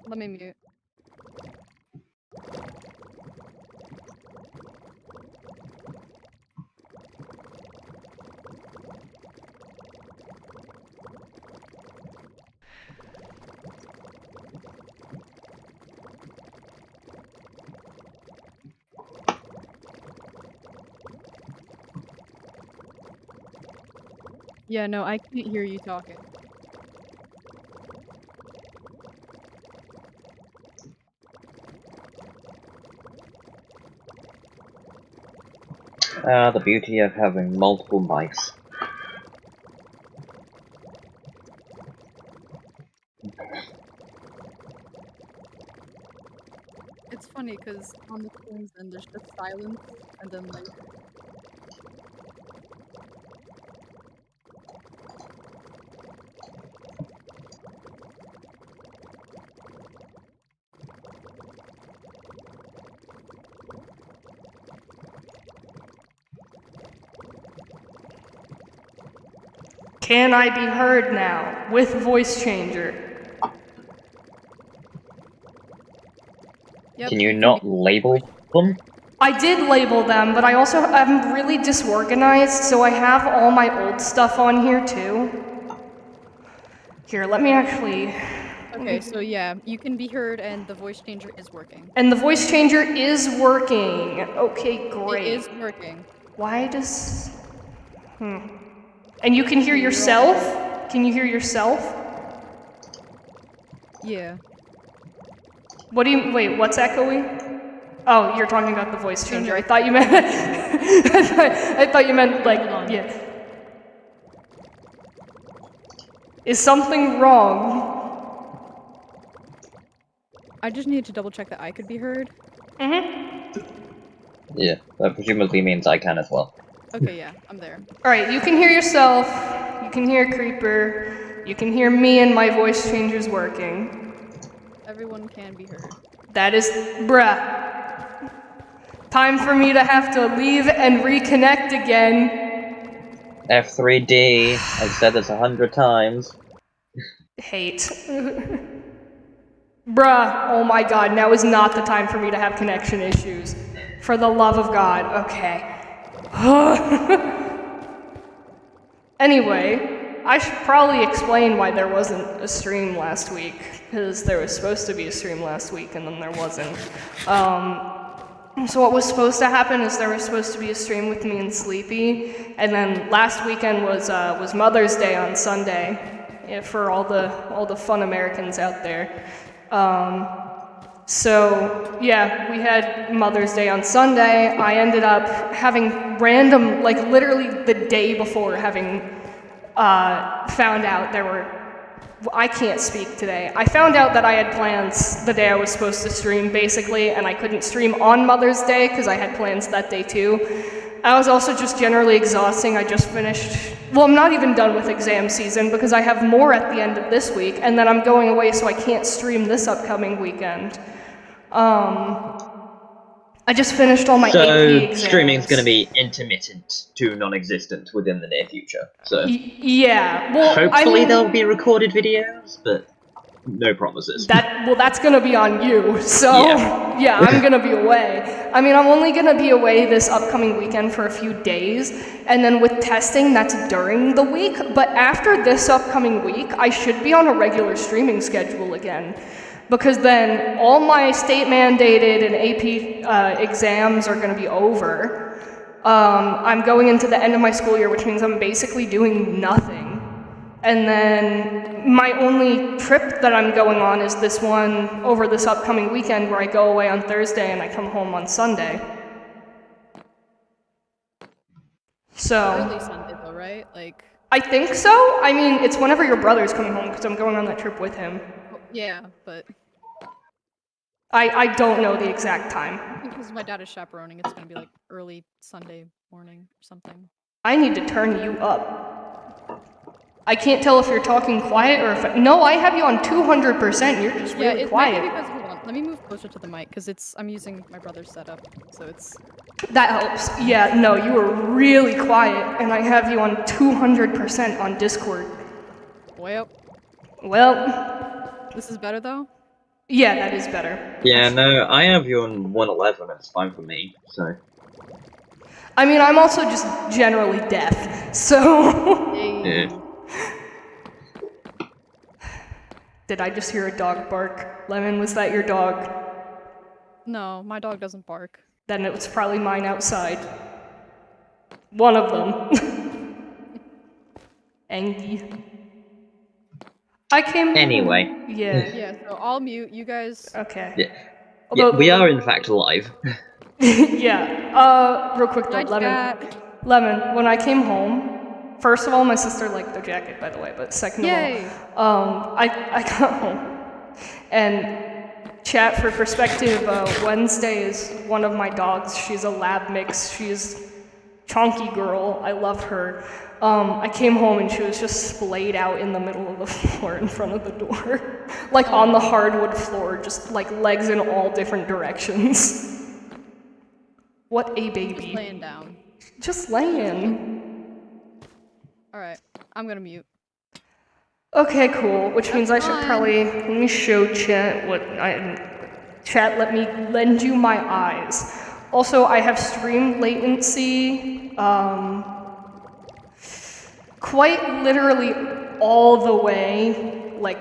Let me mute. Yeah, no, I can't hear you talking. The beauty of having multiple mics. It's funny because on the screens then there's just silence and then like Can I be heard now with voice changer? yep, Can you not label them? I did label them, but I'm really disorganized, so I have all my old stuff on here too. Here, let me actually... Okay, so yeah, you can be heard and the voice changer is working. And the voice changer is working. Okay, great. It is working. Why does... And you can hear yourself? Can you hear yourself? Yeah. What do you... Wait, what's echoing? Oh, you're talking about the voice changer. I thought you meant... I thought you meant, like, yeah. Is something wrong? I just needed to double check that I could be heard. Yeah, that presumably means I can as well. Okay, yeah, I'm there. Alright, you can hear yourself, you can hear Creeper, you can hear me and my voice changer's working. Everyone can be heard. That is... bruh. Time for me to have to leave and reconnect again. F3D, I've said this 100 times. Hate. Bruh, oh my god, now is not the time for me to have connection issues. For the love of God, okay. Anyway, I should probably explain why there wasn't a stream last week, because there was supposed to be a stream last week and then there wasn't. So what was supposed to happen is there was supposed to be a stream with me and Sleepy, and then last weekend was Mother's Day on Sunday, for all the fun Americans out there. So yeah, we had Mother's Day on Sunday. I ended up having random, like literally the day before having found out I can't speak today. I found out that I had plans the day I was supposed to stream, basically, and I couldn't stream on Mother's Day because I had plans that day too. I was also just generally exhausting. I just finished, well, I'm not even done with exam season because I have more at the end of this week, and then I'm going away so I can't stream this upcoming weekend. I just finished all my AP exams. So, streaming's gonna be intermittent to non-existent within the near future, so... yeah, well, hopefully there'll be recorded videos, but no promises. That's gonna be on you, so... Yeah, I'm gonna be away. I mean, I'm only gonna be away this upcoming weekend for a few days, and then with testing, that's during the week, but after this upcoming week, I should be on a regular streaming schedule again. Because then all my state-mandated and AP exams are going to be over. I'm going into the end of my school year, which means I'm basically doing nothing. And then my only trip that I'm going on is this one over this upcoming weekend where I go away on Thursday and I come home on Sunday. So... Early Sunday though, right? Like... I think so. I mean, it's whenever your brother's coming home because I'm going on that trip with him. Yeah, but... I don't know the exact time. Because my dad is chaperoning, it's gonna be like early Sunday morning or something. I need to turn you up. I can't tell if you're talking quiet or if... No, I have you on 200%, you're just really quiet. Because, hold on, let me move closer to the mic, because I'm using my brother's setup, so it's... That helps. Yeah, no, you were really quiet, and I have you on 200% on Discord. Well... Well... This is better, though? Yeah, that is better. Yeah, no, I have you on 111, it's fine for me, so... I mean, I'm also just generally deaf, so... Yeah. Did I just hear a dog bark? Lemon, was that your dog? No, my dog doesn't bark. Then it was probably mine outside. One of them. Angie. I came... Anyway. Yeah. Yeah, so I'll mute you guys. Okay. Yeah. Although, Yeah, we are in fact live. yeah. Real quick though, Hi, chat. Lemon, when I came home, first of all, my sister liked the jacket, by the way, but second Yay! of all, I got home, and chat, for perspective, Wednesday is one of my dogs. She's a lab mix. She's chonky girl. I love her. I came home and she was just splayed out in the middle of the floor in front of the door. Like on the hardwood floor, just like legs in all different directions. What a baby. Just laying down. Just laying. Alright, I'm gonna mute. Okay, cool. Which means I should fine. probably, let me show chat what chat, let me lend you my eyes. Also, I have stream latency, quite literally all the way. Like,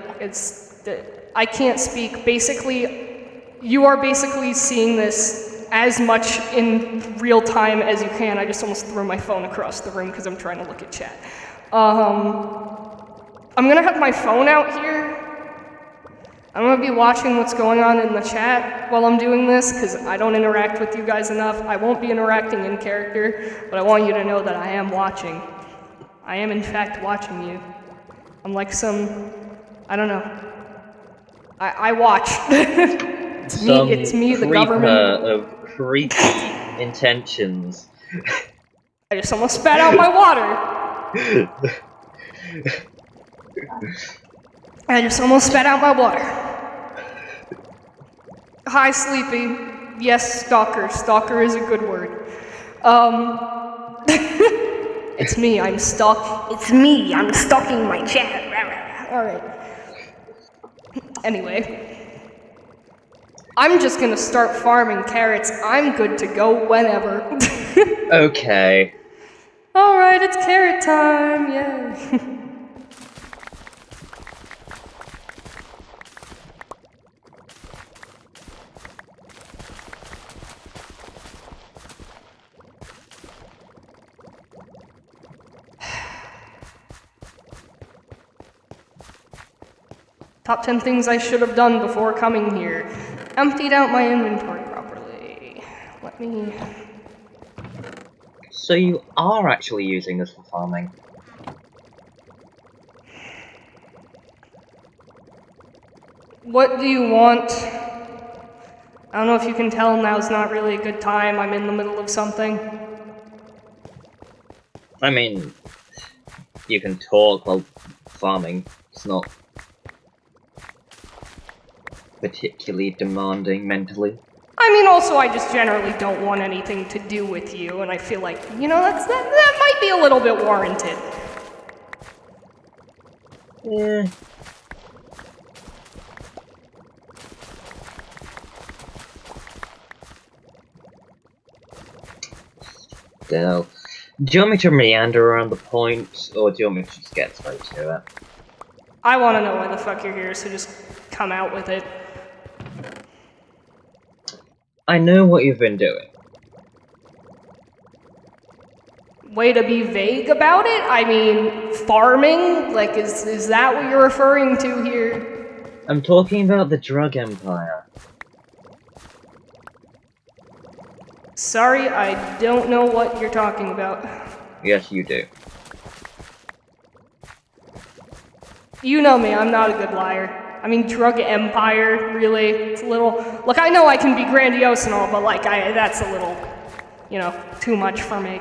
I can't speak. Basically, you are basically seeing this as much in real time as you can. I just almost threw my phone across the room because I'm trying to look at chat. I'm gonna have my phone out here. I'm gonna be watching what's going on in the chat while I'm doing this, because I don't interact with you guys enough. I won't be interacting in character, but I want you to know that I am watching. I am in fact watching you. I'm like some, I don't know. I watch. It's me, the government. Of creepy intentions. I just almost spat out my water. I just almost spat out my water. Hi, Sleepy. Yes, stalker. Stalker is a good word. It's me, I'm stalking my chat. Alright. Anyway. I'm just gonna start farming carrots. I'm good to go whenever. Okay. Alright, it's carrot time, yay. Top 10 things I should have done before coming here. Emptied out my inventory properly. Let me... So you are actually using this for farming? What do you want? I don't know if you can tell, now's not really a good time. I'm in the middle of something. I mean, you can talk while farming. It's not particularly demanding mentally. I mean, also, I just generally don't want anything to do with you, and I feel like, you know, that might be a little bit warranted. Yeah. Still. Do you want me to meander around the point, or do you want me to just get straight to it? I want to know why the fuck you're here, so just come out with it. I know what you've been doing. Way to be vague about it? I mean, farming? Like, is that what you're referring to here? I'm talking about the drug empire. Sorry, I don't know what you're talking about. Yes, you do. You know me, I'm not a good liar. I mean, drug empire, really? It's a little... Look, I know I can be grandiose and all, but, like, that's a little, you know, too much for me.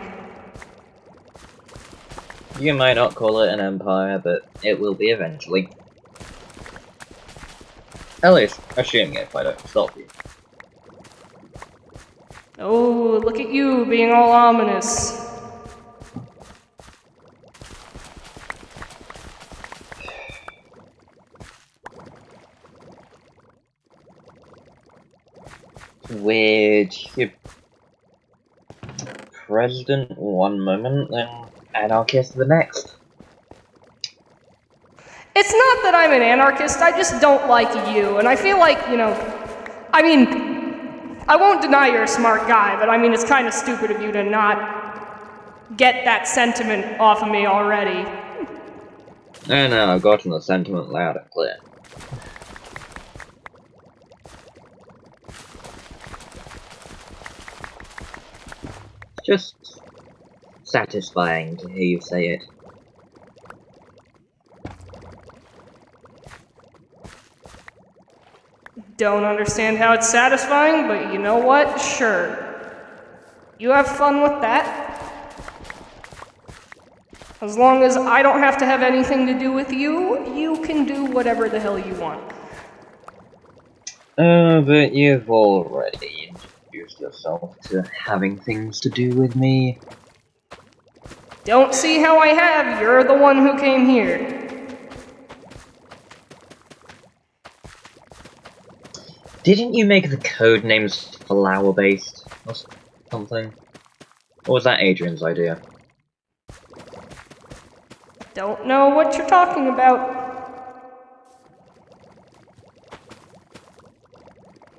You might not call it an empire, but it will be eventually. At least, assuming if I don't stop you. Oh, look at you, being all ominous. with your president one moment, then anarchist the next. It's not that I'm an anarchist, I just don't like you, and I feel like, you know, I mean, I won't deny you're a smart guy, but I mean, it's kind of stupid of you to not get that sentiment off of me already. No, I've gotten the sentiment loud and clear. Just satisfying to hear you say it. Don't understand how it's satisfying, but you know what? Sure. You have fun with that. As long as I don't have to have anything to do with you, you can do whatever the hell you want. But you've already introduced yourself to having things to do with me. Don't see how I have. You're the one who came here. Didn't you make the code names flower-based or something? Or was that Adrian's idea? Don't know what you're talking about.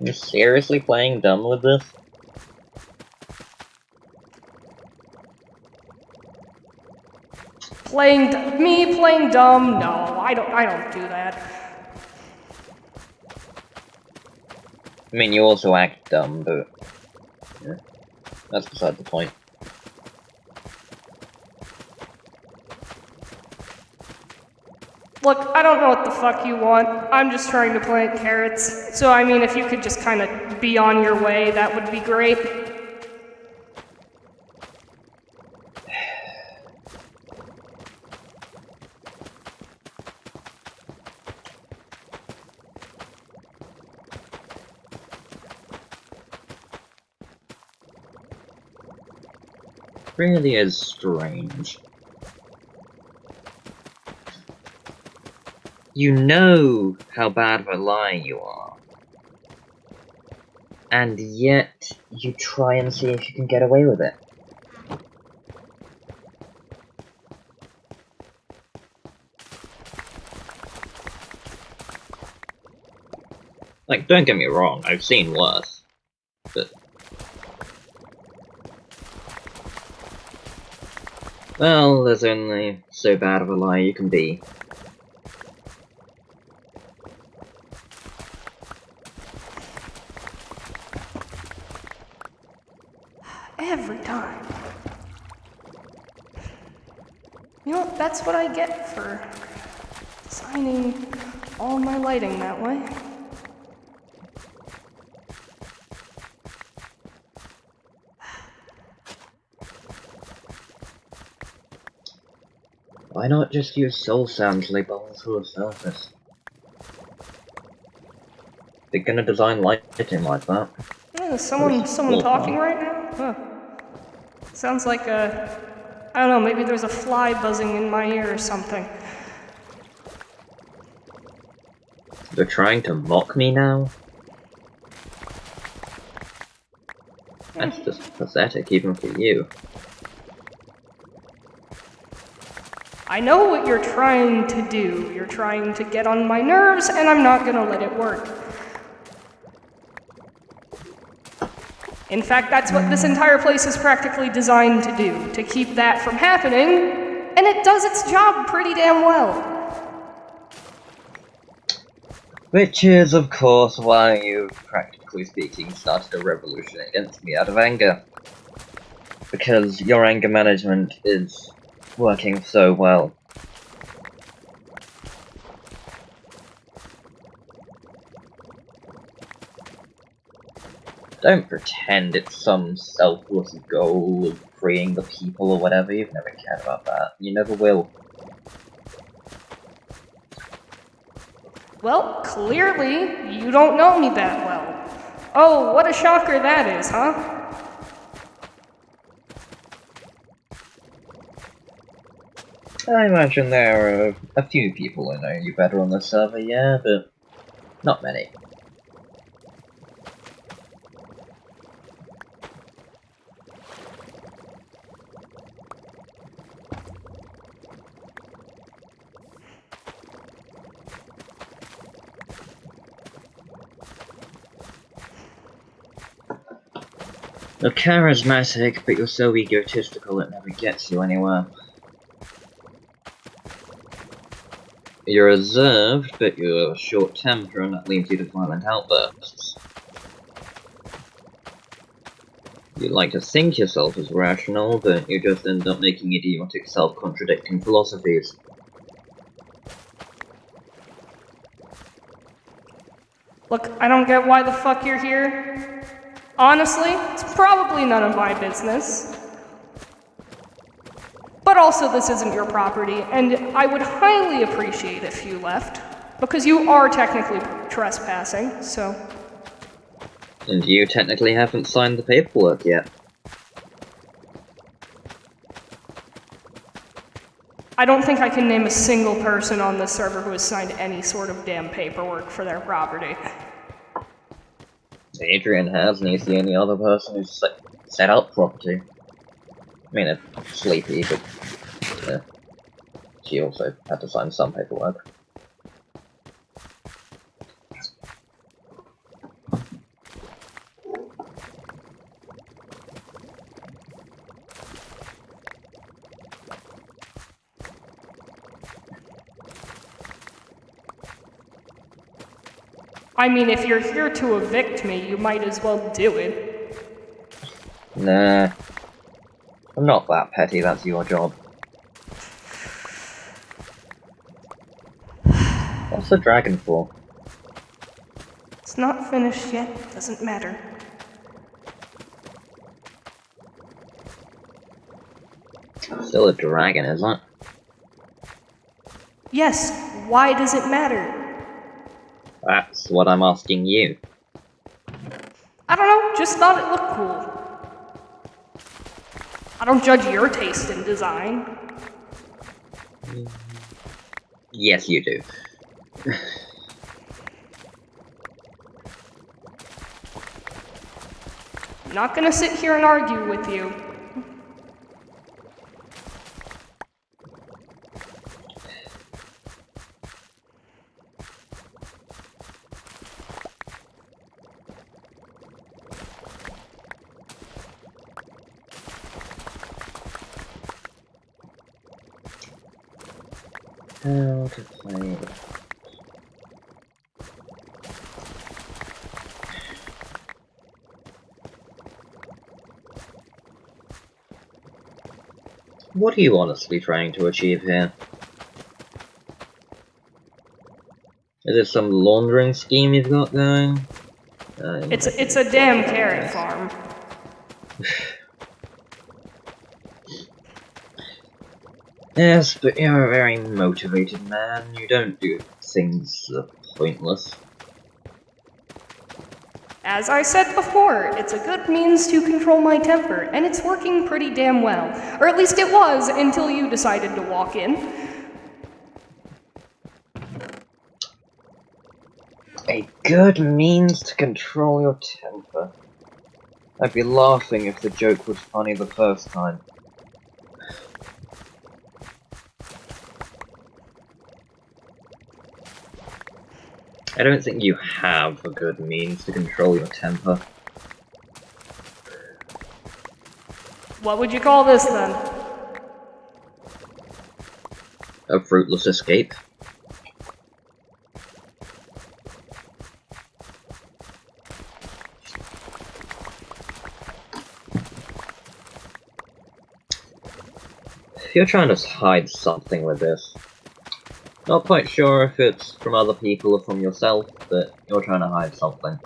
You're seriously playing dumb with this? Me playing dumb? No, I don't do that. I mean, you also act dumb, but yeah, that's beside the point. Look, I don't know what the fuck you want. I'm just trying to plant carrots. So, I mean, if you could just kind of be on your way, that would be great. Really is strange. You know how bad of a liar you are. And yet, you try and see if you can get away with it. Like, don't get me wrong, I've seen worse. But... well, there's only so bad of a liar you can be. Every time. You know, that's what I get for designing all my lighting that way. Why not just use soul sounds they bubble through a surface? They're gonna design lighting like that. Yeah, someone talking right now? Huh. Sounds like a... I don't know, maybe there's a fly buzzing in my ear or something. They're trying to mock me now? That's just pathetic, even for you. I know what you're trying to do. You're trying to get on my nerves, and I'm not gonna let it work. In fact, that's what this entire place is practically designed to do, to keep that from happening, and it does its job pretty damn well. Which is, of course, why you, practically speaking, started a revolution against me out of anger. Because your anger management is working so well. Don't pretend it's some selfless goal of freeing the people or whatever. You've never cared about that. You never will. Well, clearly, you don't know me that well. Oh, what a shocker that is, huh? I imagine there are a few people who know you better on the server, yeah, but not many. You're charismatic, but you're so egotistical it never gets you anywhere. You're reserved, but you're short-tempered, and that leads you to violent outbursts. You like to think yourself as rational, but you just end up making idiotic, self-contradicting philosophies. Look, I don't get why the fuck you're here. Honestly, it's probably none of my business. But also, this isn't your property, and I would highly appreciate if you left, because you are technically trespassing, so... And you technically haven't signed the paperwork yet. I don't think I can name a single person on this server who has signed any sort of damn paperwork for their property. Adrian has, and he's the only other person who's set up property. I mean, it's sleepy, but yeah. She also had to sign some paperwork. I mean, if you're here to evict me, you might as well do it. Nah. I'm not that petty, that's your job. What's the dragon for? It's not finished yet, doesn't matter. Still a dragon, isn't it? Yes, why does it matter? That's what I'm asking you. I don't know, just thought it looked cool. I don't judge your taste in design. Yes, you do. I'm not gonna sit here and argue with you. How to play it. What are you honestly trying to achieve here? Is it some laundering scheme you've got going? It's a damn carrot farm. Yes, but you're a very motivated man. You don't do things that are pointless. As I said before, it's a good means to control my temper, and it's working pretty damn well. Or at least it was, until you decided to walk in. A good means to control your temper. I'd be laughing if the joke was funny the first time. I don't think you have a good means to control your temper. What would you call this, then? A fruitless escape. You're trying to hide something with this. Not quite sure if it's from other people or from yourself, but you're trying to hide something.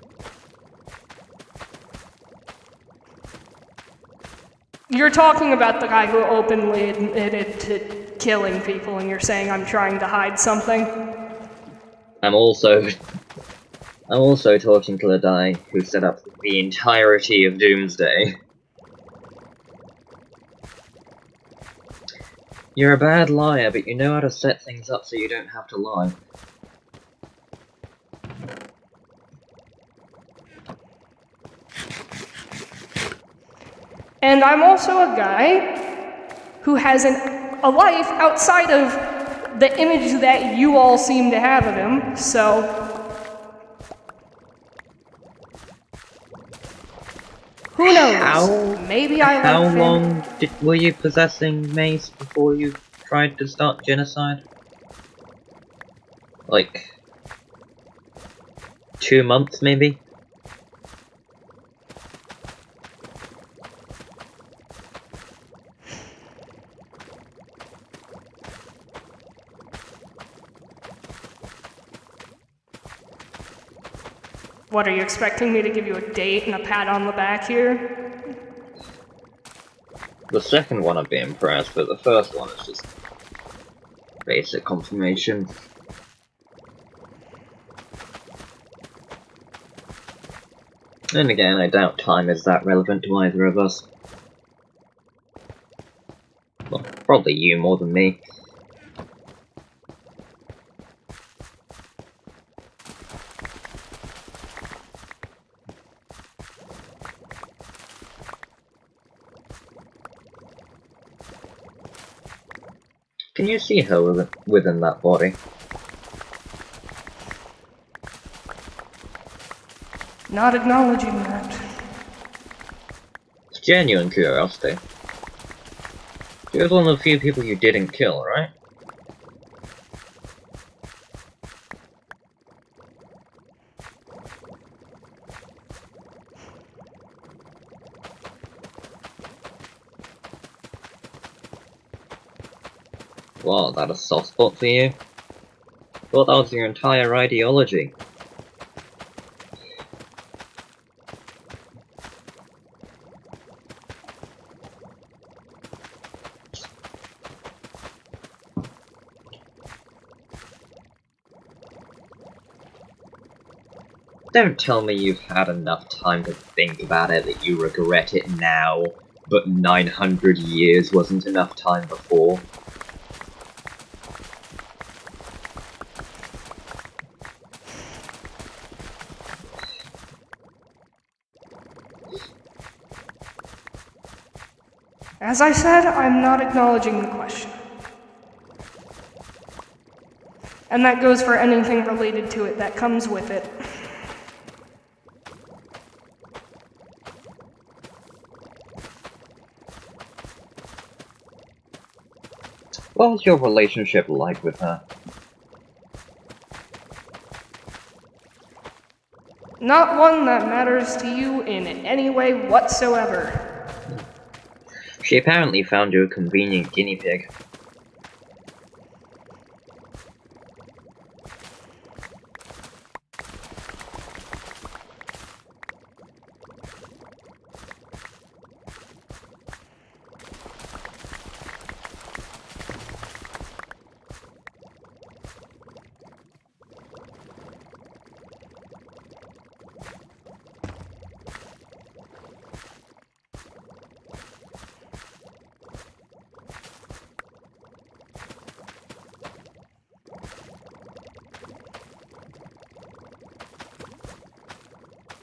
You're talking about the guy who openly admitted to killing people, and you're saying I'm trying to hide something? I'm also talking to the guy who set up the entirety of Doomsday. You're a bad liar, but you know how to set things up so you don't have to lie. And I'm also a guy who has a life outside of the image that you all seem to have of him, so... Who knows? How Maybe I how like long were you possessing mace before you tried to start genocide? Like 2 months, maybe? What, are you expecting me to give you a date and a pat on the back here? The second one I'd be impressed, but the first one is just basic confirmation. And again, I doubt time is that relevant to either of us. Well, probably you more than me. Can you see her within that body? Not acknowledging that. It's genuine curiosity. She was one of the few people you didn't kill, right? Wow, that a soft spot for you? Thought that was your entire ideology. Don't tell me you've had enough time to think about it that you regret it now, but 900 years wasn't enough time before. As I said, I'm not acknowledging the question. And that goes for anything related to it that comes with it. What was your relationship like with her? Not one that matters to you in any way whatsoever. She apparently found you a convenient guinea pig.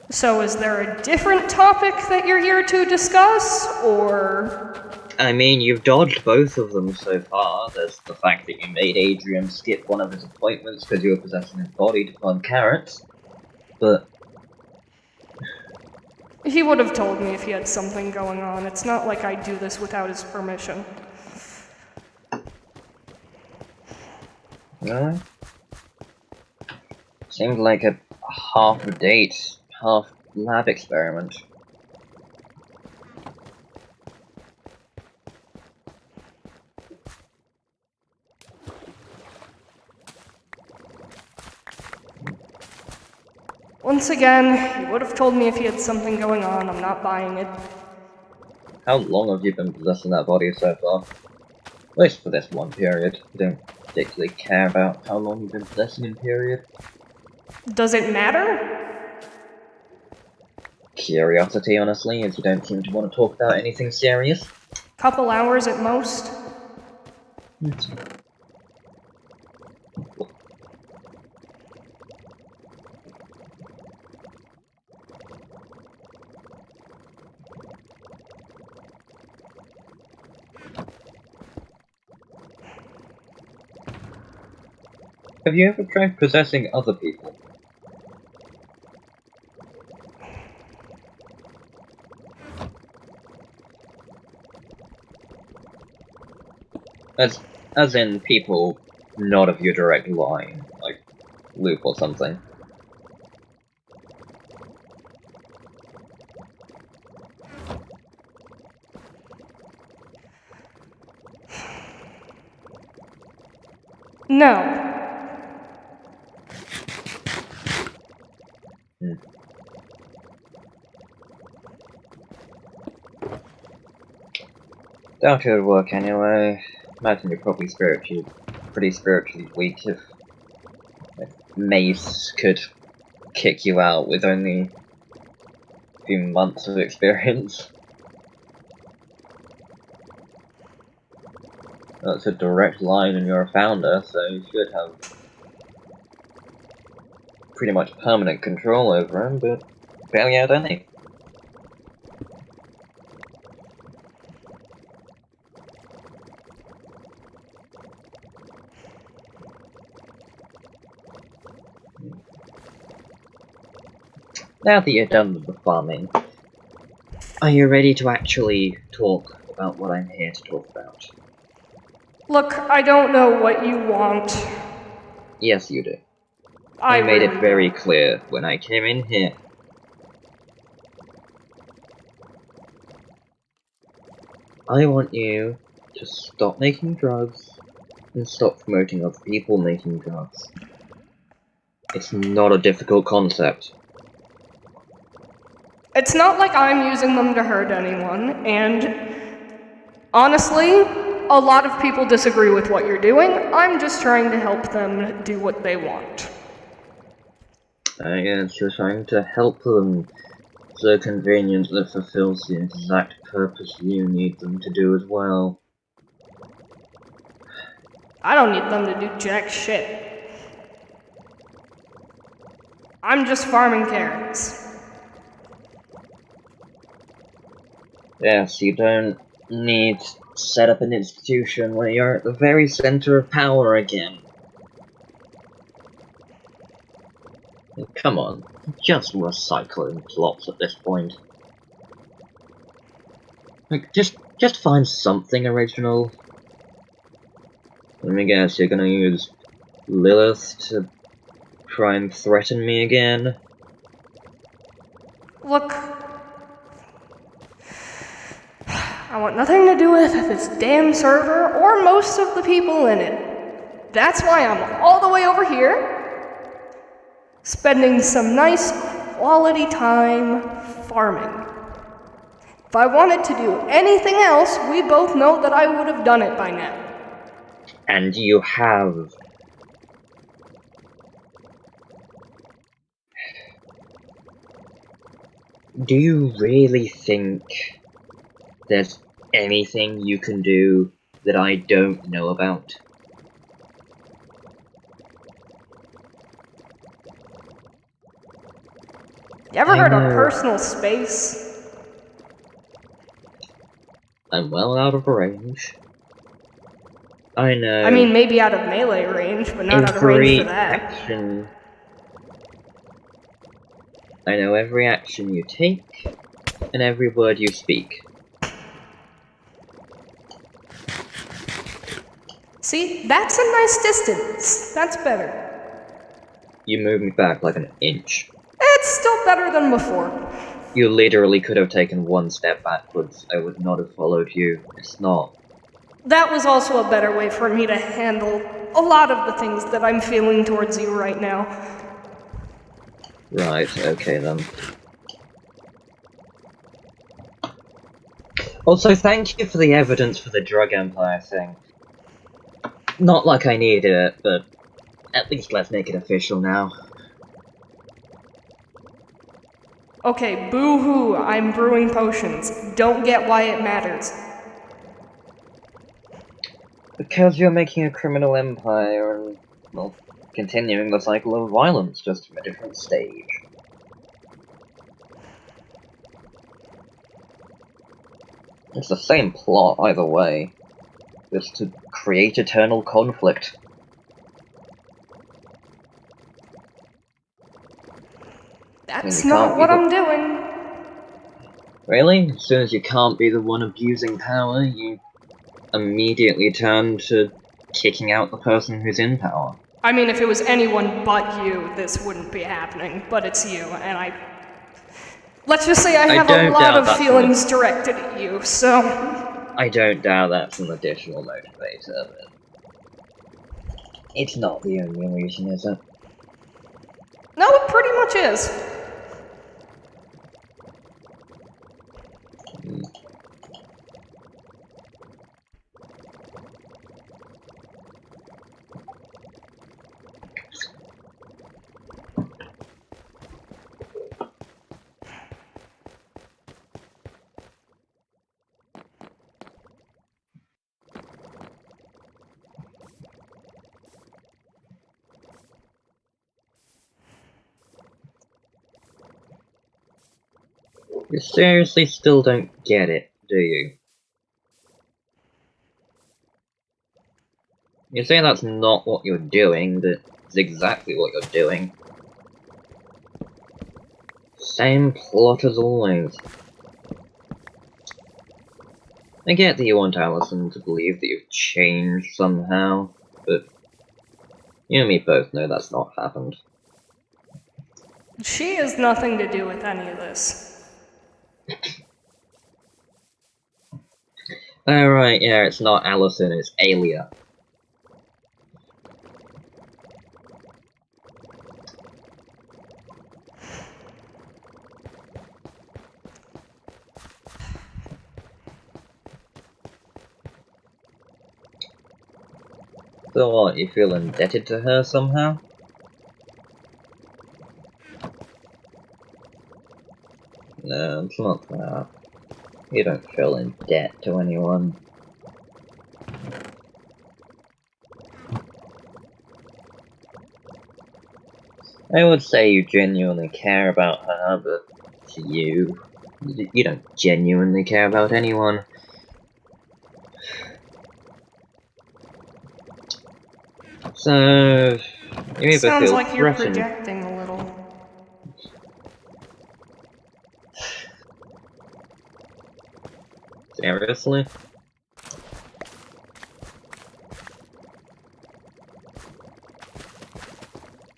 So is there a different topic that you're here to discuss, or... I mean, you've dodged both of them so far. There's the fact that you made Adrian skip one of his appointments because you were possessing his body to farm carrots. But He would have told me if he had something going on. It's not like I do this without his permission. really? Seemed like a half a date, half lab experiment. Once again, he would have told me if he had something going on. I'm not buying it. How long have you been possessing that body so far? At least for this one period. You don't particularly care about how long you've been possessing in period. Does it matter? Curiosity, honestly, as you don't seem to want to talk about anything serious. Couple hours at most. Have you ever tried possessing other people? As in people not of your direct line, like Loop or something. No. Doubt it would work anyway. Imagine you're probably pretty spiritually weak if Mace could kick you out with only a few months of experience. That's a direct line and you're a founder, so you should have pretty much permanent control over him, but barely had any. Now that you're done with the farming, are you ready to actually talk about what I'm here to talk about? Look, I don't know what you want. Yes, you do. I made really it very don't. clear when I came in here. I want you to stop making drugs and stop promoting other people making drugs. It's not a difficult concept. It's not like I'm using them to hurt anyone, and honestly, a lot of people disagree with what you're doing. I'm just trying to help them do what they want. I guess you're trying to help them so convenient that it fulfills the exact purpose you need them to do as well. I don't need them to do jack shit. I'm just farming carrots. Yes, you don't need to set up an institution where you're at the very center of power again. Come on, just recycling plots at this point. Like, just find something original. Let me guess, you're gonna use Lilith to try and threaten me again? Look, I want nothing to do with this damn server or most of the people in it. That's why I'm all the way over here, spending some nice quality time farming. If I wanted to do anything else, we both know that I would have done it by now. And you have. Do you really think there's anything you can do that I don't know about? You ever heard of personal space? I'm well out of range. I know. I mean, maybe out of melee range, but not out of range for that. Action. I know every action you take, and every word you speak. See, that's a nice distance. That's better. You moved me back like an inch. It's still better than before. You literally could have taken one step backwards. I would not have followed you. It's not. That was also a better way for me to handle a lot of the things that I'm feeling towards you right now. Right, okay then. Also, thank you for the evidence for the drug empire thing. Not like I needed it, but at least let's make it official now. Okay, boo-hoo, I'm brewing potions. Don't get why it matters. Because you're making a criminal empire and, well, continuing the cycle of violence, just from a different stage. It's the same plot either way, just to create eternal conflict. That's not what I'm doing. Really? As soon as you can't be the one abusing power, you immediately turn to kicking out the person who's in power. I mean, if it was anyone but you, this wouldn't be happening, but it's you, and let's just say I have a lot of feelings directed at you, so... I don't doubt that's an additional motivator, but it's not the only reason, is it? No, it pretty much is. You seriously still don't get it, do you? You say that's not what you're doing, but it's exactly what you're doing. Same plot as always. I get that you want Allison to believe that you've changed somehow, but you and me both know that's not happened. She has nothing to do with any of this. Oh right, yeah, it's not Allison, it's Alia. So what, you feel indebted to her somehow? No, it's not that. You don't feel in debt to anyone. I would say you genuinely care about her, but to you don't genuinely care about anyone. So, you either Sounds feel like you're threatened. projecting a little. Seriously?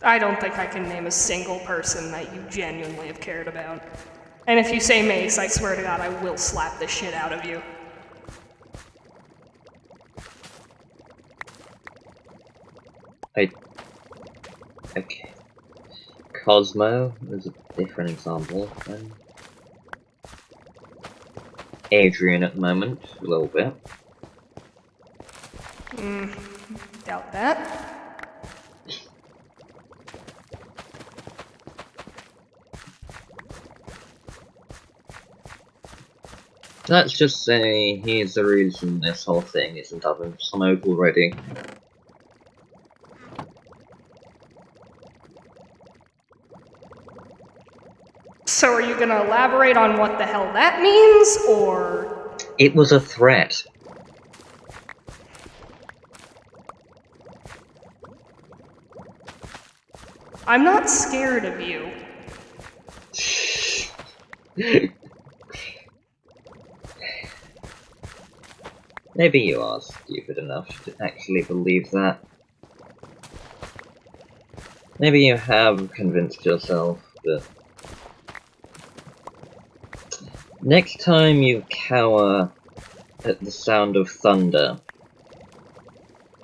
I don't think I can name a single person that you genuinely have cared about. And if you say Mace, I swear to God, I will slap the shit out of you. Okay. Cosmo is a different example, and Adrian at the moment, a little bit. Doubt that. Let's just say he's the reason this whole thing isn't up in smoke already. So are you gonna elaborate on what the hell that means, or...? It was a threat. I'm not scared of you. Maybe you are stupid enough to actually believe that. Maybe you have convinced yourself, but next time you cower at the sound of thunder,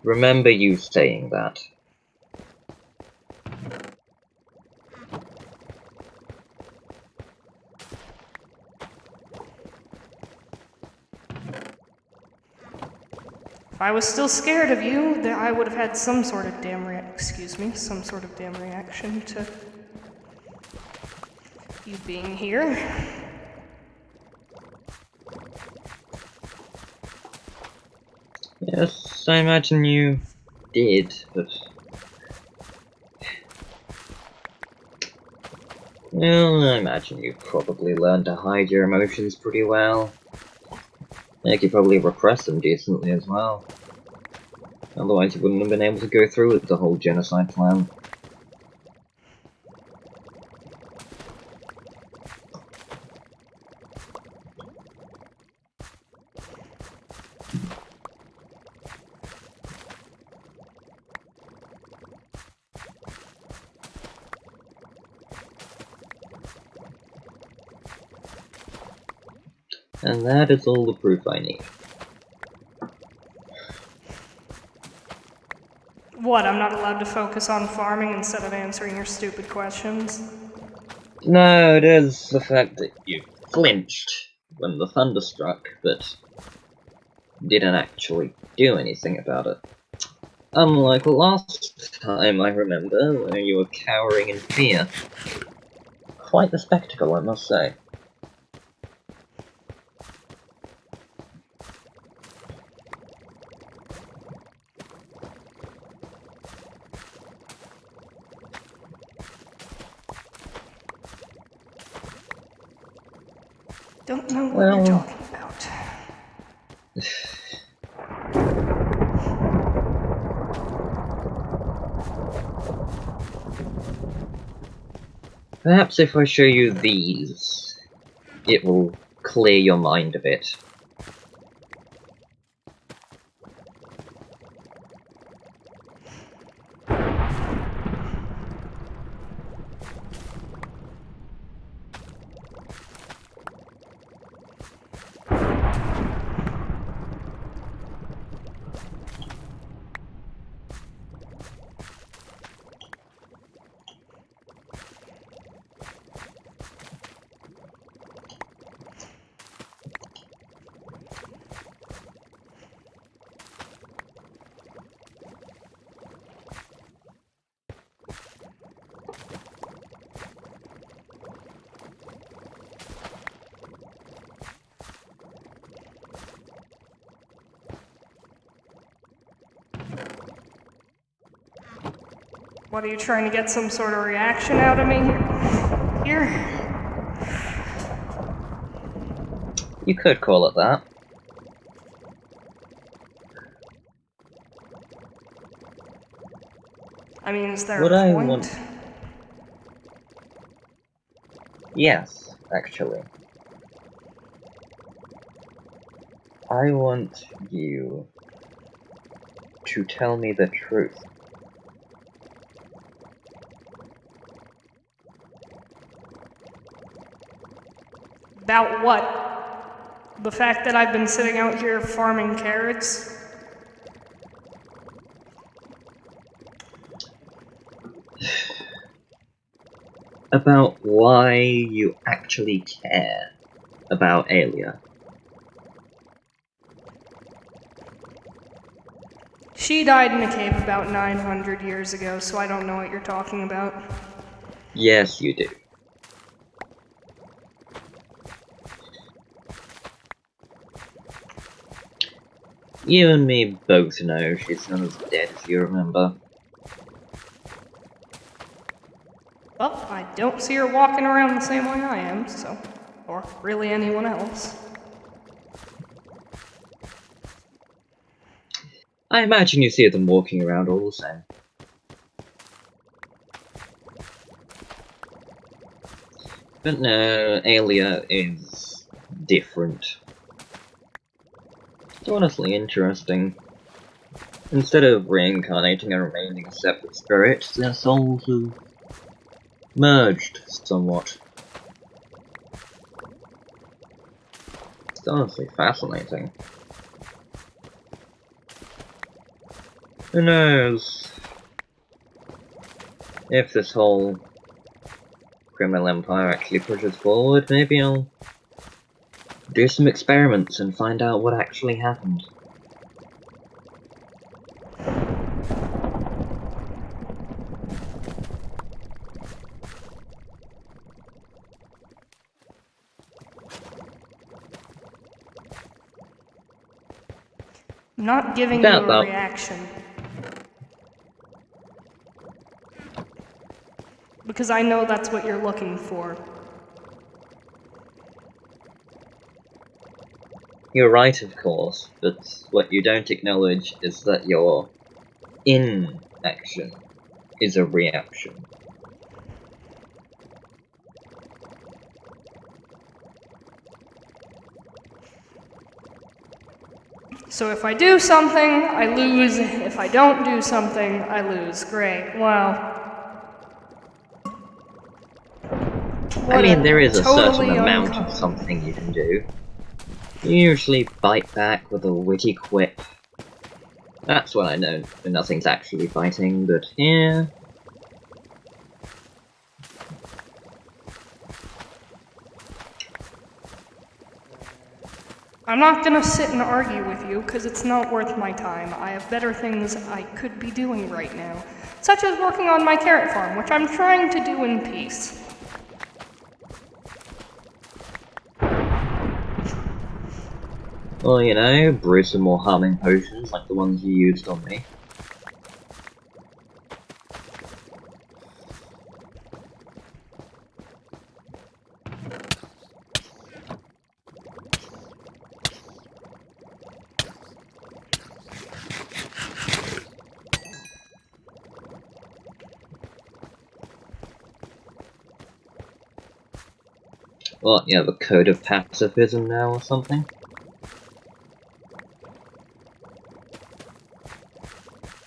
remember you saying that. If I was still scared of you, then I would have had some sort of damn reaction to you being here. Yes, I imagine you did, but... Well, I imagine you probably learned to hide your emotions pretty well. You could probably repress them decently as well. Otherwise you wouldn't have been able to go through with the whole genocide plan. And that is all the proof I need. What, I'm not allowed to focus on farming instead of answering your stupid questions? No, it is the fact that you flinched when the thunder struck, but didn't actually do anything about it. Unlike last time, I remember, where you were cowering in fear. Quite the spectacle, I must say. Don't know what Well, you're talking about. Perhaps if I show you these, it will clear your mind a bit. What, are you trying to get some sort of reaction out of me here? You could call it that. I mean, is there What a I point? want... Yes, actually. I want you to tell me the truth. About what? The fact that I've been sitting out here farming carrots? About why you actually care about Alia. She died in a cave about 900 years ago, so I don't know what you're talking about. Yes, you do. You and me both know she's not as dead as you remember. Well, I don't see her walking around the same way I am, so... Or really anyone else. I imagine you see them walking around all the same. But no, Alia is different. It's honestly interesting. Instead of reincarnating and remaining a separate spirit, their souls have merged somewhat. It's honestly fascinating. Who knows if this whole criminal empire actually pushes forward? Maybe I'll do some experiments and find out what actually happened. I'm not giving you Doubt a that. reaction. Because I know that's what you're looking for. You're right, of course, but what you don't acknowledge is that your inaction is a reaction. So if I do something, I lose. If I don't do something, I lose. Great. Wow. I mean, there is a certain totally amount of something you can do. You usually bite back with a witty quip. That's when I know when nothing's actually fighting, but yeah. I'm not gonna sit and argue with you, because it's not worth my time. I have better things I could be doing right now, such as working on my carrot farm, which I'm trying to do in peace. Well, you know, brew some more harming potions like the ones you used on me. What, you have a code of pacifism now or something?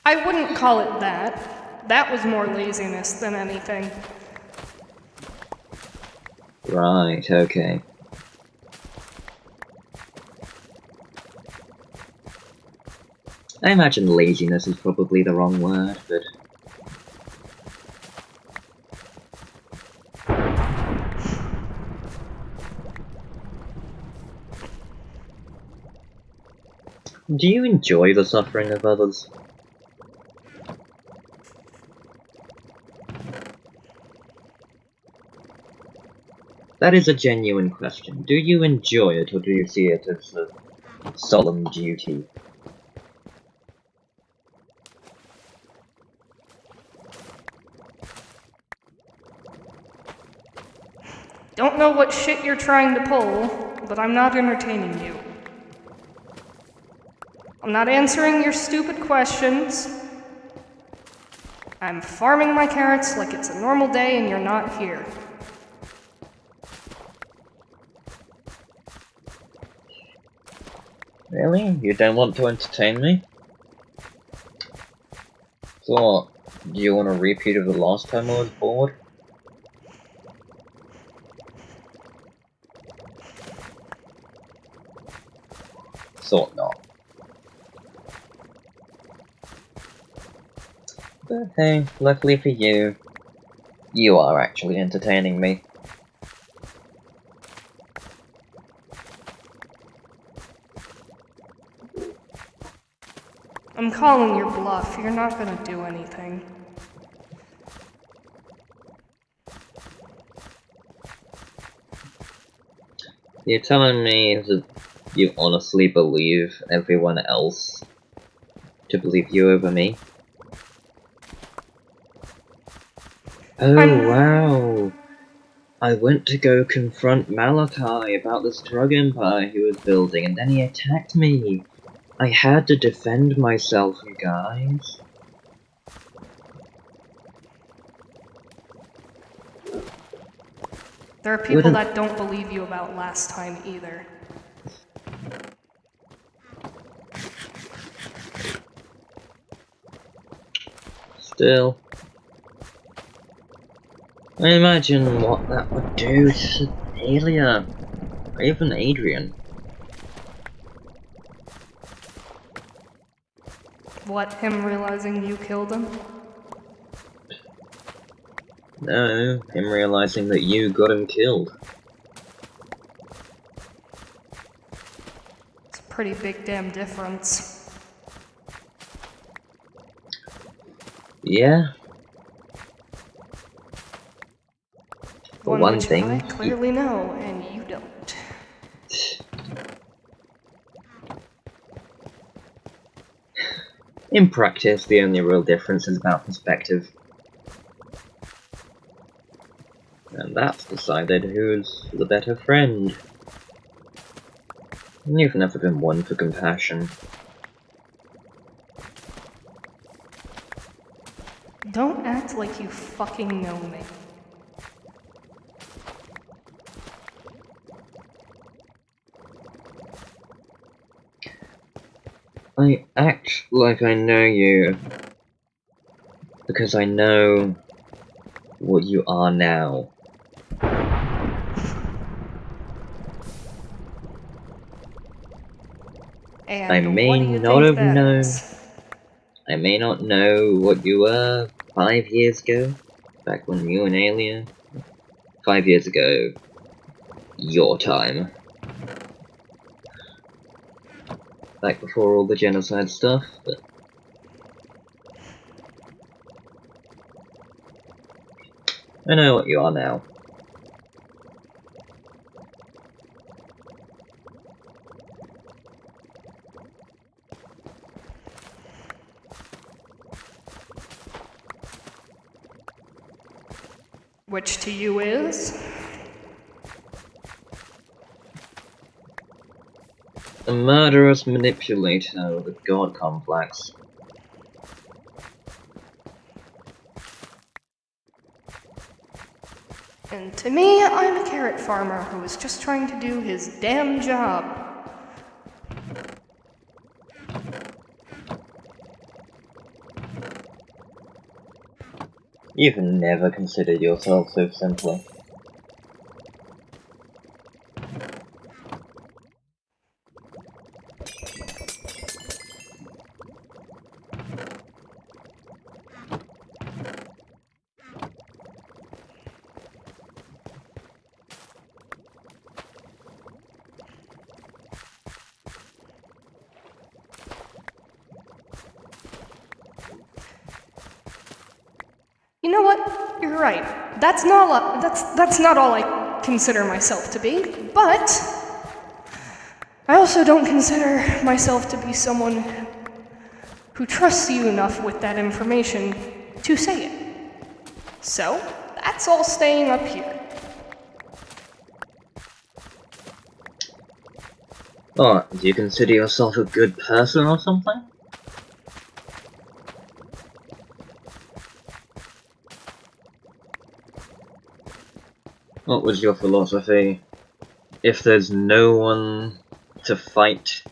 I wouldn't call it that. That was more laziness than anything. Right, okay. I imagine laziness is probably the wrong word, but... Do you enjoy the suffering of others? That is a genuine question. Do you enjoy it, or do you see it as a solemn duty? Don't know what shit you're trying to pull, but I'm not entertaining you. I'm not answering your stupid questions. I'm farming my carrots like it's a normal day and you're not here. Really? You don't want to entertain me? So what? Do you want a repeat of the last time I was bored? Thought not. But hey, luckily for you, you are actually entertaining me. I'm calling your bluff. You're not gonna do anything. You're telling me that you honestly believe everyone else to believe you over me? Oh wow! I went to go confront Malachi about this drug empire he was building, and then he attacked me. I had to defend myself, you guys. There are people that don't believe you about last time either. Still, I imagine what that would do to Alia, or even Adrian. What, him realizing you killed him? No, him realizing that you got him killed. It's a pretty big damn difference. Yeah. For one which thing, I clearly know, and you don't. In practice, the only real difference is about perspective. And that's decided who's the better friend. You've never been one for compassion. Don't act like you fucking know me. I act like I know you because I know what you are now. I And may what do you not think have that known. is? I may not know what you were 5 years ago, back when you and Alien. 5 years ago, your time. Back before all the genocide stuff, but I know what you are now. Which to you is? A murderous manipulator with a god complex. And to me, I'm a carrot farmer who is just trying to do his damn job. You've never considered yourself so simply. You know what? You're right. That's not all I consider myself to be, but I also don't consider myself to be someone who trusts you enough with that information to say it. So, that's all staying up here. Oh, do you consider yourself a good person or something? What was your philosophy? If there's no one to fight,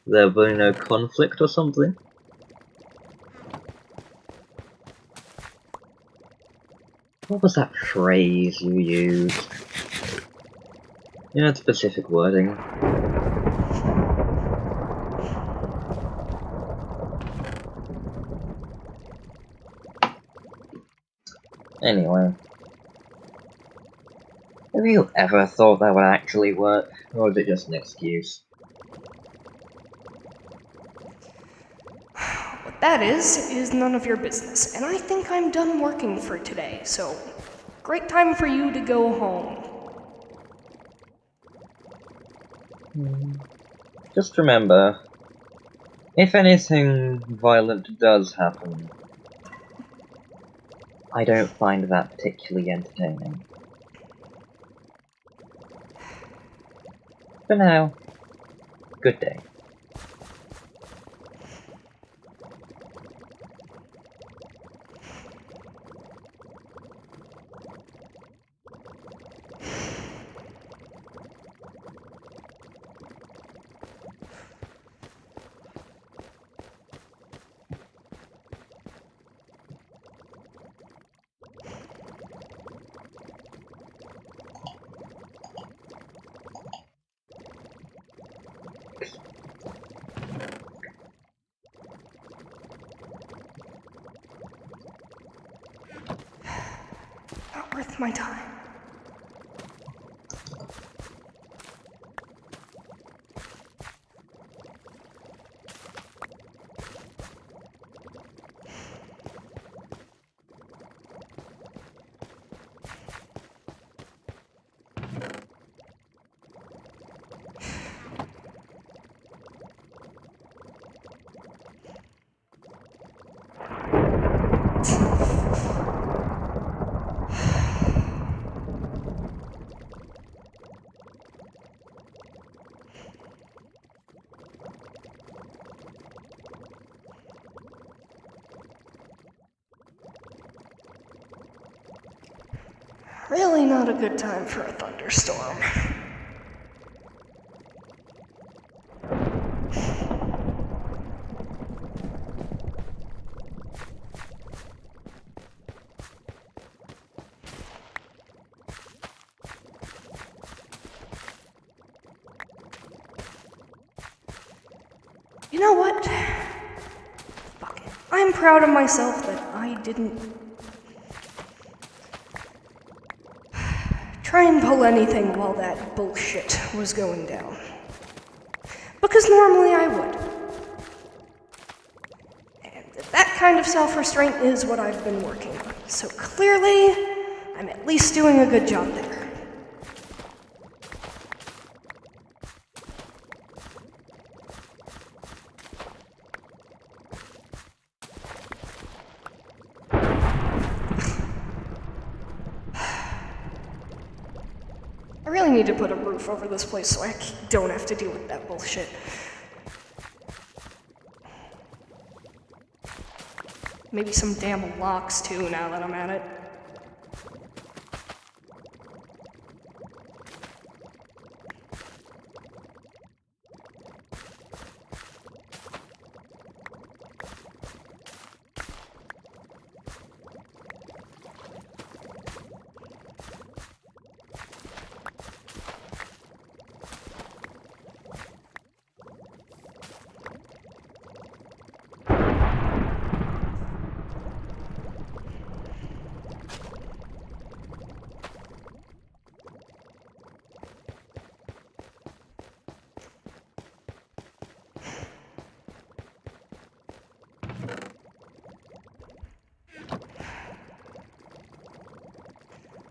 there'll be no conflict or something? What was that phrase you used? You had specific wording. Anyway. Have you ever thought that would actually work, or is it just an excuse? What that is none of your business, and I think I'm done working for today, so great time for you to go home. Just remember, if anything violent does happen, I don't find that particularly entertaining. For now, good day. Not worth my time. Really not a good time for a thunderstorm. You know what? Fuck it. I'm proud of myself that I didn't try and pull anything while that bullshit was going down. Because normally I would. And that kind of self-restraint is what I've been working on. So clearly, I'm at least doing a good job there. I really need to put a roof over this place so I don't have to deal with that bullshit. Maybe some damn locks too, now that I'm at it.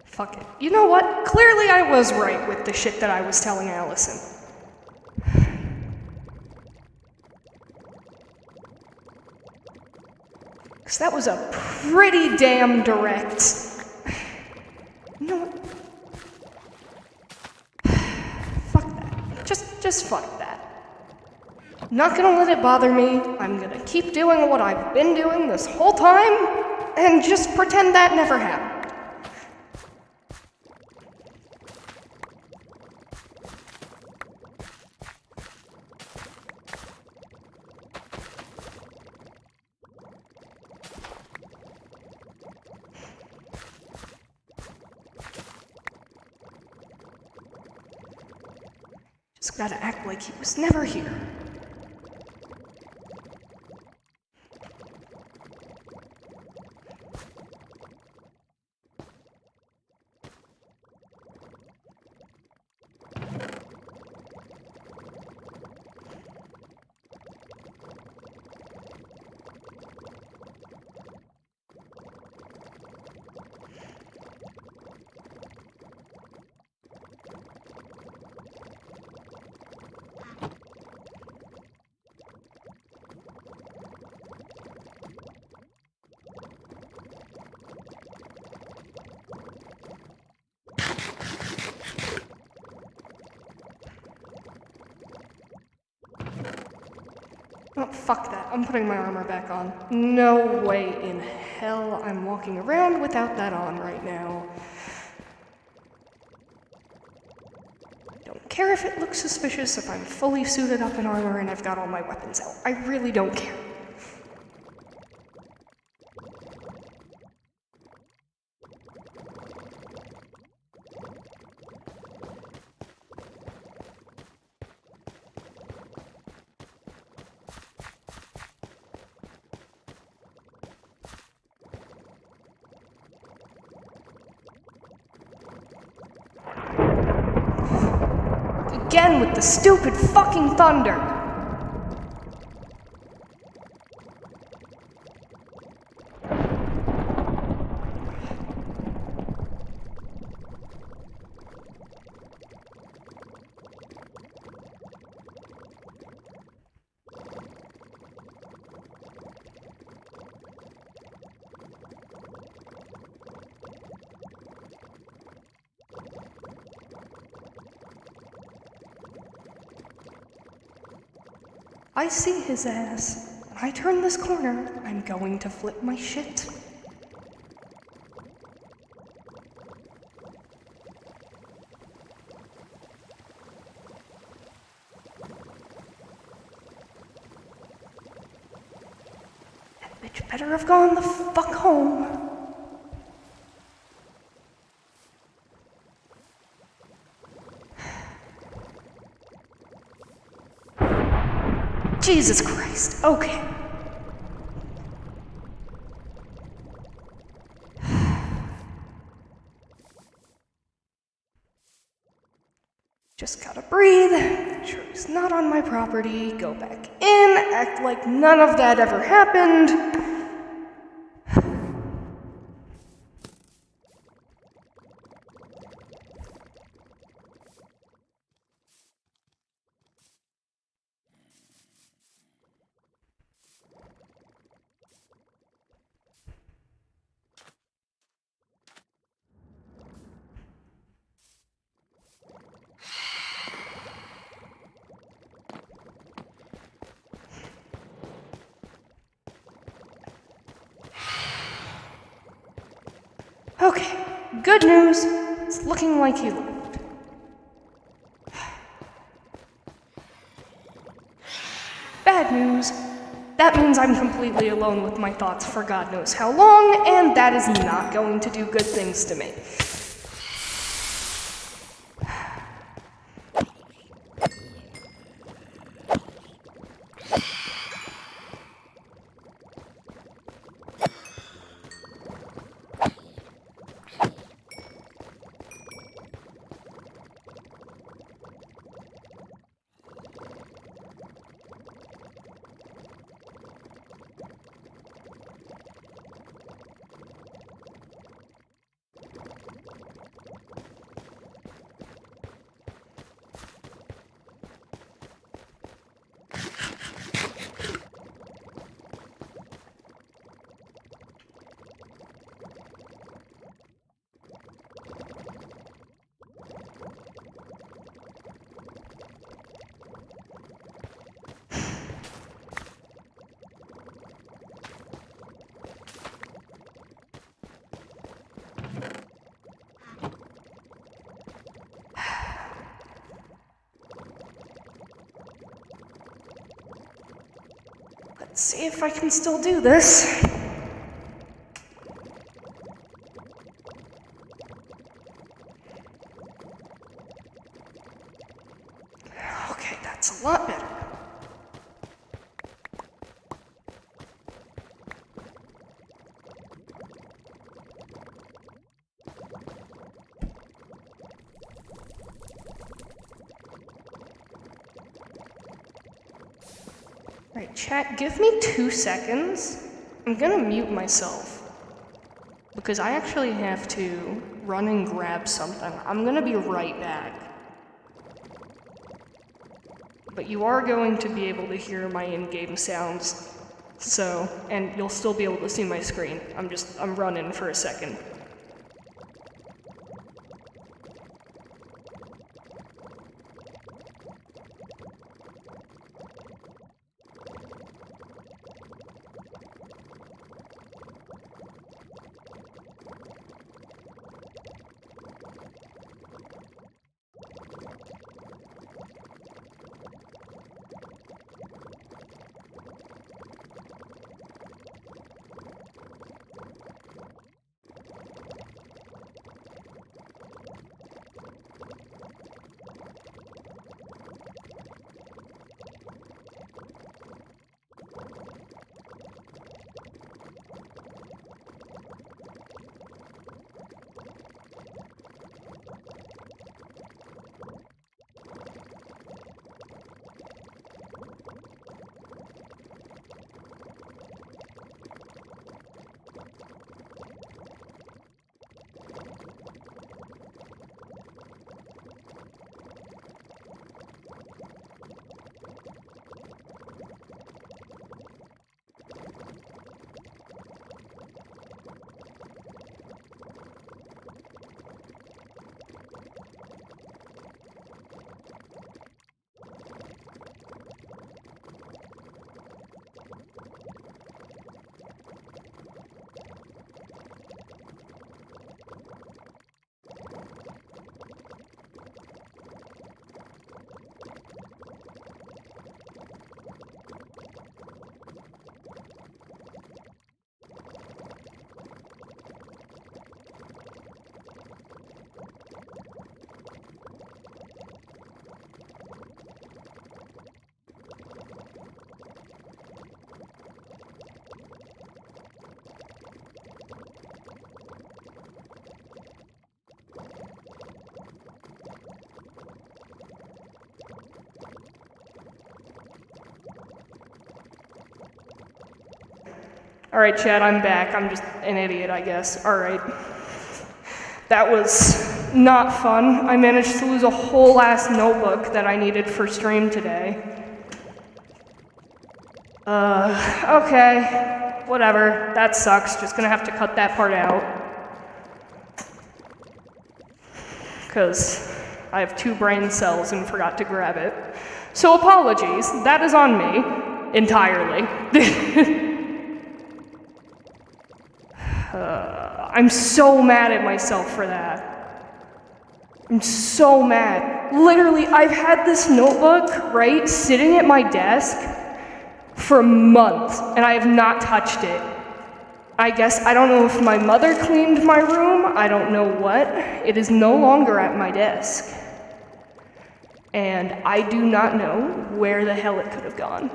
Fuck it. You know what? Clearly I was right with the shit that I was telling Allison. Because that was a pretty damn direct... You know what? Fuck that. Just fuck that. I'm not gonna let it bother me. I'm gonna keep doing what I've been doing this whole time, and just pretend that never happened. Just gotta act like he was never here. Oh, fuck that. I'm putting my armor back on. No way in hell I'm walking around without that on right now. Don't care if it looks suspicious if I'm fully suited up in armor and I've got all my weapons out. I really don't care. Again with the stupid fucking thunder! I see his ass. When I turn this corner, I'm going to flip my shit. That bitch better have gone the fuck home. Jesus Christ. Okay. Just gotta breathe, make sure he's not on my property, go back in, act like none of that ever happened. Okay, good news. It's looking like he left. Bad news. That means I'm completely alone with my thoughts for God knows how long, and that is not going to do good things to me. Let's see if I can still do this. Okay, that's a lot better. Alright, chat, give me 2 seconds. I'm gonna mute myself. Because I actually have to run and grab something. I'm gonna be right back. But you are going to be able to hear my in-game sounds. So, and you'll still be able to see my screen. I'm running for a second. Alright, Chad, I'm back. I'm just an idiot, I guess. Alright. That was not fun. I managed to lose a whole ass notebook that I needed for stream today. Okay. Whatever. That sucks. Just gonna have to cut that part out. Because I have 2 brain cells and forgot to grab it. So apologies. That is on me. Entirely. I'm so mad at myself for that. I'm so mad. Literally, I've had this notebook, right, sitting at my desk for months, and I have not touched it. I guess, I don't know if my mother cleaned my room, I don't know what. It is no longer at my desk. And I do not know where the hell it could have gone.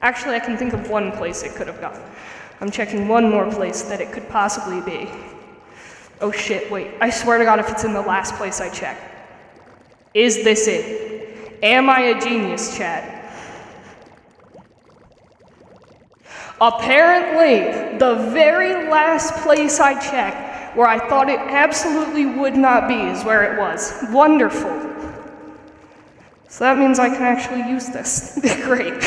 Actually, I can think of one place it could have gone. I'm checking one more place that it could possibly be. Oh shit, wait. I swear to God if it's in the last place I check. Is this it? Am I a genius, chat? Apparently, the very last place I checked, where I thought it absolutely would not be, is where it was. Wonderful. So that means I can actually use this. Great.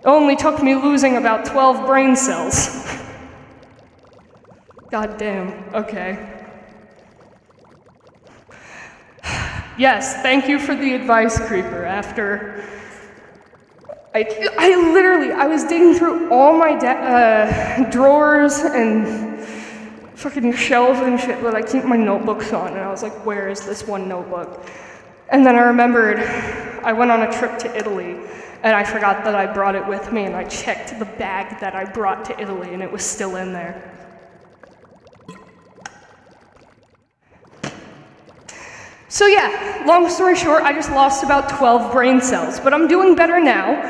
Only took me losing about 12 brain cells. God damn, okay. Yes, thank you for the advice, Creeper. After I was digging through all my drawers and fucking shelves and shit that I keep my notebooks on, and I was like, where is this one notebook? And then I remembered I went on a trip to Italy, and I forgot that I brought it with me, and I checked the bag that I brought to Italy, and it was still in there. So yeah, long story short, I just lost about 12 brain cells, but I'm doing better now.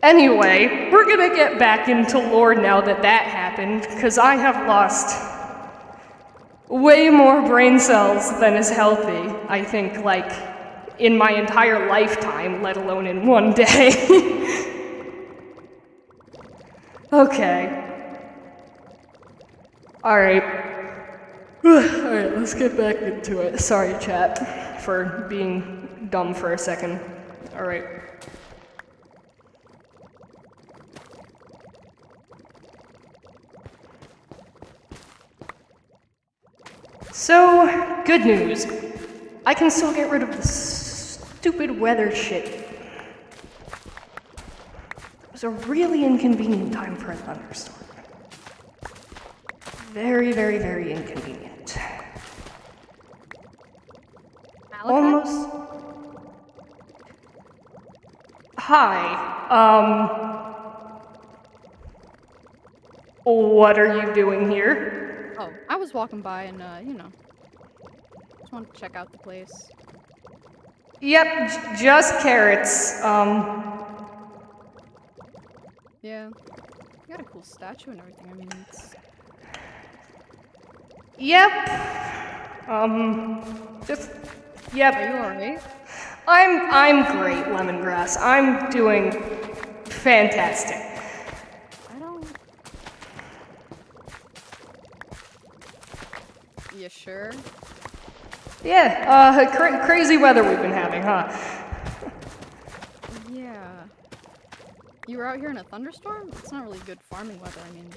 Anyway, we're gonna get back into lore now that that happened, because I have lost way more brain cells than is healthy, I think, like, in my entire lifetime, let alone in one day. Okay. Alright. Alright, let's get back into it. Sorry, chat, for being dumb for a second. Alright. So, good news. I can still get rid of the stupid weather shit. It was a really inconvenient time for a thunderstorm. Very, very, very inconvenient. Malachi? Almost. Hi, what are you doing here? Oh, I was walking by and, you know, just wanted to check out the place. Yep, just carrots. Yeah. You got a cool statue and everything. I mean, it's... Yep. Yep. Are you alright? I'm great, Lemongrass. I'm doing fantastic. I don't... You sure? Yeah, crazy weather we've been having, huh? Yeah. You were out here in a thunderstorm? It's not really good farming weather, I mean...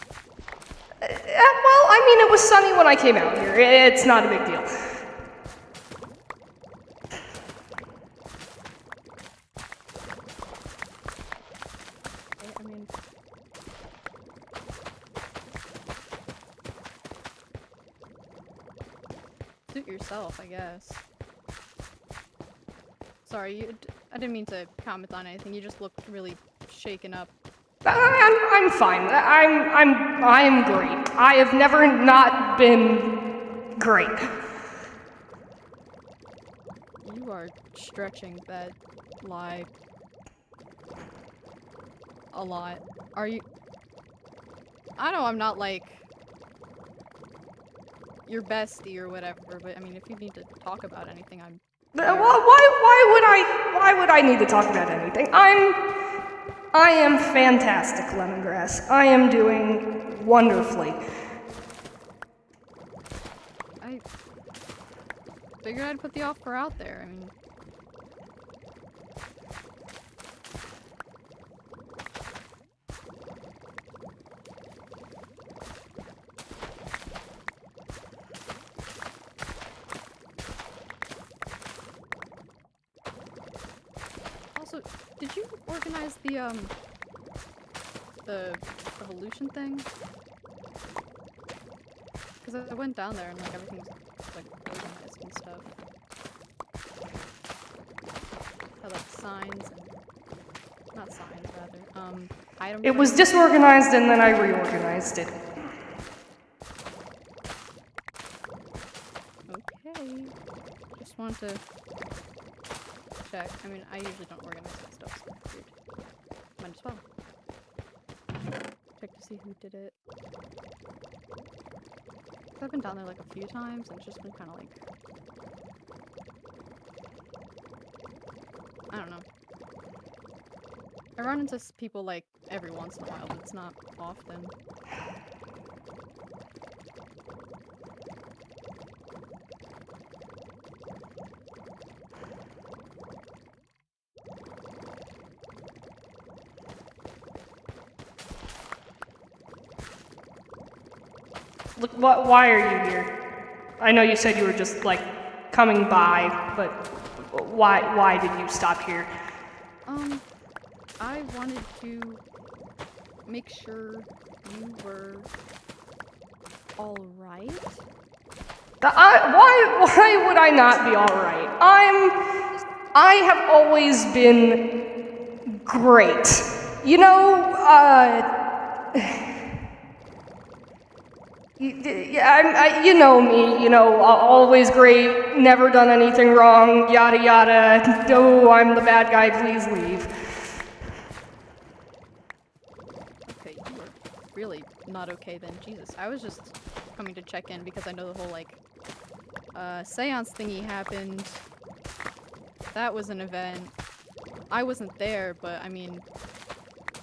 Well, I mean, it was sunny when I came out here. It's not a big deal. I mean... Suit yourself, I guess. Sorry, I didn't mean to comment on anything. You just looked really shaken up. I'm fine. I'm great. I have never not been great. You are stretching that lie a lot. Are you... I know I'm not, like, your bestie or whatever, but I mean, if you need to talk about anything, I'm. Well, why would I need to talk about anything? I am fantastic, Lemongrass. I am doing wonderfully. I figured I'd put the offer out there. I mean. Also, did you organize the evolution thing? Because I went down there and like everything's like organized and stuff. Had like signs and not signs rather. Items. It was disorganized and then I reorganized it. Okay. Just wanted to check. I mean, I usually don't organize that stuff, so it's weird. Might as well. Check to see who did it. I've been down there like a few times and it's just been kind of like, I don't know. I run into people like every once in a while, but it's not often. Look, why are you here? I know you said you were just, like, coming by, but why did you stop here? I wanted to make sure you were alright. Why would I not be alright? I have always been great. You know, you know me, you know, always great, never done anything wrong, yada yada. No, I'm the bad guy, please leave. Okay, you were really not okay then. Jesus, I was just coming to check in because I know the whole, like, seance thingy happened. That was an event. I wasn't there, but, I mean,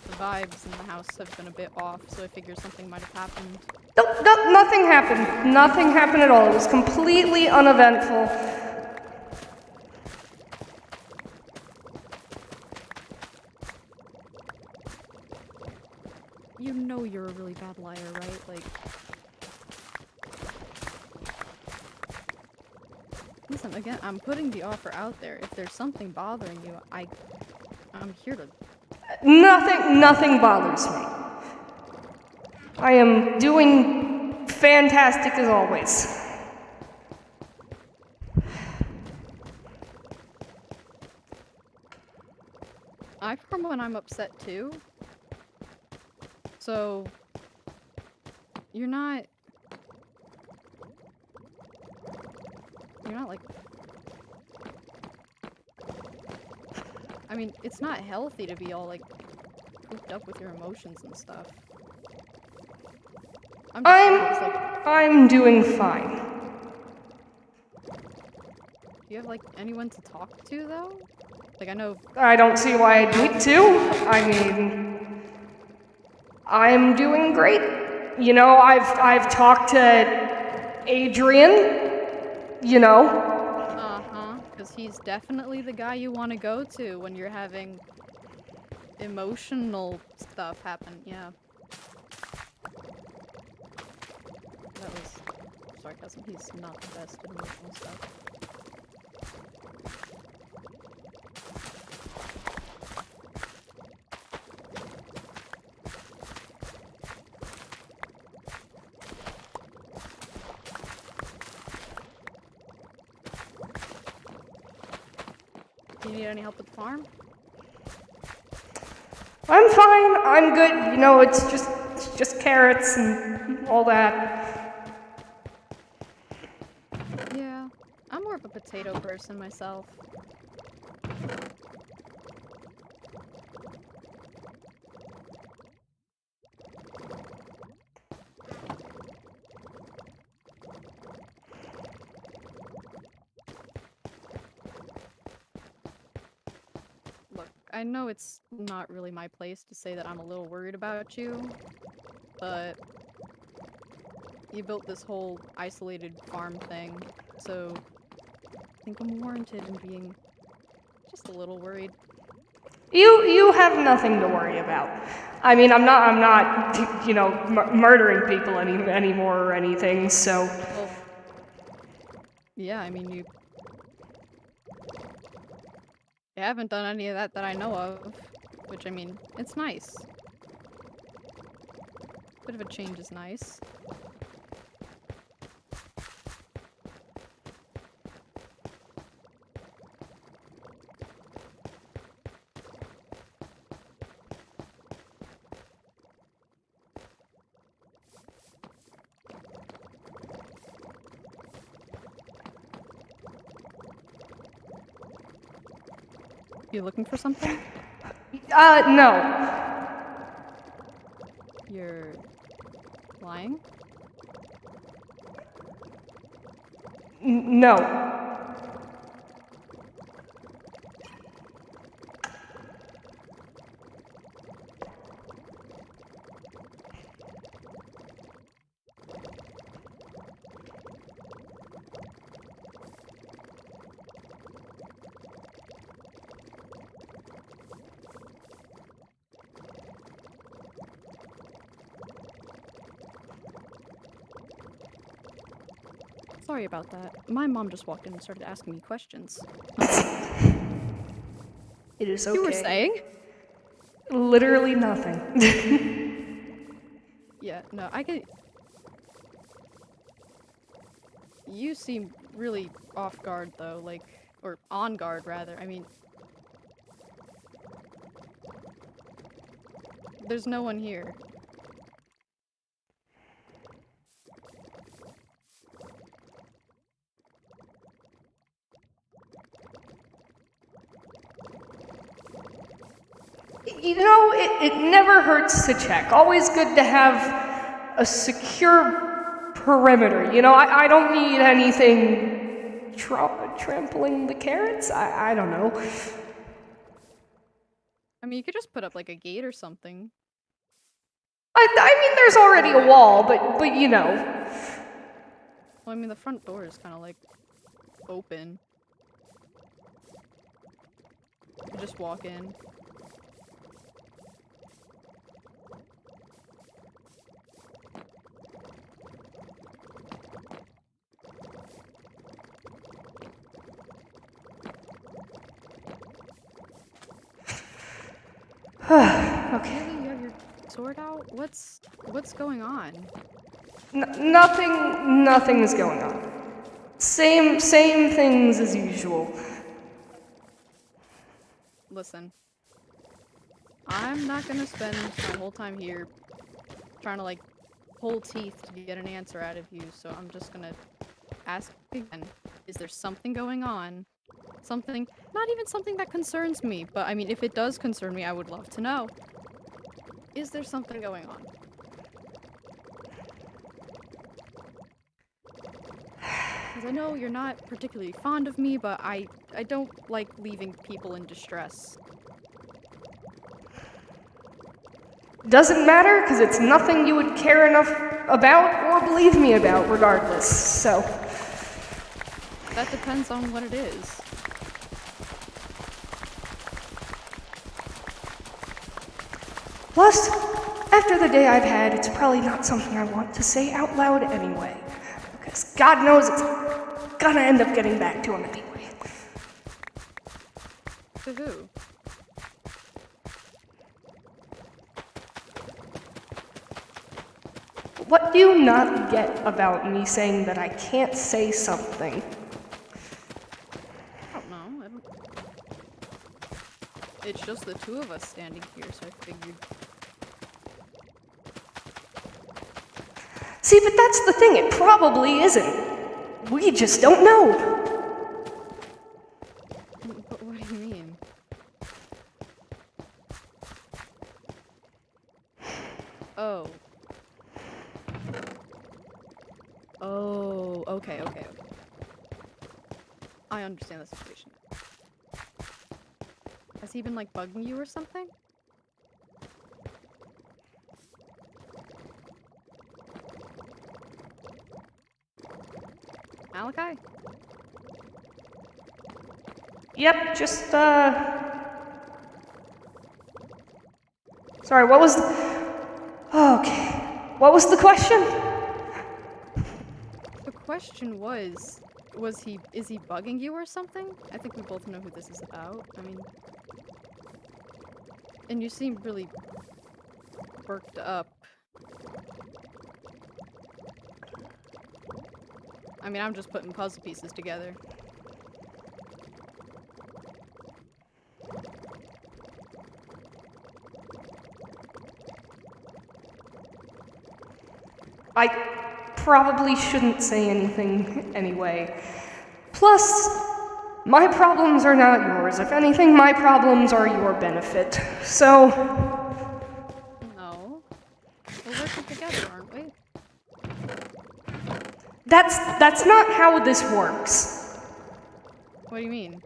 the vibes in the house have been a bit off, so I figured something might have happened. No, nothing happened. Nothing happened at all. It was completely uneventful. You know you're a really bad liar, right? Like... Listen, again, I'm putting the offer out there. If there's something bothering you, I'm here to... Nothing bothers me. I am doing fantastic as always. I perform when I'm upset too. So... You're not like... I mean, it's not healthy to be all, like, cooped up with your emotions and stuff. I'm doing fine. Do you have, like, anyone to talk to, though? Like, I know... I don't see why I'd need to. I mean... I'm doing great. You know, I've talked to Adrian, you know. Uh-huh, because he's definitely the guy you want to go to when you're having emotional stuff happen, yeah. That was sarcasm. He's not the best at emotional stuff. Do you need any help with the farm? I'm fine. I'm good. You know, it's just carrots and all that. Yeah, I'm more of a potato person myself. I know it's not really my place to say that I'm a little worried about you, but you built this whole isolated farm thing, so I think I'm warranted in being just a little worried. You have nothing to worry about. I mean, I'm not, you know, murdering people anymore or anything. So. Well, yeah, I mean, you haven't done any of that I know of, which, I mean, it's nice. Bit of a change is nice. You looking for something? No. You're lying? No. Sorry about that. My mom just walked in and started asking me questions. It is okay. You were saying? Literally nothing. Yeah, no, I get... You seem really off guard, though, like... Or on guard, rather. I mean... There's no one here. You know, it never hurts to check. Always good to have a secure perimeter. You know, I don't need anything trampling the carrots. I don't know. I mean, you could just put up, like, a gate or something. I mean, there's already a wall, but you know. Well, I mean, the front door is kind of, like, open. You just walk in. Okay. Really? You have your sword out? What's going on? Nothing is going on. Same things as usual. Listen. I'm not gonna spend my whole time here trying to, like, pull teeth to get an answer out of you, so I'm just gonna ask again. Is there something going on? Something, not even something that concerns me, but I mean, if it does concern me, I would love to know. Is there something going on? Because I know you're not particularly fond of me, but I don't like leaving people in distress. Doesn't matter, because it's nothing you would care enough about or believe me about, regardless, so. That depends on what it is. Plus, after the day I've had, it's probably not something I want to say out loud anyway. Because God knows it's gonna end up getting back to him anyway. To who? What do you not get about me saying that I can't say something? I don't know. It's just the two of us standing here, so I figured. See, but that's the thing, it probably isn't. We just don't know. But what do you mean? Oh. Oh, okay. I understand the situation. I Has he been, like, bugging you or something? Malachi? Yep, just, Sorry, what was Okay. What was the question? The question was is he bugging you or something? I think we both know who this is about. I mean... And you seem really worked up. I mean, I'm just putting puzzle pieces together. I probably shouldn't say anything anyway. Plus, my problems are not yours. If anything, my problems are your benefit. So... No. We're working together, aren't we? That's not how this works. What do you mean?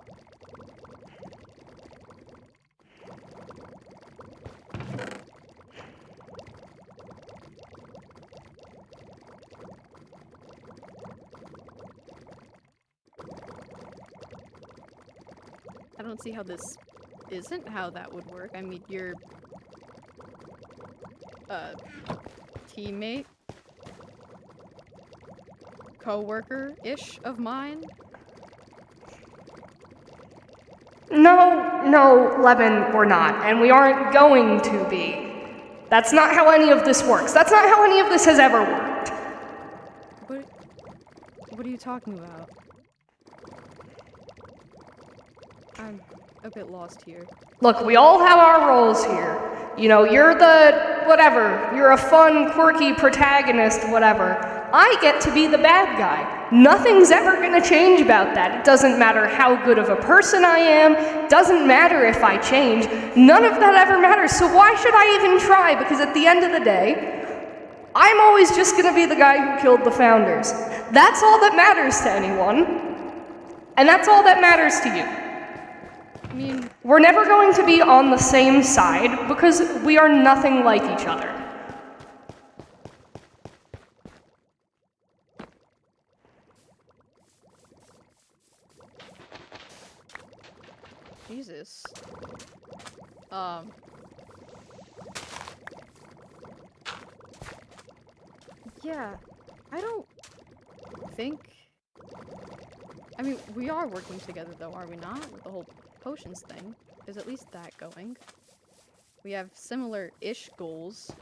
I don't see how this isn't how that would work. I mean, you're a teammate, co-worker-ish of mine. No, Lemon, we're not, and we aren't going to be. That's not how any of this works. That's not how any of this has ever worked. What are you talking about? I'm a bit lost here. Look, we all have our roles here. You know, you're the whatever. You're a fun, quirky protagonist, whatever. I get to be the bad guy. Nothing's ever gonna change about that. It doesn't matter how good of a person I am. Doesn't matter if I change. None of that ever matters. So why should I even try? Because at the end of the day, I'm always just gonna be the guy who killed the founders. That's all that matters to anyone. And that's all that matters to you. I mean, we're never going to be on the same side because we are nothing like each other. Jesus. Yeah, I don't think... I mean, we are working together though, are we not? With the whole potions thing. There's at least that going. We have similar-ish goals.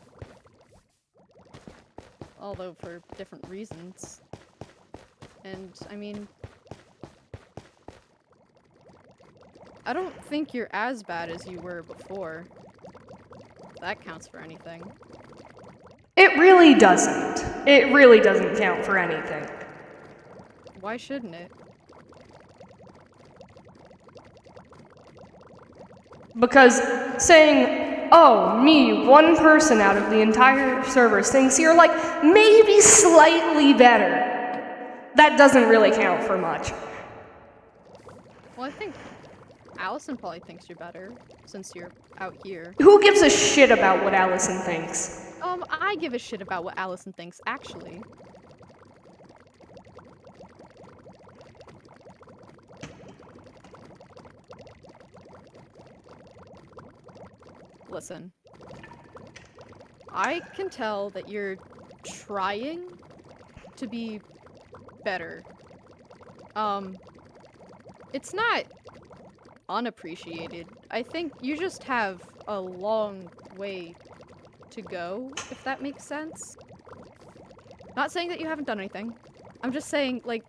Although for different reasons. And, I mean... I don't think you're as bad as you were before. If that counts for anything. It really doesn't. It really doesn't count for anything. Why shouldn't it? Because saying, oh, me, one person out of the entire server, thinks you're like maybe slightly better, that doesn't really count for much. Well, I think Allison probably thinks you're better, since you're out here. Who gives a shit about what Allison thinks? I give a shit about what Allison thinks, actually. Listen. I can tell that you're trying to be better. It's not unappreciated. I think you just have a long way to go, if that makes sense. Not saying that you haven't done anything. I'm just saying, like,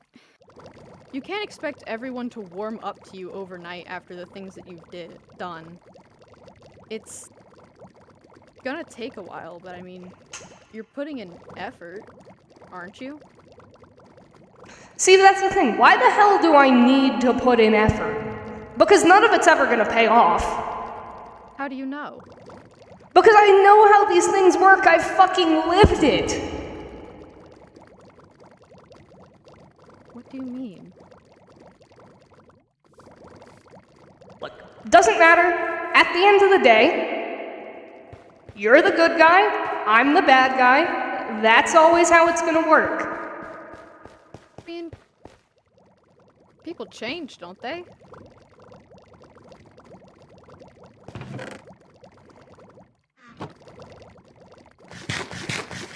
you can't expect everyone to warm up to you overnight after the things that you've done. It's gonna take a while, but I mean, you're putting in effort, aren't you? See, that's the thing. Why the hell do I need to put in effort? Because none of it's ever gonna pay off. How do you know? Because I know how these things work. I've fucking lived it. What do you mean? Look, Doesn't matter. At the end of the day, you're the good guy, I'm the bad guy. That's always how it's gonna work. I mean, people change, don't they?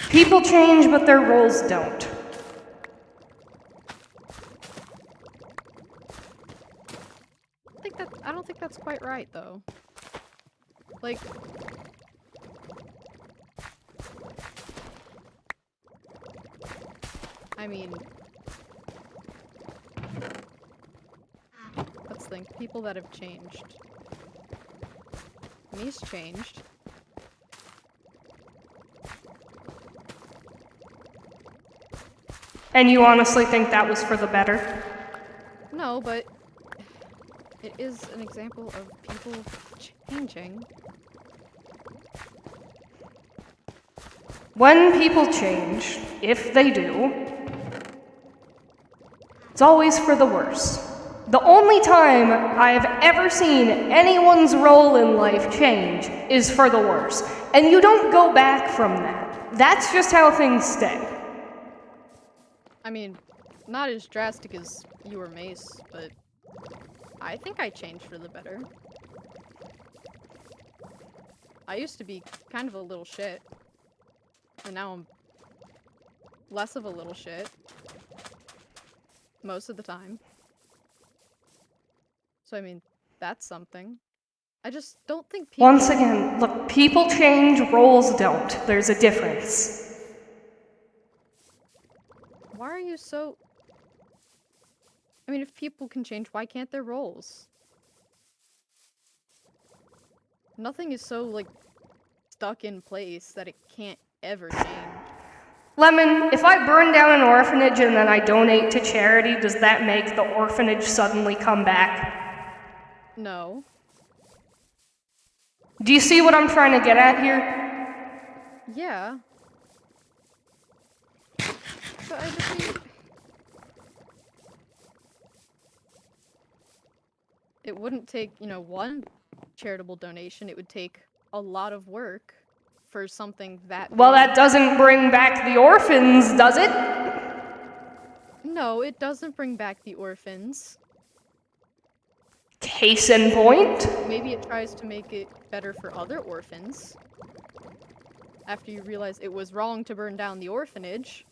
People change, but their roles don't. I don't think that's quite right, though. Like, I mean, let's think. People that have changed. Me's changed. And you honestly think that was for the better? No, but it is an example of people changing. When people change, if they do, it's always for the worse. The only time I've ever seen anyone's role in life change is for the worse. And you don't go back from that. That's just how things stay. I mean, not as drastic as you or Mace, but I think I changed for the better. I used to be kind of a little shit, and now I'm less of a little shit. Most of the time. So I mean, that's something. I just don't think people— Once again, look, people change, roles don't. There's a difference. Why are you so— I mean, if people can change, why can't their roles? Nothing is so, like, stuck in place that it can't ever change. Lemon, if I burn down an orphanage and then I donate to charity, does that make the orphanage suddenly come back? No. Do you see what I'm trying to get at here? Yeah. But I just mean— it wouldn't take, you know, one charitable donation. It would take a lot of work for something that— Well, that doesn't bring back the orphans, does it? No, it doesn't bring back the orphans. Case in point. Maybe it tries to make it better for other orphans. After you realize it was wrong to burn down the orphanage.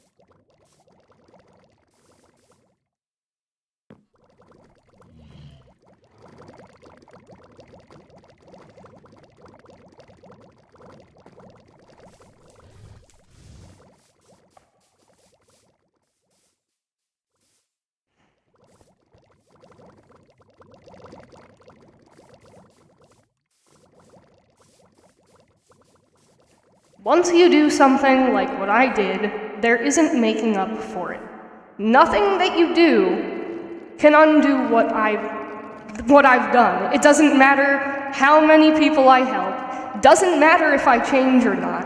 Once you do something like what I did, there isn't making up for it. Nothing that you do can undo what I've done. It doesn't matter how many people I help. Doesn't matter if I change or not.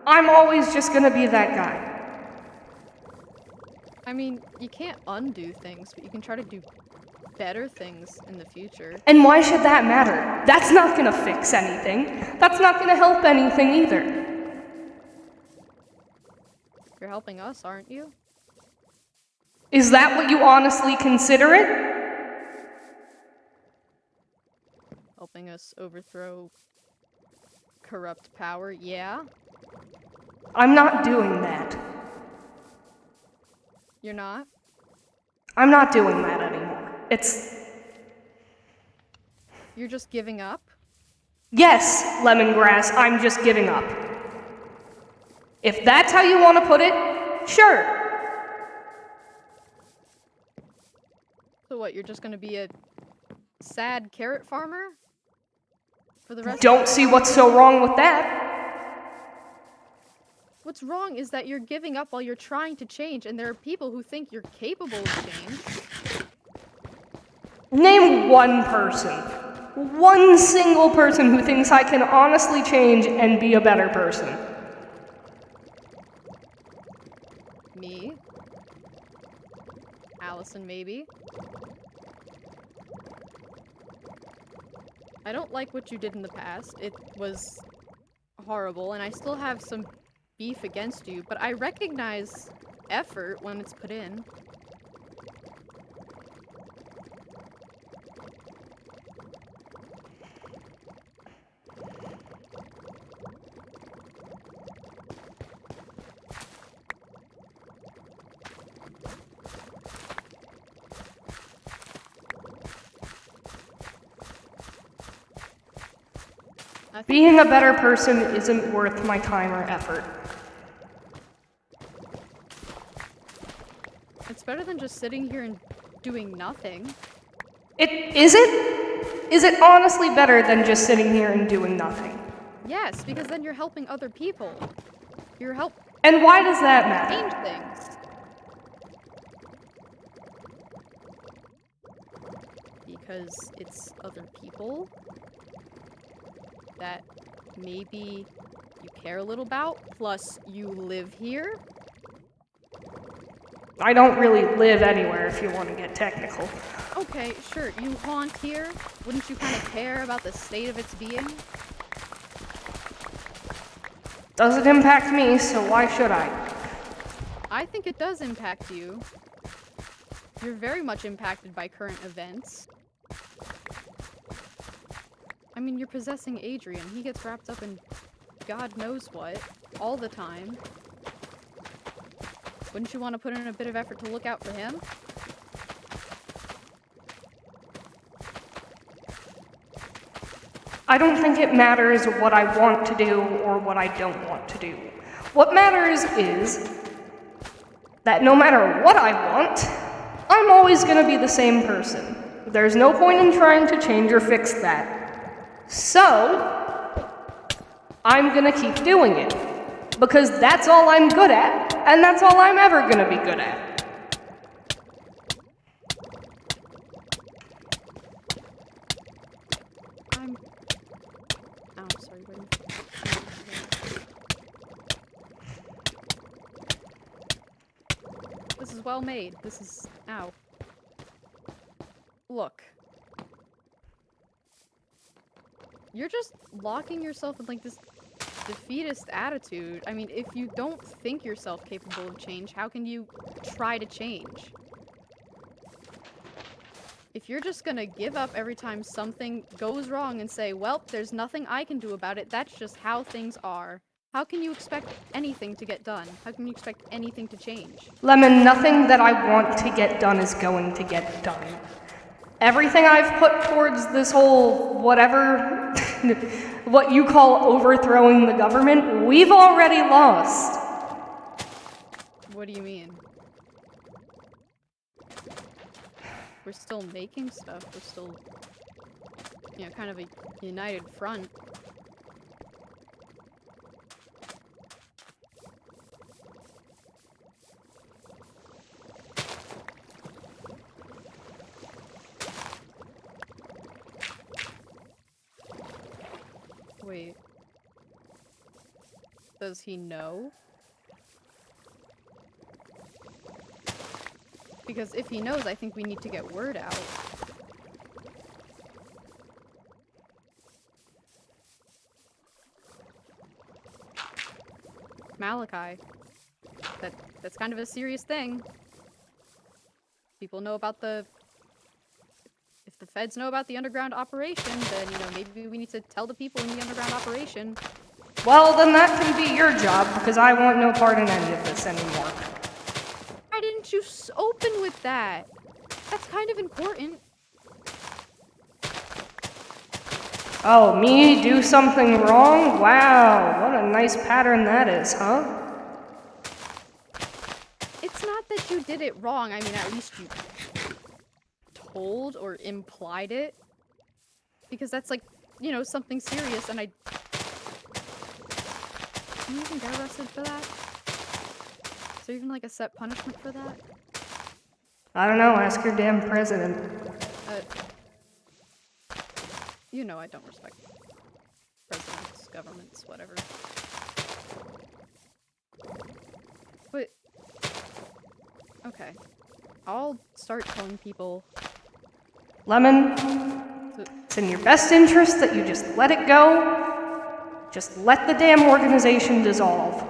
I'm always just gonna be that guy. I mean, you can't undo things, but you can try to do better things in the future. And why should that matter? That's not gonna fix anything. That's not gonna help anything either. You're helping us, aren't you? Is that what you honestly consider it? Helping us overthrow corrupt power, yeah? I'm not doing that. You're not? I'm not doing that anymore. You're just giving up? Yes, lemongrass, I'm just giving up. If that's how you want to put it, sure. So what, you're just gonna be a sad carrot farmer? For the rest— Don't see what's so wrong with that. What's wrong is that you're giving up while you're trying to change, and there are people who think you're capable of change. Name one person. One single person who thinks I can honestly change and be a better person. Me? Allison, maybe? I don't like what you did in the past. It was horrible, and I still have some beef against you, but I recognize effort when it's put in. Being a better person isn't worth my time or effort. It's better than just sitting here and doing nothing. Is it? Is it honestly better than just sitting here and doing nothing? Yes, because then you're helping other people. You're helping And why does that matter? change things. Because it's other people that maybe you care a little about, plus you live here. I don't really live anywhere if you want to get technical. Okay, sure, you haunt here. Wouldn't you kind of care about the state of its being? Doesn't impact me, so why should I? I think it does impact you. You're very much impacted by current events. I mean, you're possessing Adrian. He gets wrapped up in God knows what, all the time. Wouldn't you want to put in a bit of effort to look out for him? I don't think it matters what I want to do or what I don't want to do. What matters is that no matter what I want, I'm always going to be the same person. There's no point in trying to change or fix that. So, I'm going to keep doing it. Because that's all I'm good at, and that's all I'm ever going to be good at. Oh, sorry, wait. This is well made. This is... Ow. Look. You're just locking yourself in, like, this defeatist attitude. I mean, if you don't think yourself capable of change, how can you try to change? If you're just gonna give up every time something goes wrong and say, well, there's nothing I can do about it, that's just how things are. How can you expect anything to get done? How can you expect anything to change? Lemon, nothing that I want to get done is going to get done. Everything I've put towards this whole whatever, what you call overthrowing the government, we've already lost. What do you mean? We're still making stuff. We're still, you know, kind of a united front. Wait. Does he know? Because if he knows, I think we need to get word out. Malachi. That's kind of a serious thing. People know about the... If the feds know about the underground operation, then, you know, maybe we need to tell the people in the underground operation. Well, then that can be your job, because I want no part in any of this anymore. Why didn't you open with that? That's kind of important. Oh, me do something wrong? Wow, what a nice pattern that is, huh? It's not that you did it wrong. I mean, at least you told or implied it. Because that's like, you know, something serious, and I... Can you even get arrested for that? Is there even like a set punishment for that? I don't know, ask your damn president. You know I don't respect presidents, governments, whatever. But... Okay. I'll start telling people... Lemon, It's in your best interest that you just let it go. Just let the damn organization dissolve.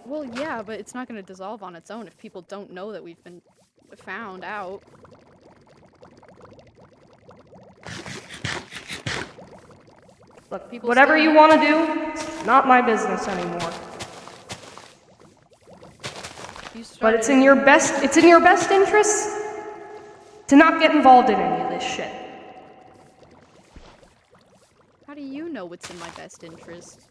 Well, yeah, but it's not going to dissolve on its own if people don't know that we've been found out. Look, People whatever still you know. want to do, it's not my business anymore. You But it's started in your best interest to not get involved in any of this shit. How do you know what's in my best interest?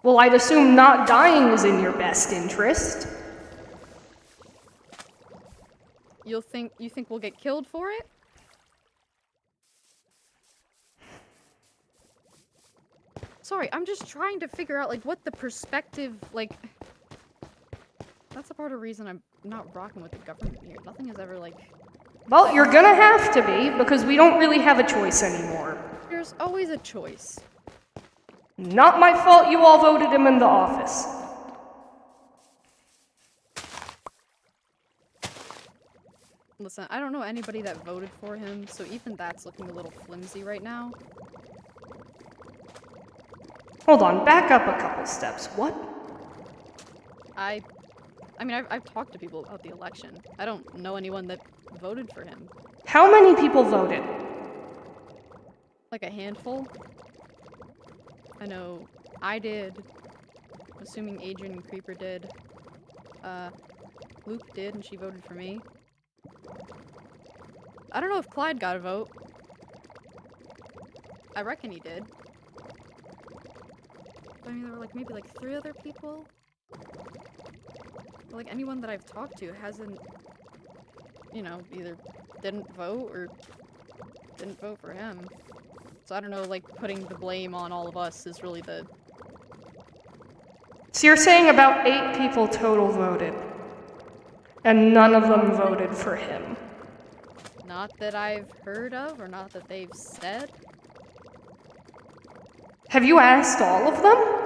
Well, I'd assume not dying is in your best interest. You think we'll get killed for it? Sorry, I'm just trying to figure out, like, what the perspective, like... That's a part of the reason I'm not rocking with the government here. Nothing is ever, like... Well, you're gonna have to be, because we don't really have a choice anymore. There's always a choice. Not my fault you all voted him into office. Listen, I don't know anybody that voted for him, so even that's looking a little flimsy right now. Hold on, back up a couple steps. What? I mean, I've talked to people about the election. I don't know anyone that voted for him. How many people voted? Like a handful. I know I did. Assuming Adrian and Creeper did. Luke did, and she voted for me. I don't know if Clyde got a vote. I reckon he did. I mean, there were like maybe like 3 other people. But, like, anyone that I've talked to hasn't, you know, either didn't vote or didn't vote for him. So I don't know, like, putting the blame on all of us is really the... So you're saying about 8 people total voted, and none of them voted for him. Not that I've heard of, or not that they've said. Have you asked all of them?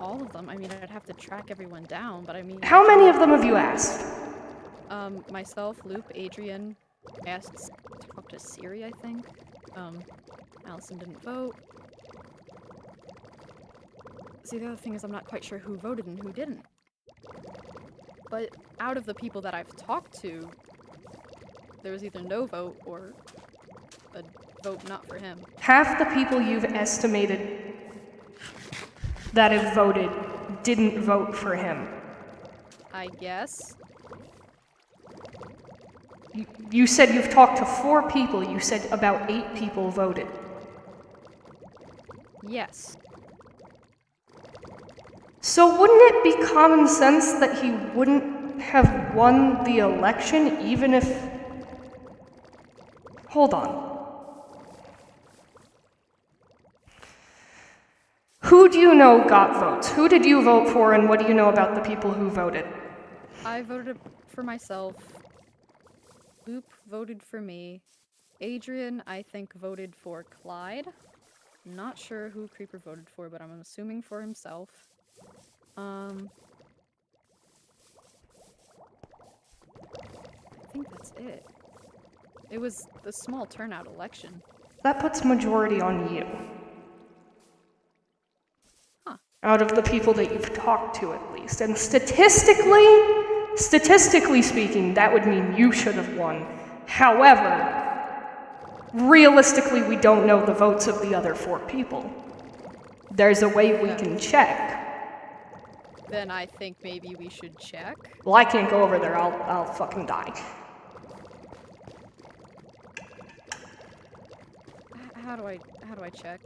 All of them. I mean, I'd have to track everyone down, but I mean... How many of them have you asked? Myself, Luke, Adrian, talked to Siri, I think. Allison didn't vote. See, the other thing is I'm not quite sure who voted and who didn't. But out of the people that I've talked to, there was either no vote or a vote not for him. Half the people you've estimated that have voted didn't vote for him. I guess. You said you've talked to 4 people. You said about 8 people voted. Yes. So wouldn't it be common sense that he wouldn't have won the election even if... Hold on. Who do you know got votes? Who did you vote for, and what do you know about the people who voted? I voted for myself. Luke voted for me. Adrian, I think, voted for Clyde. Not sure who Creeper voted for, but I'm assuming for himself. I think that's it. It was the small turnout election. That puts majority on you. Huh. Out of the people that you've talked to, at least. And statistically speaking, that would mean you should have won. However, realistically, we don't know the votes of the other 4 people. There's a way we can check. Then I think maybe we should check. Well, I can't go over there. I'll fucking die. How do I check?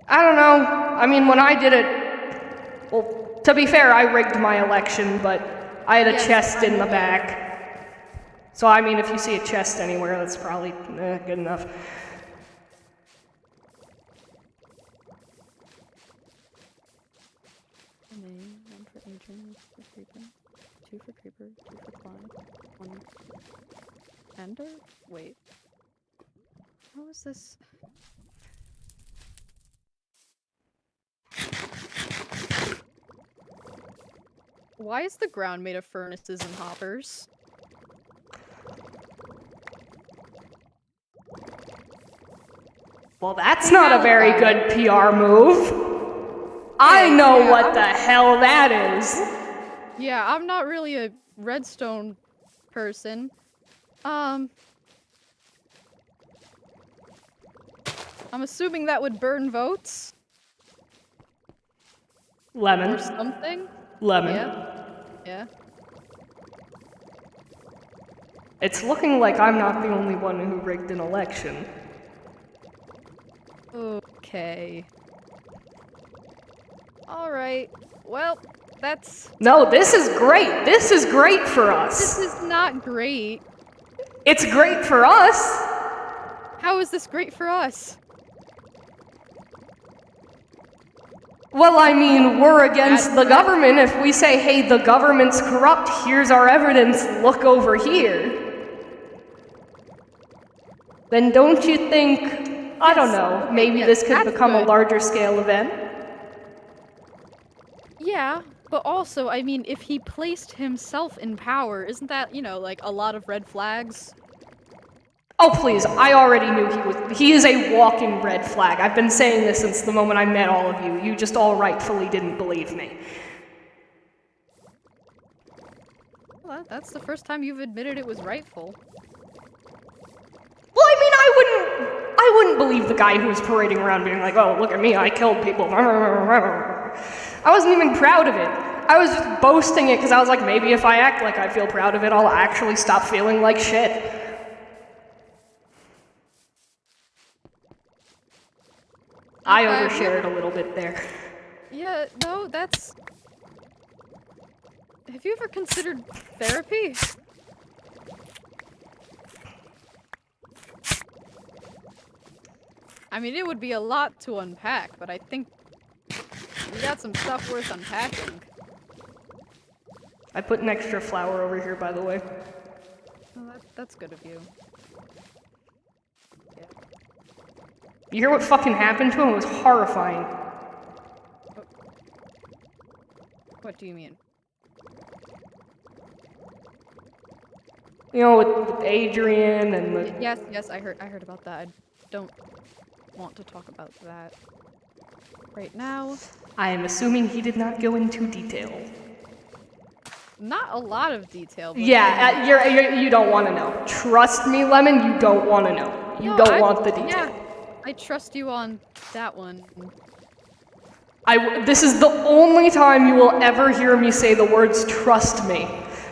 I don't know. I mean, when I did it... Well, to be fair, I rigged my election, but I had a Yes, chest in I'm the aware. back. So, I mean, if you see a chest anywhere, that's probably good enough. Name, 1 for Adrian, 1 for Creeper, 2 for Creeper, 2 for Clyde, 1 Ender? Wait. How is this? Why is the ground made of furnaces and hoppers? Well, that's not a very good PR move. I know what the hell that is. Yeah, I'm not really a redstone person. I'm assuming that would burn votes Lemon. or something. Lemon. Yeah. It's looking like I'm not the only one who rigged an election. Okay. Alright. Well, that's... No, this is great. This is great for us. This is not great. It's great for us. How is this great for us? Well, I mean, we're against the government. If we say, hey, the government's corrupt, here's our evidence, look over here. Then don't you think, I don't know, maybe this could become a larger scale event? Yeah, but also, I mean, if he placed himself in power, isn't that, you know, like a lot of red flags? Oh, please, I already knew he is a walking red flag. I've been saying this since the moment I met all of you. You just all rightfully didn't believe me. Well, that's the first time you've admitted it was rightful. Well, I mean, I wouldn't believe the guy who was parading around being like, oh, look at me, I killed people. I wasn't even proud of it. I was just boasting it because I was like, maybe if I act like I feel proud of it, I'll actually stop feeling like shit. I overshared a little bit there. Yeah, no, that's... Have you ever considered therapy? I mean, it would be a lot to unpack, but I think we got some stuff worth unpacking. I put an extra flower over here, by the way. Well, that's good of you. Yeah. You hear what fucking happened to him? It was horrifying. What do you mean? You know, with Adrian and the... Yes, I heard about that. I don't want to talk about that right now. I am assuming he did not go into detail. Not a lot of detail. But Yeah, you don't want to know. Trust me, Lemon, you don't want to know. You don't want the detail. Yeah, I trust you on that one. This is the only time you will ever hear me say the words trust me,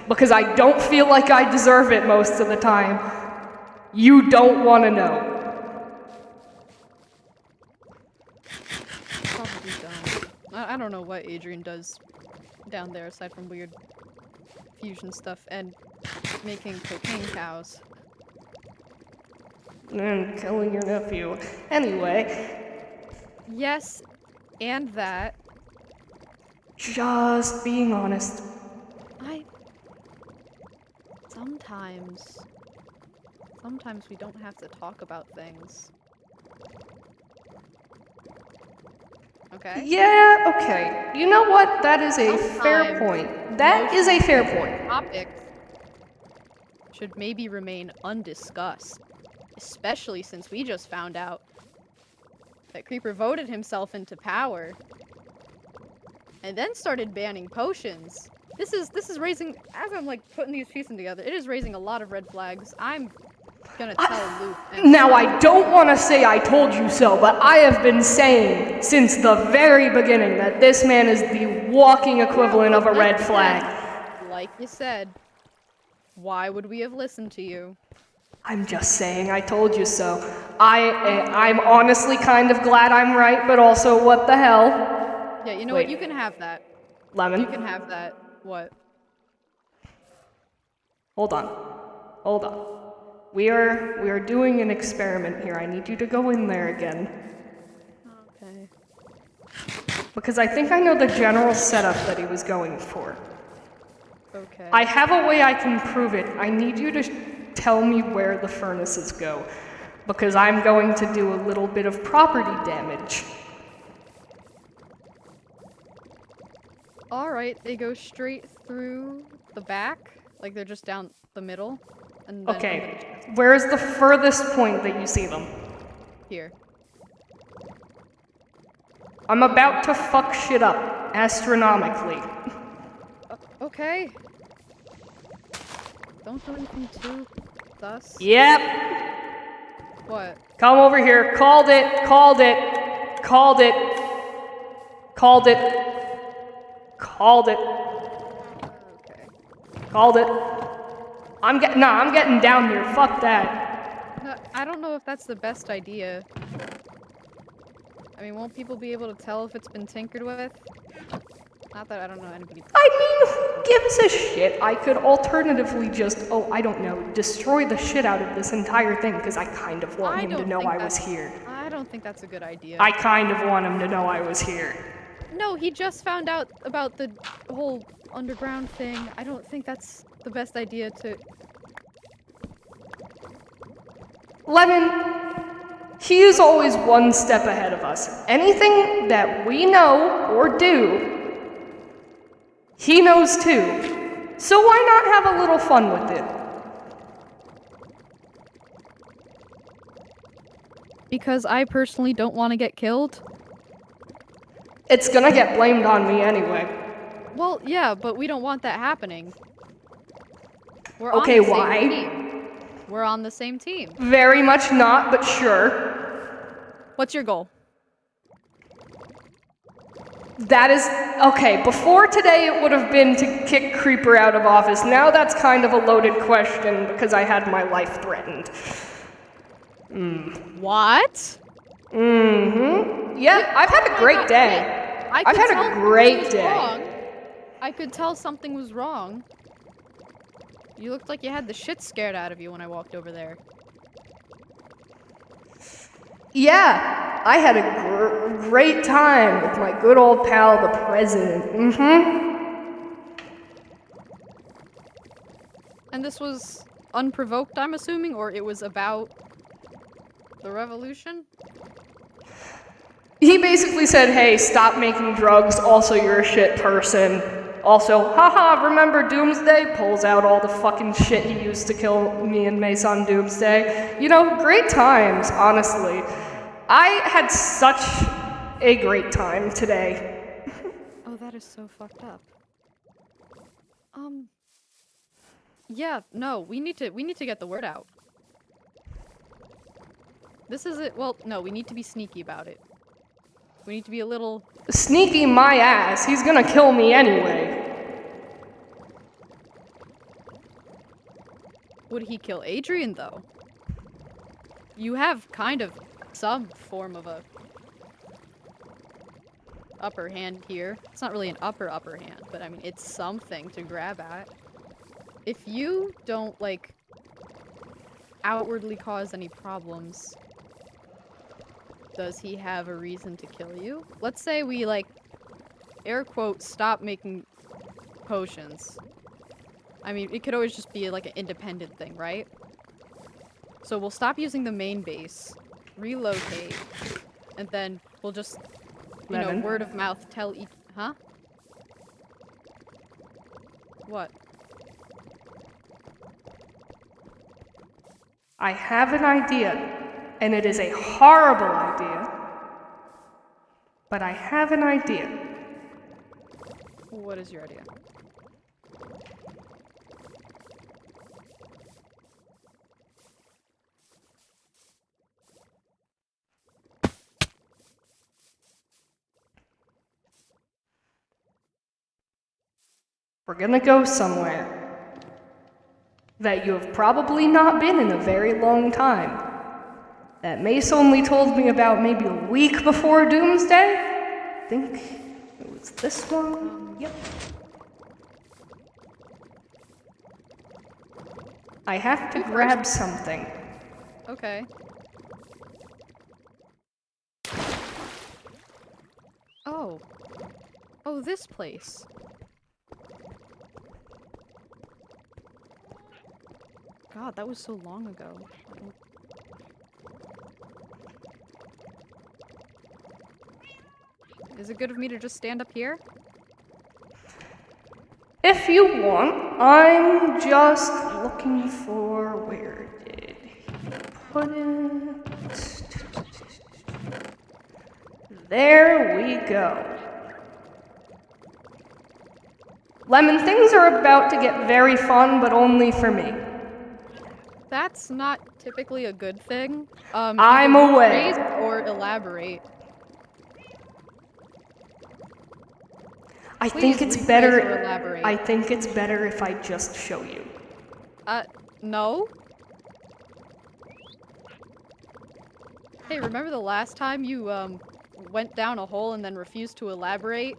because I don't feel like I deserve it most of the time. You don't want to know. Probably don't. I don't know what Adrian does down there aside from weird fusion stuff and making cocaine cows. And killing your nephew. Anyway. Yes, and that. Just being honest. Sometimes we don't have to talk about things. Okay? Yeah, okay. You know what? That is a fair point. That is a fair point. Topics should maybe remain undiscussed, especially since we just found out that Creeper voted himself into power and then started banning potions. This is raising, as I'm like putting these pieces together, it is raising a lot of red flags. I'm gonna tell Luke. Now, I don't want to say I told you so, but I have been saying since the very beginning that this man is the walking equivalent of a red flag. Like you said, why would we have listened to you? I'm just saying I told you so. I'm honestly kind of glad I'm right, but also what the hell? Yeah, you know what? You can have that. Lemon? You can have that. What? Hold on. We are doing an experiment here. I need you to go in there again. Okay. Because I think I know the general setup that he was going for. Okay. I have a way I can prove it. I need you to tell me where the furnaces go. Because I'm going to do a little bit of property damage. Alright, they go straight through the back, like they're just down the middle. And then Okay, where's the furthest point that you see them? Here. I'm about to fuck shit up, astronomically. Okay. Don't do anything too sus. Yep. What? Come over here. Called it. Called it. Called it. Called it. Called it. Okay. Called it. I'm getting down here. Fuck that. No, I don't know if that's the best idea. I mean, won't people be able to tell if it's been tinkered with? Not that I don't know anybody. I mean, who gives a shit? I could alternatively just, I don't know, destroy the shit out of this entire thing, because I kind of want him to know I was here. I don't think that's a good idea. I kind of want him to know I was here. No, he just found out about the whole underground thing. I don't think that's the best idea to... Lemon, he is always one step ahead of us. Anything that we know or do, he knows too. So why not have a little fun with it? Because I personally don't want to get killed? It's gonna get blamed on me anyway. Well, yeah, but we don't want that happening. We're Okay, on the why? same team. We're on the same team. Very much not, but sure. What's your goal? That is, okay, before today it would have been to kick Creeper out of office. Now that's kind of a loaded question because I had my life threatened. What? Mm-hmm. Yeah, I've had a great day. I've had a great day. I could tell something was wrong. You looked like you had the shit scared out of you when I walked over there. Yeah, I had a great time with my good old pal, the president. Mm-hmm. And this was unprovoked, I'm assuming, or it was about the revolution? He basically said, hey, stop making drugs, also you're a shit person. Also, haha, remember Doomsday? Pulls out all the fucking shit he used to kill me and Mace on Doomsday. You know, great times, honestly. I had such a great time today. Oh, that is so fucked up. Yeah, no, we need to get the word out. This is it. Well, no, we need to be sneaky about it. We need to be a little... Sneaky my ass. He's gonna kill me anyway. Would he kill Adrian, though? You have kind of some form of a upper hand here. It's not really an upper hand, but I mean, it's something to grab at. If you don't, like, outwardly cause any problems, does he have a reason to kill you? Let's say we, like, air quote, stop making potions. I mean, it could always just be, like, an independent thing, right? So we'll stop using the main base, relocate, and then we'll just, you know, word of mouth tell each... Huh? What? I have an idea, and it is a horrible idea, but I have an idea. What is your idea? We're gonna go somewhere that you have probably not been in a very long time. That Mace only told me about maybe a week before Doomsday. I think it was this one. Yep. I have to grab something. Okay. Oh. Oh, this place. God, that was so long ago. Is it good of me to just stand up here? If you want, I'm just looking for where did he put it? There we go. Lemon, things are about to get very fun, but only for me. That's not typically a good thing. I'm either aware. rephrase or elaborate. I Please think it's rephrase better. or elaborate. I think it's better if I just show you. No. Hey, remember the last time you, went down a hole and then refused to elaborate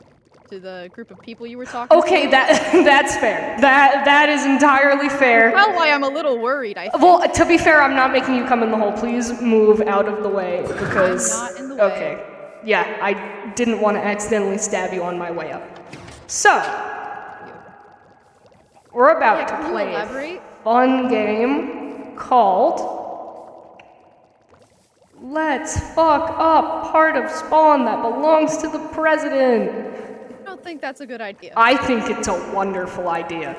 to the group of people you were talking to? Okay, that's fair. That is entirely fair. Tell why I'm a little worried, I think. Well, to be fair, I'm not making you come in the hole. Please move out of the way because. I'm not in the way. Okay. Yeah, I didn't want to accidentally stab you on my way up. So, we're about to can you play elaborate? a fun game called Let's Fuck Up Part of Spawn that belongs to the president. I don't think that's a good idea. I think it's a wonderful idea.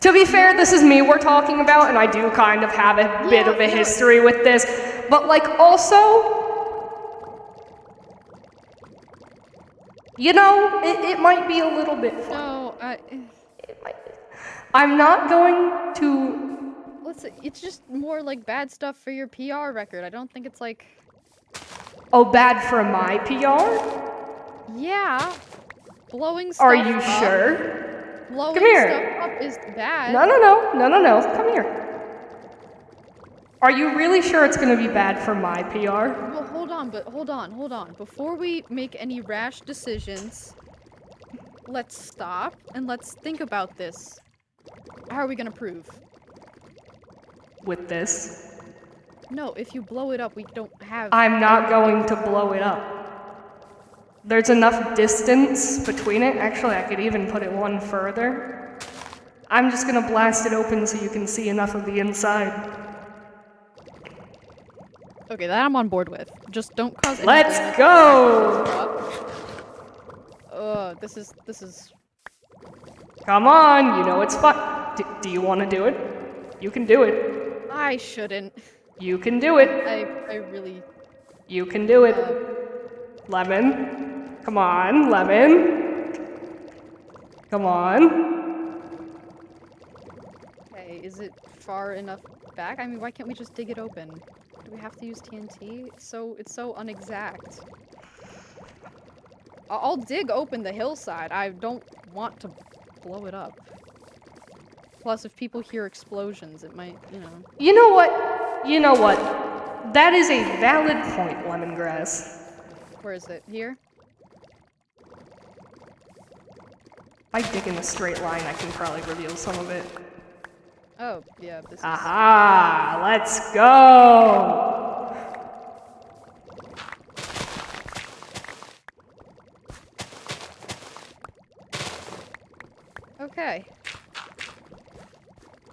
To be fair, this is me we're talking about, and I do kind of have a bit of a history with this. But, like, also, you know, it might be a little bit fun. No, It might be. I'm not going to... listen, it's just more like bad stuff for your PR record. I don't think it's like... Oh, bad for my PR? Yeah. Blowing stuff Are you up. sure? Blowing Come here. stuff up is bad. No. Come here. Are you really sure it's going to be bad for my PR? Well, hold on. Before we make any rash decisions, let's stop and let's think about this. How are we gonna prove? With this? No, if you blow it up, we don't have... I'm not going to blow it up. There's enough distance between it. Actually, I could even put it one further. I'm just gonna blast it open so you can see enough of the inside. Okay, that I'm on board with. Just don't cause any Let's damage. go! This is... Come on, you know it's fun. Do you want to do it? You can do it. I shouldn't. You can do it. I really... You can do it. Lemon. Come on, Lemon. Come on. Okay, is it far enough back? I mean, why can't we just dig it open? Do we have to use TNT? It's so unexact. I'll dig open the hillside. I don't want to blow it up. Plus, if people hear explosions, it might, you know... You know what? You know what? That is a valid point, Lemongrass. Where is it? Here? If I dig in a straight line, I can probably reveal some of it. Oh, yeah, this is... Aha! Let's go! Okay.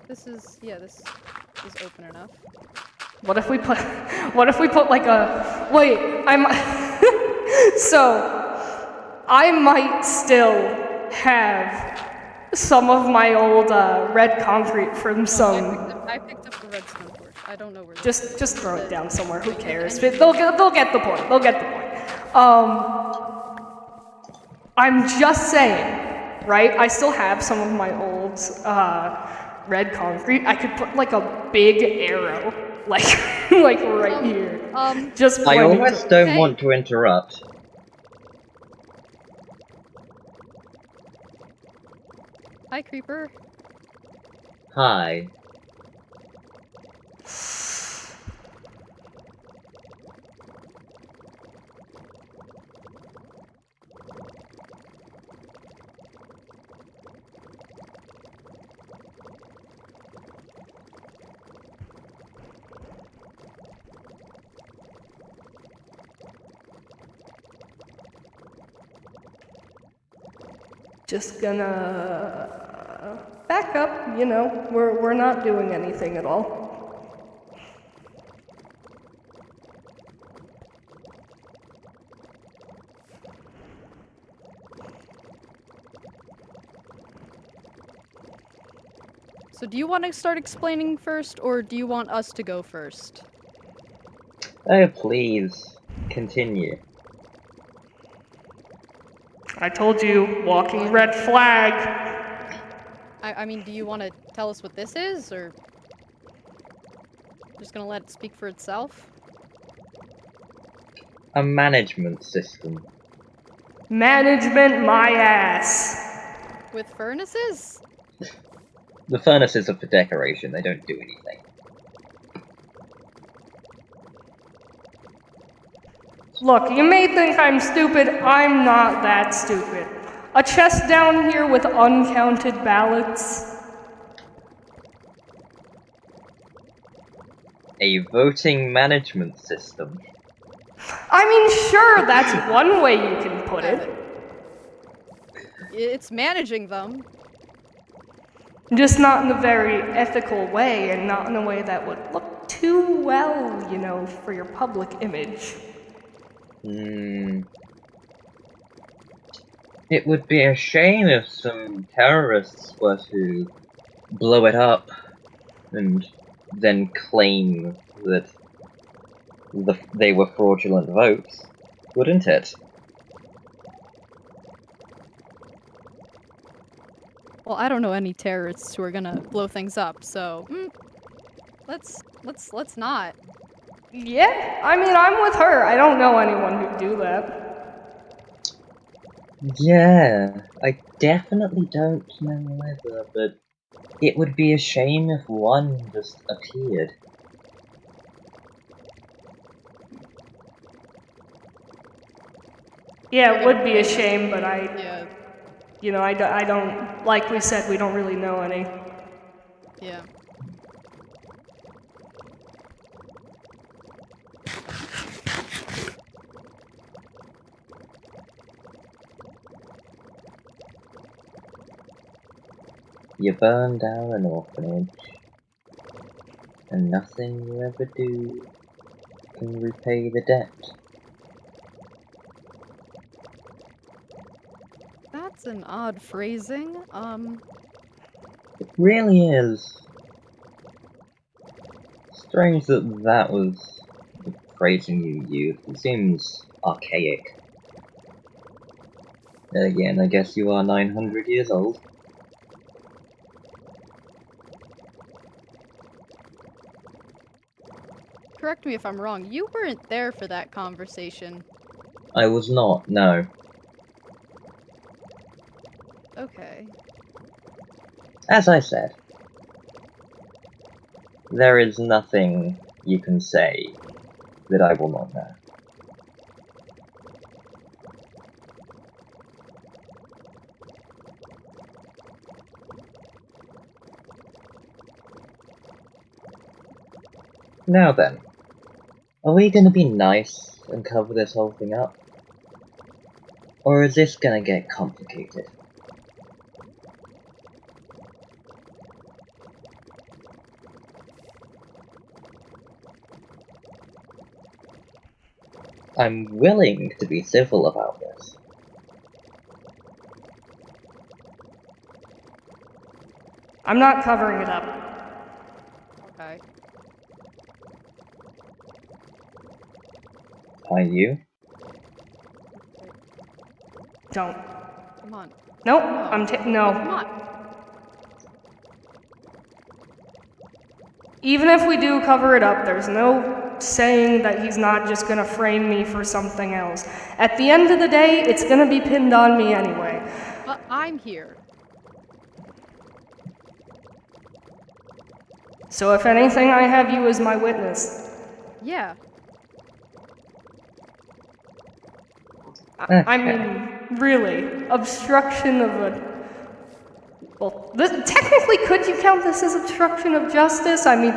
This is open enough. What if we put like a... Wait, So, I might still have some of my old red concrete from some... I picked up the redstone torch. I don't know where. Just throw it down somewhere. Who cares? They'll get the point. They'll get the point. I'm just saying, right? I still have some of my old red concrete. I could put like a big arrow, like like right here. Just I pointing almost to- don't Okay. want to interrupt. Hi, creeper. Hi. Just gonna back up. You know, we're not doing anything at all. So do you want to start explaining first, or do you want us to go first? Oh, please. continue. I told you, walking red flag. I mean, do you want to tell us what this is, or just gonna let it speak for itself? A management system. Management my ass. With furnaces? The furnaces are for decoration, they don't do anything. Look, you may think I'm stupid, I'm not that stupid. A chest down here with uncounted ballots. A voting management system. I mean, sure, that's one way you can put it. It's managing them. Just not in a very ethical way, and not in a way that would look too well, you know, for your public image. It would be a shame if some terrorists were to blow it up and then claim that they were fraudulent votes, wouldn't it? Well, I don't know any terrorists who are gonna blow things up, so let's not. Yeah, I mean, I'm with her. I don't know anyone who'd do that. Yeah, I definitely don't know either, but it would be a shame if one just appeared. Yeah, it would be a shame, but Yeah, you know, I don't, like we said, we don't really know any. yeah. You burn down an orphanage, and nothing you ever do can repay the debt. That's an odd phrasing. It really is. Strange that that was the phrasing you used. It seems archaic. Again, I guess you are 900 years old. Correct me if I'm wrong, you weren't there for that conversation. I was not, no. Okay. As I said, there is nothing you can say that I will not know. Now then, are we gonna be nice and cover this whole thing up? Or is this gonna get complicated? I'm willing to be civil about this. I'm not covering it up. Okay. Are you? Don't. Come on. Nope, Come no. on. Even if we do cover it up, there's no saying that he's not just gonna frame me for something else. At the end of the day, it's gonna be pinned on me anyway. But I'm here. So if anything, I have you as my witness. Yeah. I mean, really, obstruction of a... Well, technically, could you count this as obstruction of justice? I mean,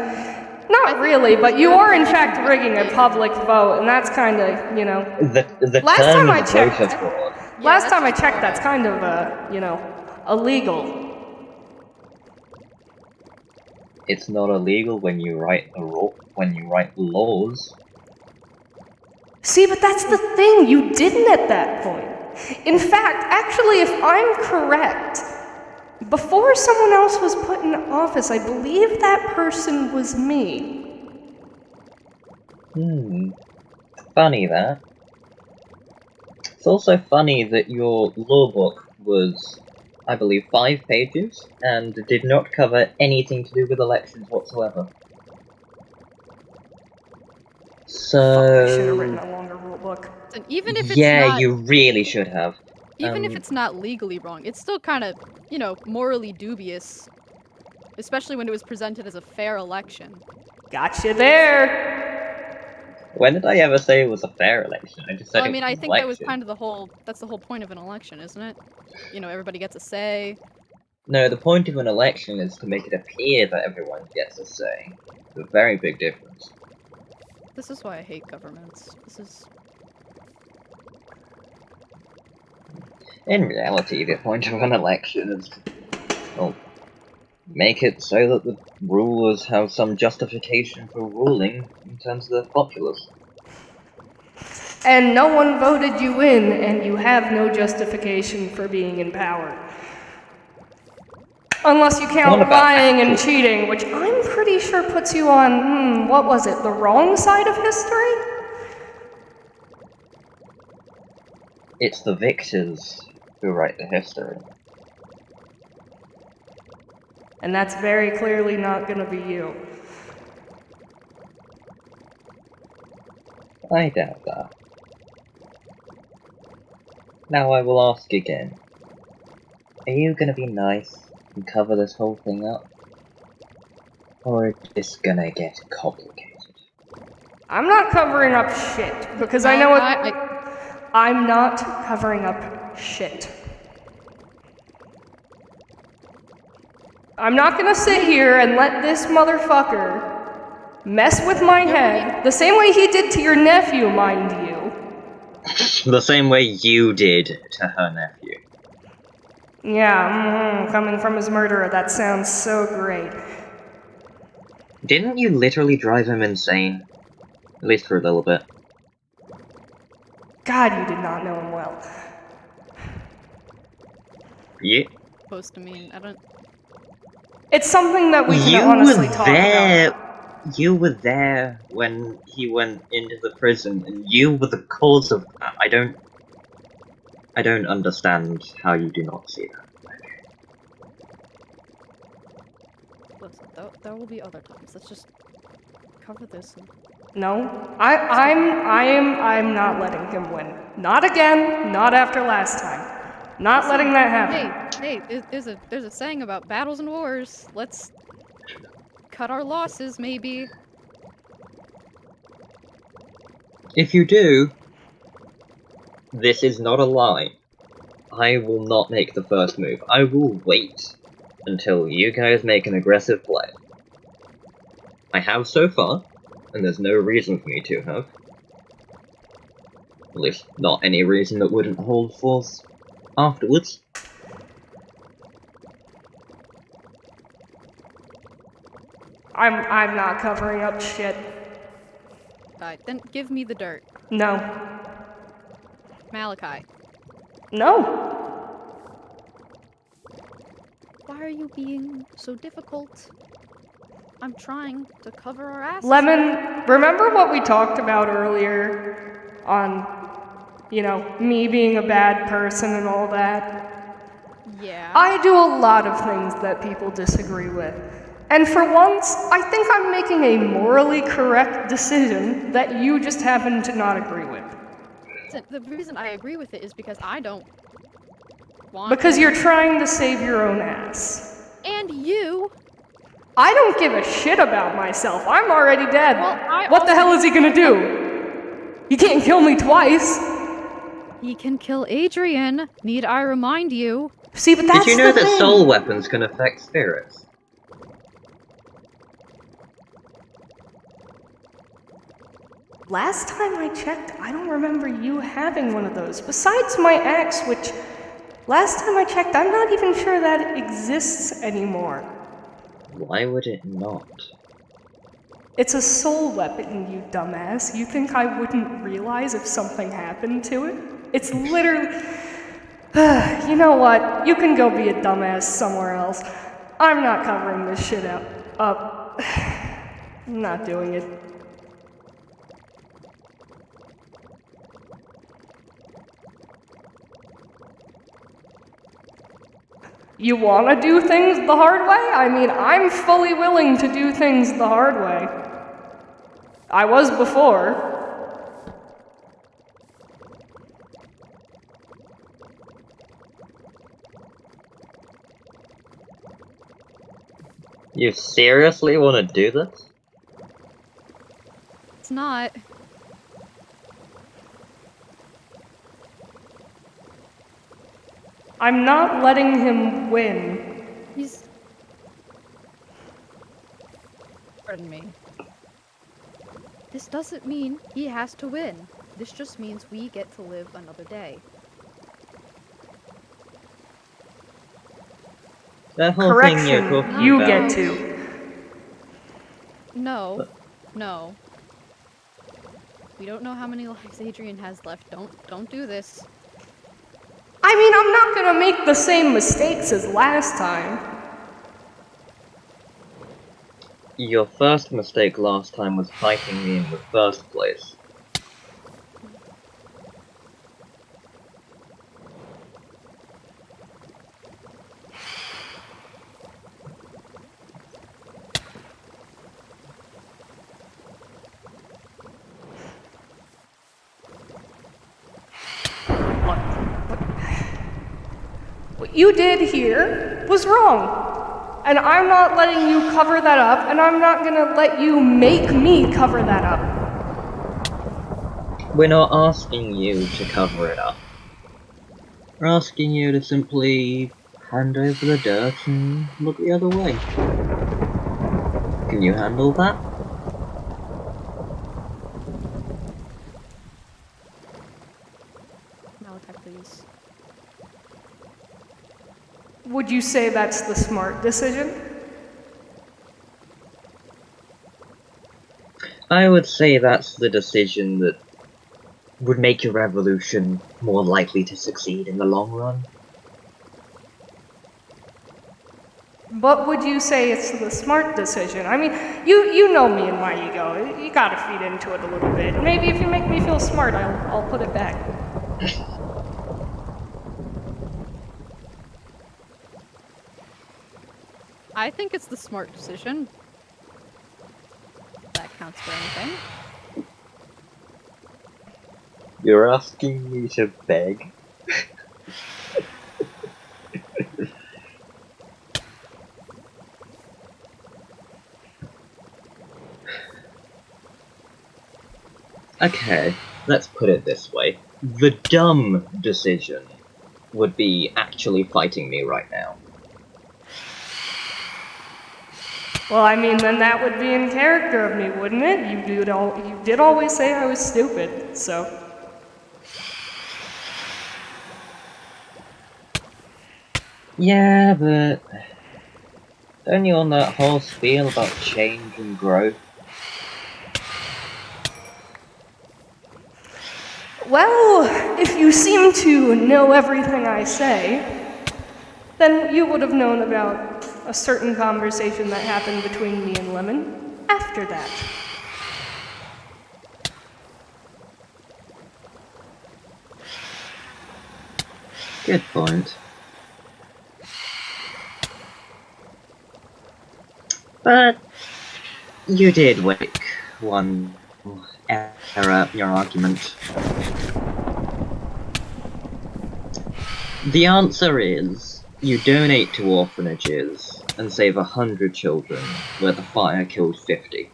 not really, but you are in fact rigging a public vote, and that's kind of, you know... The Last term time I is checked- voter fraud. Last time I checked, that's kind of, you know, illegal. It's not illegal when you write the laws. See, but that's the thing, you didn't at that point. In fact, actually, if I'm correct, before someone else was put in office, I believe that person was me. Funny that. also funny that your law book was, I believe, 5 pages, and did not cover anything to do with elections whatsoever. Fuck, I should have written So... a longer rule book. And even if it's yeah, not, you really should have. even if it's not legally wrong, it's still kind of, you know, morally dubious. Especially when it was presented as a fair election. Gotcha there! When did I ever say it was a fair election? I just said Well, I it mean, was I an think that was election. kind of that's the whole point of an election, isn't it? You know, everybody gets a say. No, the point of an election is to make it appear that everyone gets a say. It's a very big difference. This is why I hate governments. This is... In reality, the point of an election is to, well, make it so that the rulers have some justification for ruling in terms of the populace. And no one voted you in, and you have no justification for being in power. Unless you count lying and cheating, which I'm pretty sure puts you on, what was it, the wrong side of history? It's the victors who write the history. And that's very clearly not gonna be you. I doubt that. Now I will ask again. Are you gonna be nice and cover this whole thing up? Or is this gonna get complicated? I'm not covering up shit, because I know I'm not covering up shit. I'm not gonna sit here and let this motherfucker mess with my head the same way he did to your nephew, mind you. The same way you did to her nephew. Yeah, coming from his murderer, that sounds so great. Didn't you literally drive him insane? At least for a little bit. God, you did not know him well. Yeah. Supposed to mean, I don't... It's something that we can honestly talk about. You were there when he went into the prison, and you were the cause of that. I don't understand how you do not see that. Listen, there will be other times. Let's just cover this and... No, I'm not letting him win. Not again, not after last time. Not letting that happen. Hey, there's a saying about battles and wars. Let's cut our losses, maybe. If you do, this is not a lie. I will not make the first move. I will wait until you guys make an aggressive play. I have so far, and there's no reason for me to have. At least, not any reason that wouldn't hold force afterwards. I'm not covering up shit. Alright, then give me the dirt. No. Malachi. No. Why are you being so difficult? I'm trying to cover our asses. Lemon, remember what we talked about earlier on, you know, me being a bad person and all that? Yeah. I do a lot of things that people disagree with. And for once, I think I'm making a morally correct decision that you just happen to not agree with. The reason I agree with it is because I don't want Because you're trying to save your own ass. And you. I don't give a shit about myself. I'm already dead. Well, what the hell is he gonna do? He can't kill me twice. He can kill Adrian. Need I remind you? See, but that's Did you know the that thing. soul weapons can affect spirits? Last time I checked, I don't remember you having one of those. Besides my axe, which last time I checked, I'm not even sure that exists anymore. Why would it not? It's a soul weapon, you dumbass. You think I wouldn't realize if something happened to it? It's literally... You know what? You can go be a dumbass somewhere else. I'm not covering this shit up. I'm not doing it. You want to do things the hard way? I mean, I'm fully willing to do things the hard way. I was before. You seriously want to do this? It's not. I'm not letting him win. He's... Pardon me. This doesn't mean he has to win. This just means we get to live another day. That whole thing you're Correction, talking you about. get to. No. No. We don't know how many lives Adrian has left. Don't do this. I mean, I'm not gonna make the same mistakes as last time. Your first mistake last time was fighting me in the first place. What you did here was wrong. And I'm not letting you cover that up, and I'm not gonna let you make me cover that up. We're not asking you to cover it up. We're asking you to simply hand over the dirt and look the other way. Can you handle that? Malachi, please. Would you say that's the smart decision? I would say that's the decision that would make your revolution more likely to succeed in the long run. But would you say it's the smart decision? I mean, you know me and my ego. You gotta feed into it a little bit. Maybe if you make me feel smart, I'll put it back. I think it's the smart decision. If that counts for anything. You're asking me to beg? Okay, let's put it this way. The dumb decision would be actually fighting me right now. Well, I mean, then that would be in character of me, wouldn't it? You did always say I was stupid, so. Yeah, but don't you on that whole spiel about change and growth? Well, if you seem to know everything I say, then you would have known about a certain conversation that happened between me and Lemon after that. Good point. But you did wake one error in your argument. The answer is, you donate to orphanages and save 100 children where the fire killed 50.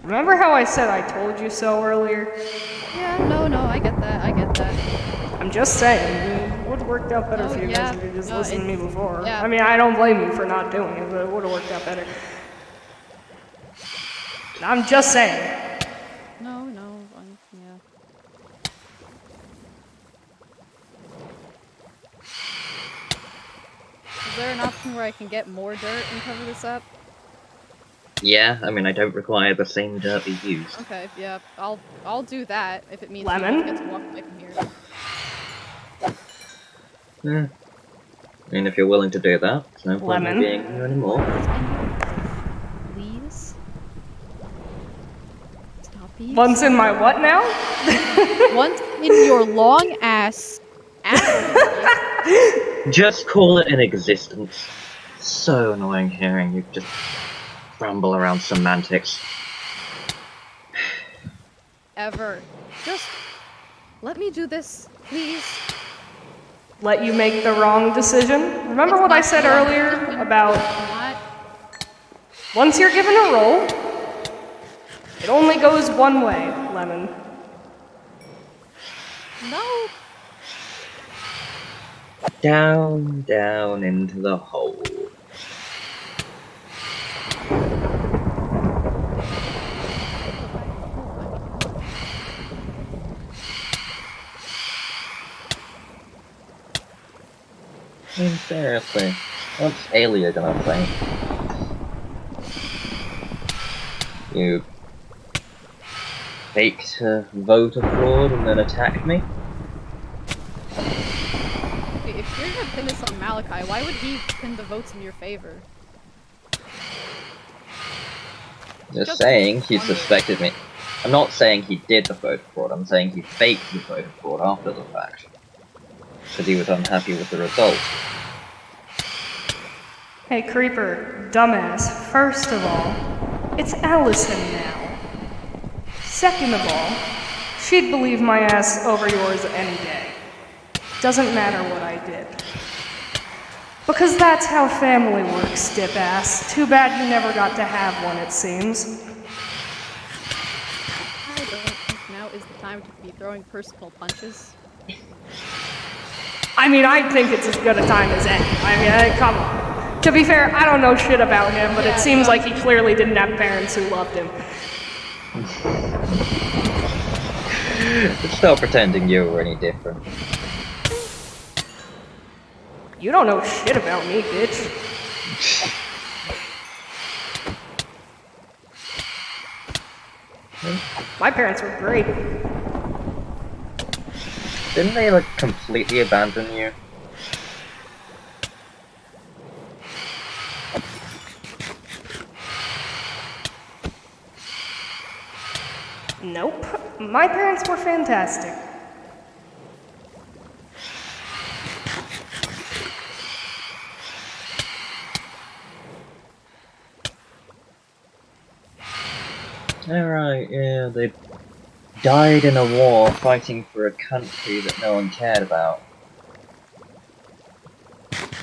Remember how I said I told you so earlier? Yeah, no, I get that, I'm just saying, it would have worked out better Oh, for you yeah. guys if you just No, listened to me before. yeah. I mean, I don't blame you for not doing it, but it would have worked out better. I'm just saying. No, yeah. Is there an option where I can get more dirt and cover this up? Yeah, I mean, I don't require the same dirt we used. Okay, yeah, I'll do that if it means we Lemon? don't get to walk away from here. Yeah. I mean, if you're willing to do that, there's no point in Lemon? being here anymore. Please? Stop Being Once in my what now? Once in your long ass. Just call it an existence. So annoying hearing you just ramble around semantics. Ever. Just let me do this, please. Let you make the wrong decision? Remember It's what I not said the wrong earlier decision. about Not. once you're given a role, it only goes one way, Lemon. No. Down, down into the hole. I mean, seriously, what's Alia gonna think? You faked a voter fraud and then attacked me? Wait, if you're gonna pin this on Malachi, why would he pin the votes in your favor? Just saying, he suspected me. I'm not saying he did the voter fraud, I'm saying he faked the voter fraud after the fact. Because he was unhappy with the result. Hey, Creeper, dumbass, first of all, it's Allison now. Second of all, she'd believe my ass over yours any day. Doesn't matter what I did. Because that's how family works, dip ass. Too bad you never got to have one, it seems. I don't think now is the time to be throwing personal punches. I mean, I think it's as good a time as any. I mean, come on. To be fair, I don't know shit about him, but it seems like he clearly didn't have parents who loved him. Stop pretending you were any different. You don't know shit about me, bitch. My parents were great. Didn't they, like, completely abandon you? Nope. My parents were fantastic. Alright, yeah, they died in a war fighting for a country that no one cared about.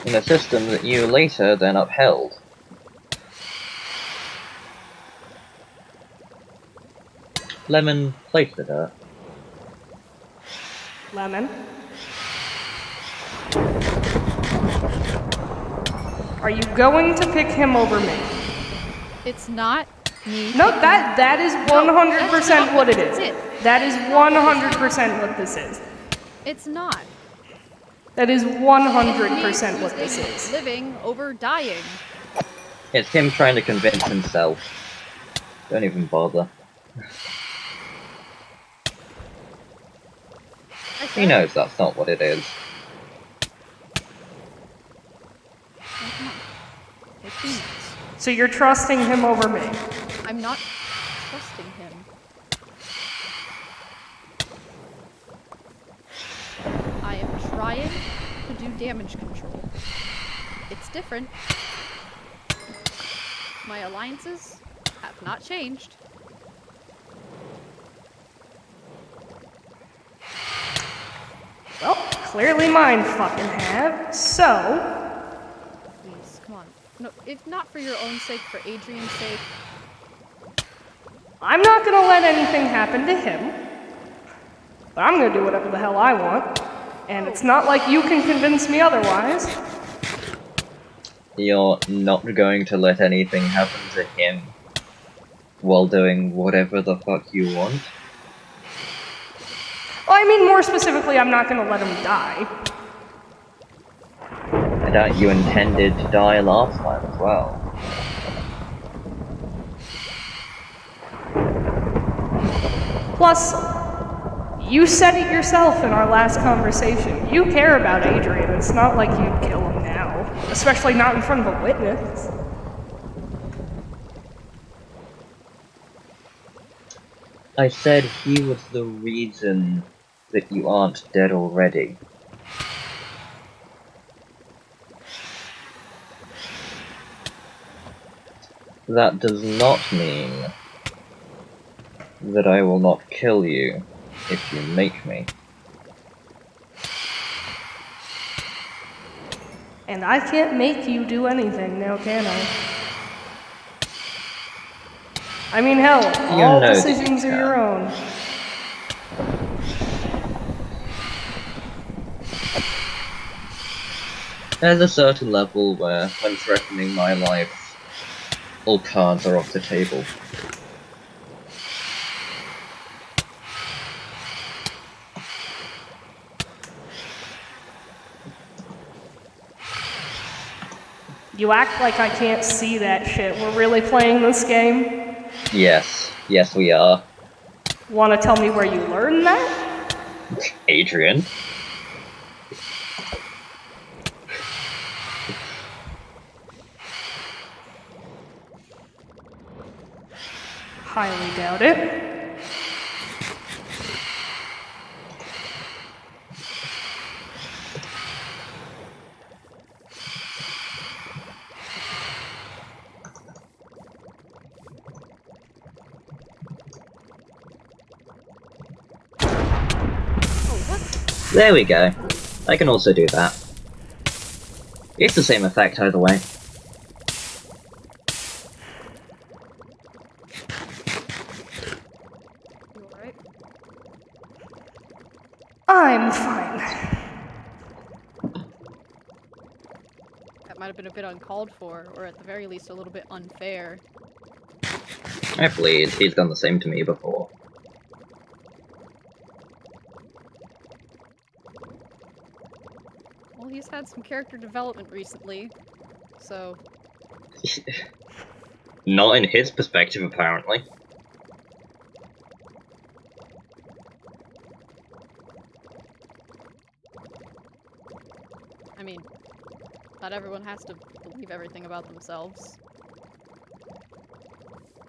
In a system that you later then upheld. Lemon, place the dirt. Lemon? Are you going to pick him over me? It's not me. No, that is 100% what it is. That's it. That is 100% what this is. It's not. That is 100% what this is. Living over dying. It's him trying to convince himself. Don't even bother. He knows that's not what it is. So you're trusting him over me? I'm not trusting him. I am trying to do damage control. It's different. My alliances have not changed. Well, clearly mine fucking have, so... Please, come on. No, if not for your own sake, for Adrian's sake. I'm not gonna let anything happen to him. But I'm gonna do whatever the hell I want. And it's not like you can convince me otherwise. You're not going to let anything happen to him while doing whatever the fuck you want? Well, I mean, more specifically, I'm not gonna let him die. I doubt you intended to die last time as well. Plus, you said it yourself in our last conversation. You care about Adrian. It's not like you'd kill him now. Especially not in front of a witness. I said he was the reason that you aren't dead already. That does not mean that I will not kill you if you make me. And I can't make you do anything now, can I? I mean, hell, all know that you decisions are your can. own. There's a certain level where, when threatening my life, all cards are off the table. You act like I can't see that shit. We're really playing this game? Yes, we are. Wanna tell me where you learned that? Adrian. Highly doubt it. There we go. I can also do that. It's the same effect either way. You alright? I'm fine. That might have been a bit uncalled for, or at the very least a little bit unfair. I bleed. He's done the same to me before. Well, he's had some character development recently, so... Not in his perspective, apparently. I mean, not everyone has to believe everything about themselves.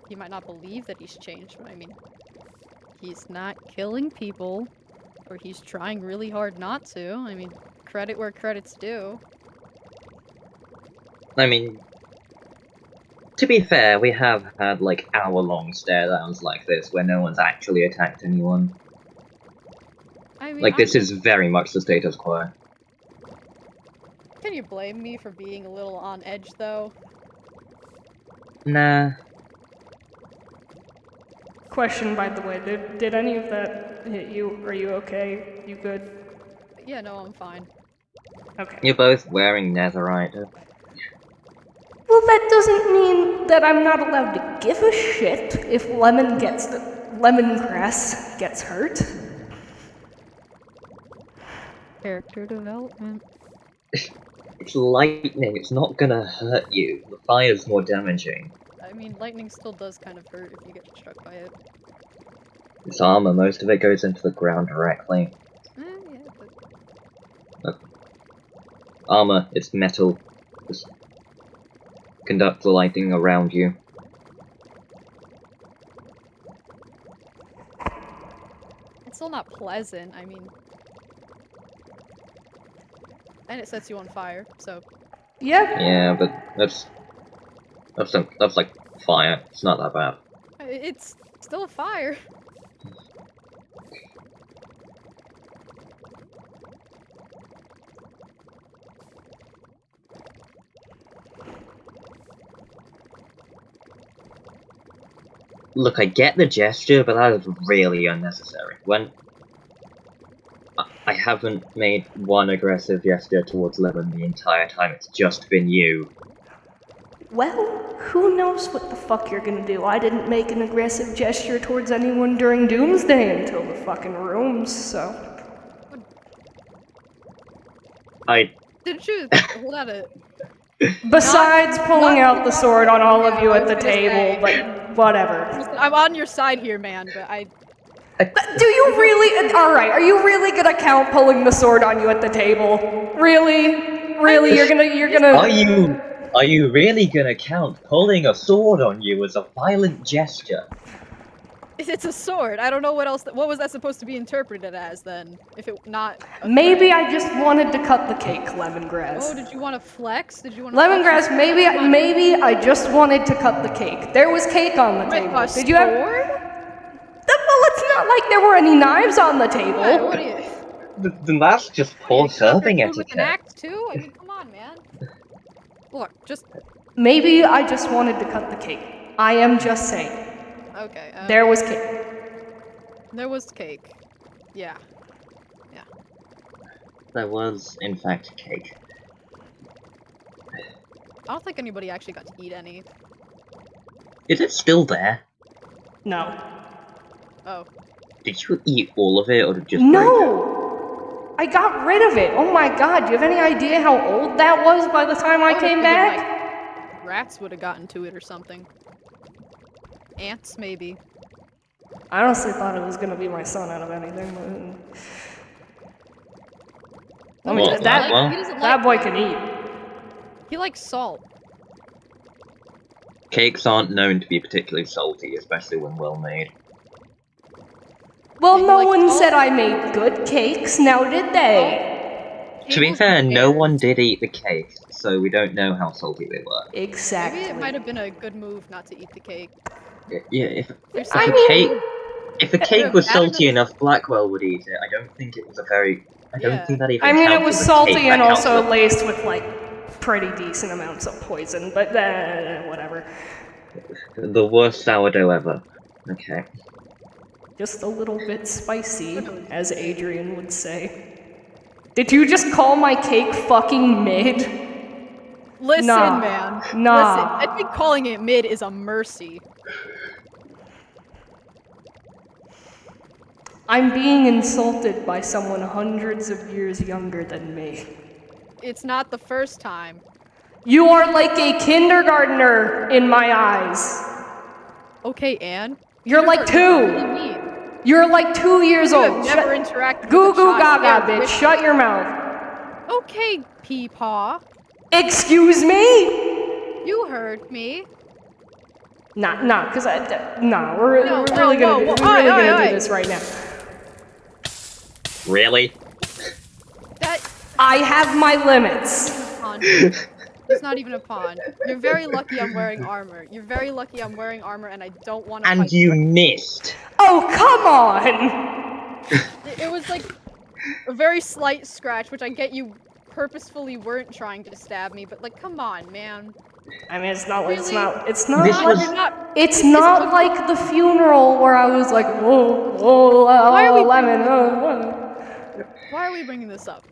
He might not believe that he's changed, but I mean, he's not killing people, or he's trying really hard not to. I mean, credit where credit's due. I mean, to be fair, we have had like hour-long stare-downs like this where no one's actually attacked anyone. I mean, Like, this is very much the status quo. Can you blame me for being a little on edge, though? Nah. Question, by the way, did any of that hit you? Are you okay? You good? Yeah, no, I'm fine. Okay. You're both wearing netherite. Well, that doesn't mean that I'm not allowed to give a shit if lemongrass gets hurt. Character development. It's lightning, it's not gonna hurt you. The fire's more damaging. I mean, lightning still does kind of hurt if you get struck by it. It's armor, most of it goes into the ground directly. Yeah, but... Armor, it's metal. Just conduct the lightning around you. It's still not pleasant, I mean... And it sets you on fire, so... Yep. Yeah, but that's like fire. It's not that bad. It's still a fire. Look, I get the gesture, but that is really unnecessary. When I haven't made one aggressive gesture towards Lemon the entire time, it's just been you. Well, who knows what the fuck you're gonna do? I didn't make an aggressive gesture towards anyone during Doomsday until the fucking rooms, so... Didn't you hold out a... Besides pulling not out the sword on all of you I at the was gonna table, say. but whatever. I'm on your side here, man, but I... Do you really? Alright, are you really gonna count pulling the sword on you at the table? Really? Really? You're gonna... Are you really gonna count pulling a sword on you as a violent gesture? It's a sword. I don't know what else. What was that supposed to be interpreted as then? If it not. Maybe I just wanted to cut the cake, lemongrass. Oh, did you want to flex? Did you want? Lemongrass, maybe I just wanted to cut the cake. There was cake on the table. Did you have? Well, it's not like there were any knives on the table. Yeah, what do you? Then that's just poor serving With an etiquette. axe too? I mean, come on, man. Look, just. Maybe I just wanted to cut the cake. I am just saying. Okay. There was cake. There was cake. Yeah. Yeah. There was, in fact, cake. I don't think anybody actually got to eat any. Is it still there? No. Oh. Did you eat all of it, or did you just break it? No! I got rid of it. Oh my god, do you have any idea how old that was by the time I came back? Like, rats would have gotten to it or something. Ants, maybe. I honestly thought it was gonna be my son out of anything, but... I mean, Well, that boy can eat. He likes salt. Cakes aren't known to be particularly salty, especially when well made. Well, Yeah, no he likes one salt. said I made good cakes, now did they? To be was fair, no prepared. one did eat the cake, so we don't know how salty they were. Exactly. Maybe it might have been a good move not to eat the cake. Yeah, if I the mean- cake was bad salty enough- enough, Blackwell would eat it. I don't think it was a very. I don't Yeah. think that even. I mean, it counts was as a salty cake, and that counts also as- laced with, like, pretty decent amounts of poison, but whatever. The worst sourdough ever. Okay. Just a little bit spicy, as Adrian would say. Did you just call my cake fucking mid? Listen, Nah. man. Nah. Listen, I think calling it mid is a mercy. I'm being insulted by someone hundreds of years younger than me. It's not the first time. You are like a kindergartner in my eyes. Okay, Anne. You're like Kindergarten is 2. really mean. You're like 2 years You old. have never interacted Goo with a goo child. gaga, Yeah, bitch. Shut your mouth. Okay, Peepaw. Excuse me? You heard me. Nah, we're No, really whoa, gonna whoa, do, whoa. we're really Oi, gonna oi, do oi. this right now. Really? That I have my limits. pawn. It's not even a pawn. You're very lucky I'm wearing armor. You're very lucky I'm wearing armor and I don't want to And fight you missed. Oh, come on! It was like a very slight scratch, which I get you purposefully weren't trying to stab me, but like, come on, man. I mean, it's not like Really? This You're was- not. It's This not isn't a- like the funeral where I was like, whoa, Why are we lemon, Why are we bringing this up?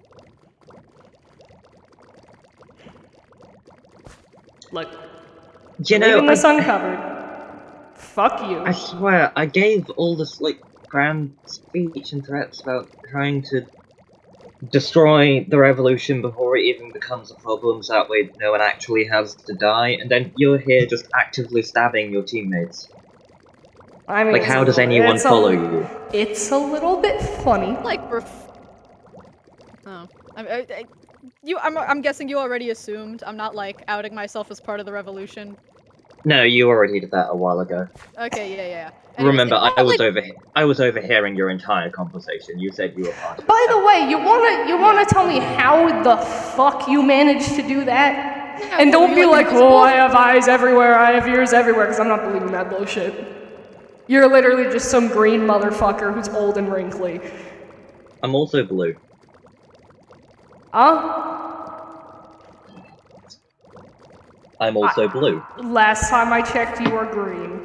Look, You know, leaving this uncovered. Fuck you. I swear, I gave all this like grand speech and threats about trying to destroy the revolution before it even becomes a problem, so that way no one actually has to die, and then you're here just actively stabbing your teammates. I mean, Like, it's how a does little- anyone it's a- follow you? It's a little bit funny. Like, oh, I'm guessing you already assumed I'm not like outing myself as part of the revolution. No, you already did that a while ago. Okay, yeah. Anyways, Remember, it's I not was like- overhearing your entire conversation. You said you were part of it. By the way, you wanna tell me how the fuck you managed to do that? Yeah, And well, don't you, be like, invisible. oh, I have eyes everywhere, I have ears everywhere, because I'm not believing that bullshit. You're literally just some green motherfucker who's old and wrinkly. I'm also blue. Huh? I'm also blue. Last time I checked, you were green.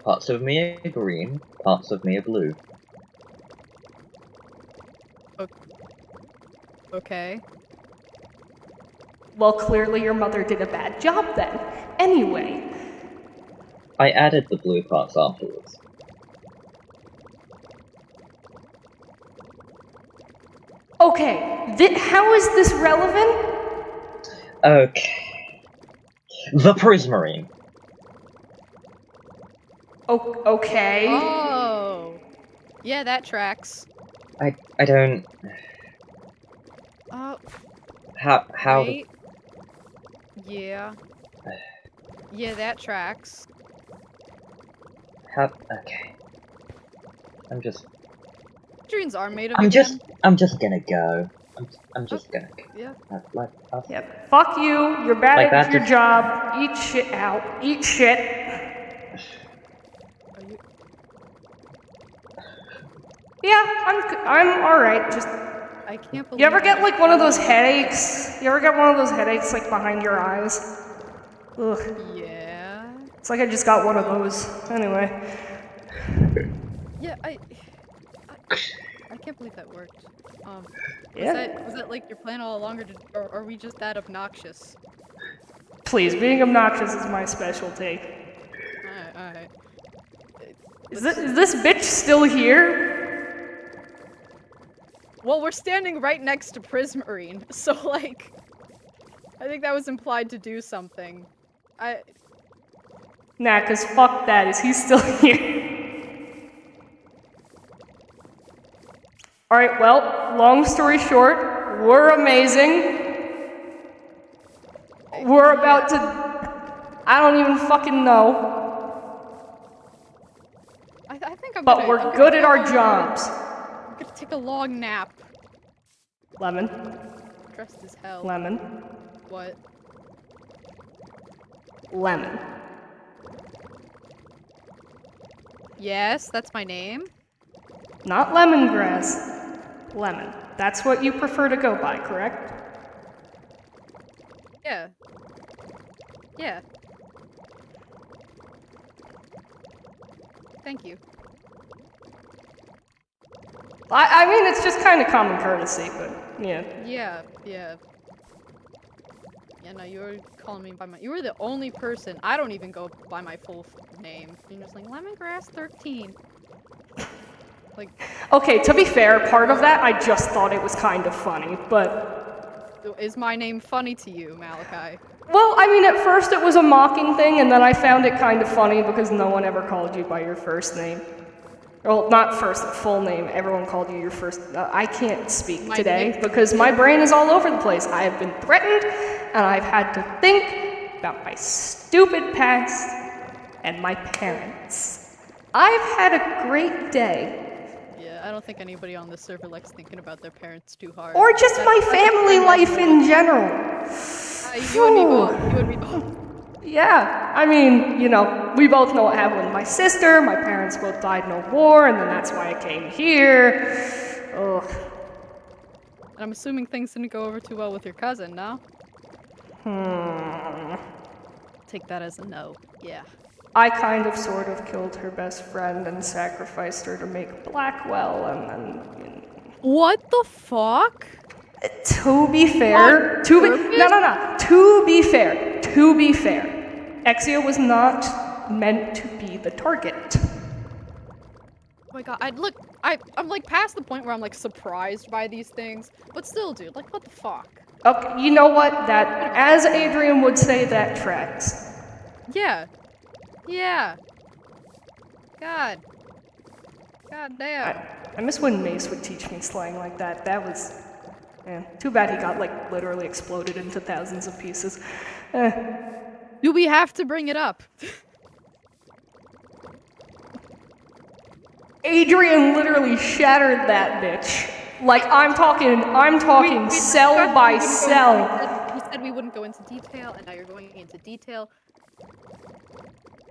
Parts of me are green, parts of me are blue. Okay. Well, clearly your mother did a bad job then. Anyway, I added the blue parts afterwards. okay, how is this relevant? Okay. The Prismarine. Okay. Oh. Yeah, that tracks. I don't... Oh, How... wait. Yeah. Yeah, that tracks. Okay. I'm just Adrian's are made of I'm again. just gonna go. I'm just gonna go. Yeah. Yep. Fuck you. You're bad Like at that your just- job. Eat shit out. Eat shit. Are you? Yeah, I'm all right. Just I can't believe. you ever get just like one of those told headaches? You ever get one of those headaches like behind your eyes? Ugh. me. Yeah. It's like I just got one of those. Anyway. Yeah. I can't believe that worked. Yeah. Was that like your plan all along, or are we just that obnoxious? Please, being obnoxious is my specialty. Alright. Is this bitch still here? Well, we're standing right next to Prismarine, so like, I think that was implied to do something. Nah, cause fuck that. Is he still here? Alright, well, long story short, we're amazing. We're about to... I don't even fucking know. I think I'm But gonna, we're good at our jobs. I'm gonna take a long nap. Lemon. Dressed as hell. Lemon. What? Lemon. Yes, that's my name. Not lemongrass. Lemon. That's what you prefer to go by, correct? Yeah. Yeah. Thank you. I mean, it's just kind of common courtesy, but yeah. Yeah. Yeah, no, you were calling me by you were the only person. I don't even go by my full name. You're just like, Lemongrass 13. Like... Okay, to be fair, part of that, I just thought it was kind of funny, but... Is my name funny to you, Malachi? Well, I mean, at first it was a mocking thing, and then I found it kind of funny because no one ever called you by your first name. Well, not first, full name. Everyone called you your first... I can't speak today because my brain is all over the place. I have been threatened, and I've had to think about my stupid past and my parents. I've had a great day. Yeah, I don't think anybody on this server likes thinking about their parents too hard. Or just my family life in general. You and me both. You and me both. Yeah, I mean, you know, we both know what happened with my sister. My parents both died in a war, and then that's why I came here. Ugh. And I'm assuming things didn't go over too well with your cousin, no? Take that as a no. Yeah. I kind of sort of killed her best friend and sacrificed her to make Blackwell, and then... What the fuck? To be fair, to be fair, Exia was not meant to be the target. Oh my god, I'm like past the point where I'm like surprised by these things, but still, dude, like what the fuck? Okay, you know what? That, as Adrian would say, that tracks. Yeah. Yeah. God damn. I miss when Mace would teach me slang like that. That was... Yeah, too bad he got, like, literally exploded into thousands of pieces. Do we have to bring it up? Adrian literally shattered that bitch. Like, I'm talking cell by cell. We said we wouldn't go into detail, and now you're going into detail.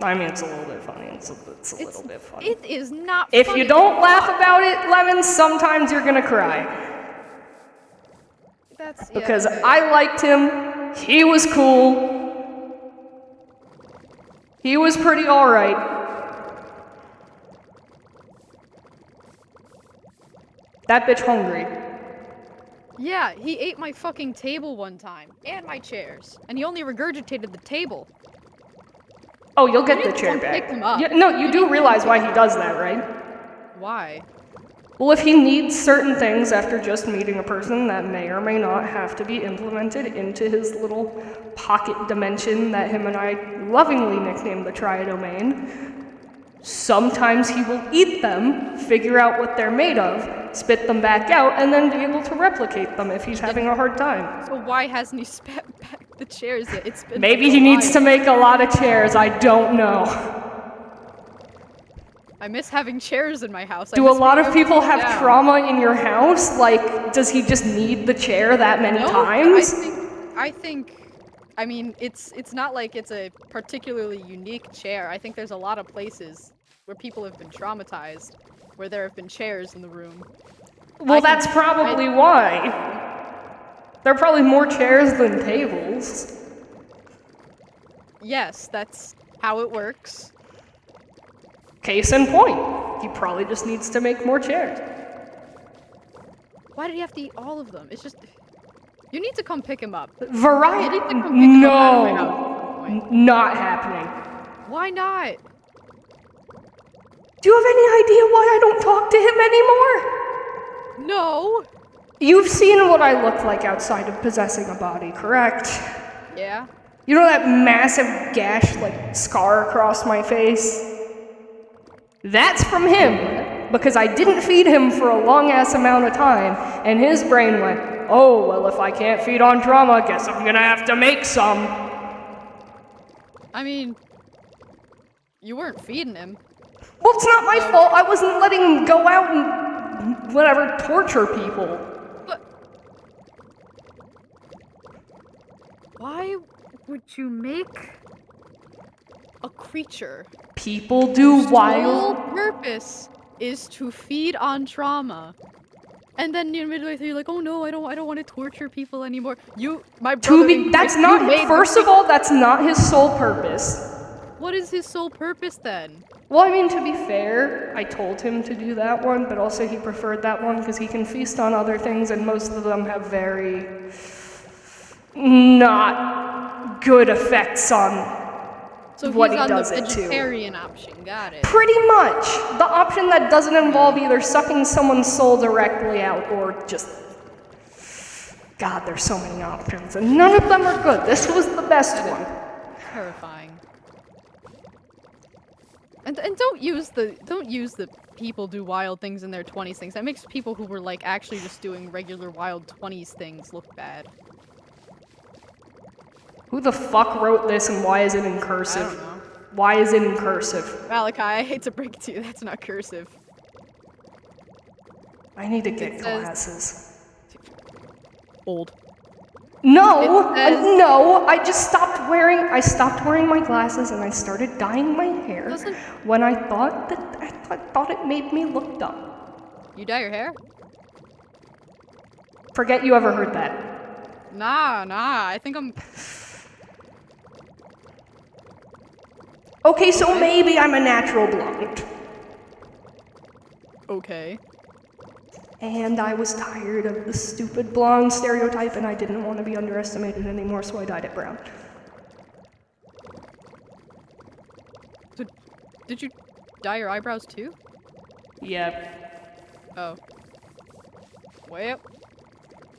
I mean, it's a little bit funny. It's a little bit funny. It is not If funny. you don't laugh about it, Lemon, sometimes you're gonna cry. Because I liked him. He was cool. He was pretty alright. That bitch hungry. Yeah, he ate my fucking table one time, and my chairs, and he only regurgitated the table. Oh, you'll get the need to chair come back. pick him up. No, you do realize why he does that, right? Why? Well, if he needs certain things after just meeting a person that may or may not have to be implemented into his little pocket dimension that him and I lovingly nicknamed the Tri-Domain, sometimes he will eat them, figure out what they're made of, spit them back out, and then be able to replicate them if he's having a hard time. So why hasn't he spat back the chairs yet? It's been Maybe he needs to make a lot of chairs, I don't know. I miss having chairs in my house. Do a lot of people have trauma in your house? Like, does he just need the chair that many times? I mean, it's not like it's a particularly unique chair. I think there's a lot of places where people have been traumatized, where there have been chairs in the room. Well, that's probably why. There are probably more chairs than tables. Yes, that's how it works. Case in point. He probably just needs to make more chairs. Why did he have to eat all of them? It's just... You need to come pick him up. Variety? No. Not happening. Why not? Do you have any idea why I don't talk to him anymore? No. You've seen what I look like outside of possessing a body, correct? Yeah. You know that massive gash, like, scar across my face? That's from him, because I didn't feed him for a long-ass amount of time, and his brain went, oh, well, if I can't feed on trauma, guess I'm gonna have to make some. I mean, you weren't feeding him. Well, it's not my fault. I wasn't letting him go out and, whatever, torture people. But why would you make a creature? People do wild. Whose sole purpose is to feed on trauma. And then midway through, you're like, oh no, I don't want to torture people anymore. My brother. First of all, that's not his sole purpose. What is his sole purpose then? Well, I mean, to be fair, I told him to do that one, but also he preferred that one because he can feast on other things, and most of them have very not good effects on what he does it to. So he's on the vegetarian option, got it. Pretty much. The option that doesn't involve either sucking someone's soul directly out or just... God, there's so many options, and none of them are good. This was the best one. Terrifying. And don't use the people do wild things in their 20s things. That makes people who were like actually just doing regular wild 20s things look bad. Who the fuck wrote this and why is it in cursive? I don't know. Why is it in cursive? Malachi, I hate to break it to you, that's not cursive. I need to get glasses. Old. No, no, I stopped wearing my glasses and I started dyeing my hair when I thought it made me look dumb. You dye your hair? Forget you ever heard that. Nah, I think I'm... Okay, so maybe I'm a natural blonde. Okay. And I was tired of the stupid blonde stereotype and I didn't want to be underestimated anymore, so I dyed it brown. Did you dye your eyebrows too? Yeah. Oh. Well,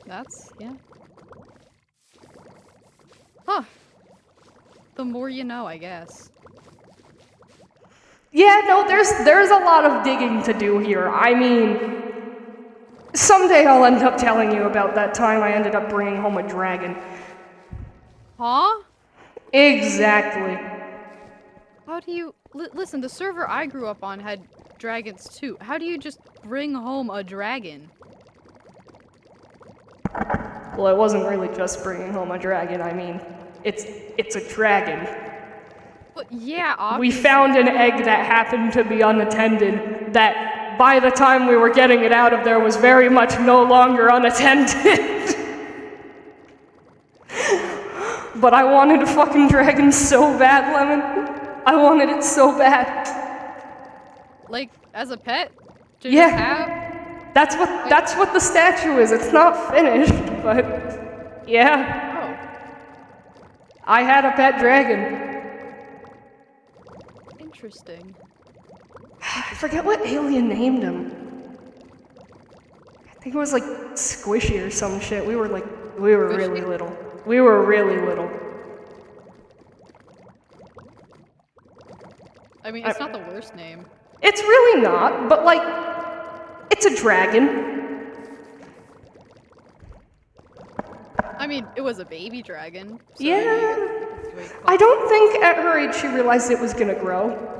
that's, yeah. Huh. The more you know, I guess. Yeah, no, there's a lot of digging to do here. I mean, someday I'll end up telling you about that time I ended up bringing home a dragon. Huh? Exactly. How do you... listen, the server I grew up on had dragons too. How do you just bring home a dragon? Well, it wasn't really just bringing home a dragon. I mean, it's a dragon. But yeah, obviously. We found an egg that happened to be unattended that by the time we were getting it out of there was very much no longer unattended. But I wanted a fucking dragon so bad, Lemon. I wanted it so bad. Like, as a pet? To yeah. Just have? That's what the statue is. It's not finished, but yeah. Oh. I had a pet dragon. Interesting. I forget what alien named him. I think it was like Squishy or some shit. We were really little. We were really little. I mean, it's not the worst name. It's really not, but like, it's a dragon. I mean, it was a baby dragon. So yeah. I don't think at her age she realized it was gonna grow.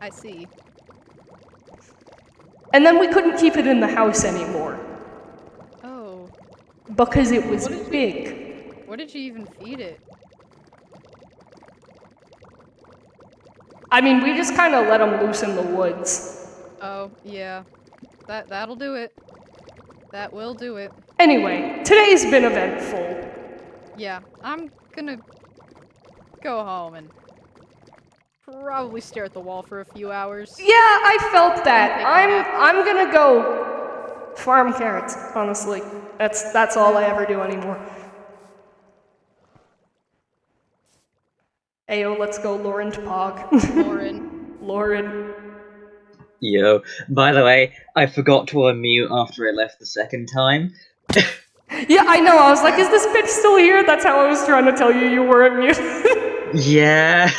I see. And then we couldn't keep it in the house anymore. Oh. Because it was What did you- big. What did you even feed it? I mean, we just kind of let them loose in the woods. Oh, yeah. That'll do it. That will do it. Anyway, today's been eventful. Yeah, I'm gonna go home and probably stare at the wall for a few hours. Yeah, I felt that. Take a nap. I'm gonna go farm carrots, honestly. That's all I ever do anymore. Ayo, let's go Lauren to Pog. Lauren. Lauren. Yo, by the way, I forgot to unmute after I left the second time. Yeah, I know. I was like, is this bitch still here? That's how I was trying to tell you weren't muted. Yeah.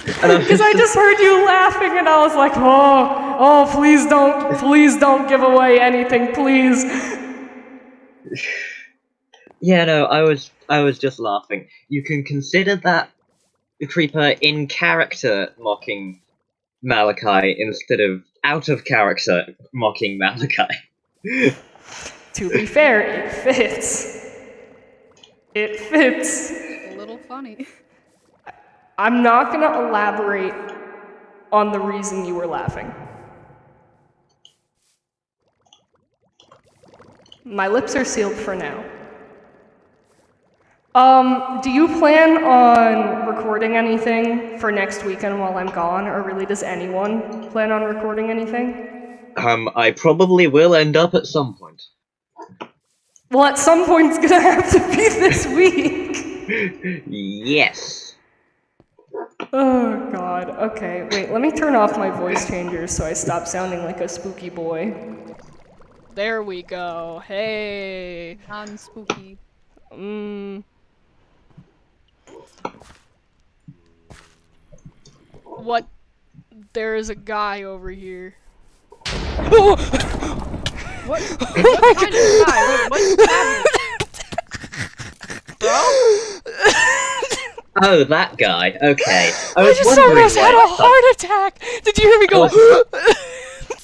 Because I just heard you laughing and I was like, oh, please don't give away anything, please. Yeah, no, I was just laughing. You can consider that Creeper in character mocking Malachi instead of out of character mocking Malachi. To be fair, it fits. It fits. A little funny. I'm not gonna elaborate on the reason you were laughing. My lips are sealed for now. Do you plan on recording anything for next weekend while I'm gone, or really does anyone plan on recording anything? I probably will end up at some point. Well, at some point it's gonna have to be this week. Yes. Oh god, okay, wait, let me turn off my voice changers so I stop sounding like a spooky boy. There we go, hey! Non-spooky. What? There is a guy over here. What kind of guy? Wait, what's happening? Bro? Oh, that guy. Okay. I just almost had a heart attack! Did you hear me go?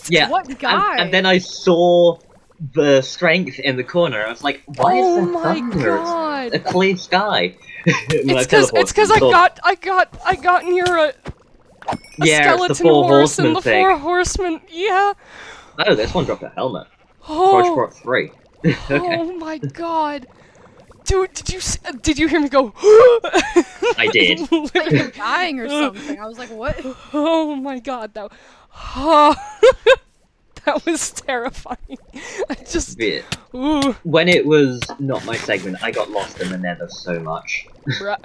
Yeah. What guy? And then I saw the strength in the corner. I was like, why is there thunder? God! It's a clear sky. It's because I got near a skeleton it's the four horse and horsemen the thing. four horsemen. Yeah. Oh, this one dropped a helmet. Oh. George brought 3. Okay. Oh my god. Dude, did you hear me go? I did. Like you're dying or something. I was like, what? Oh my god, that was terrifying. I just Yeah. ooh, When it was not my segment, I got lost in the nether so much. bruh.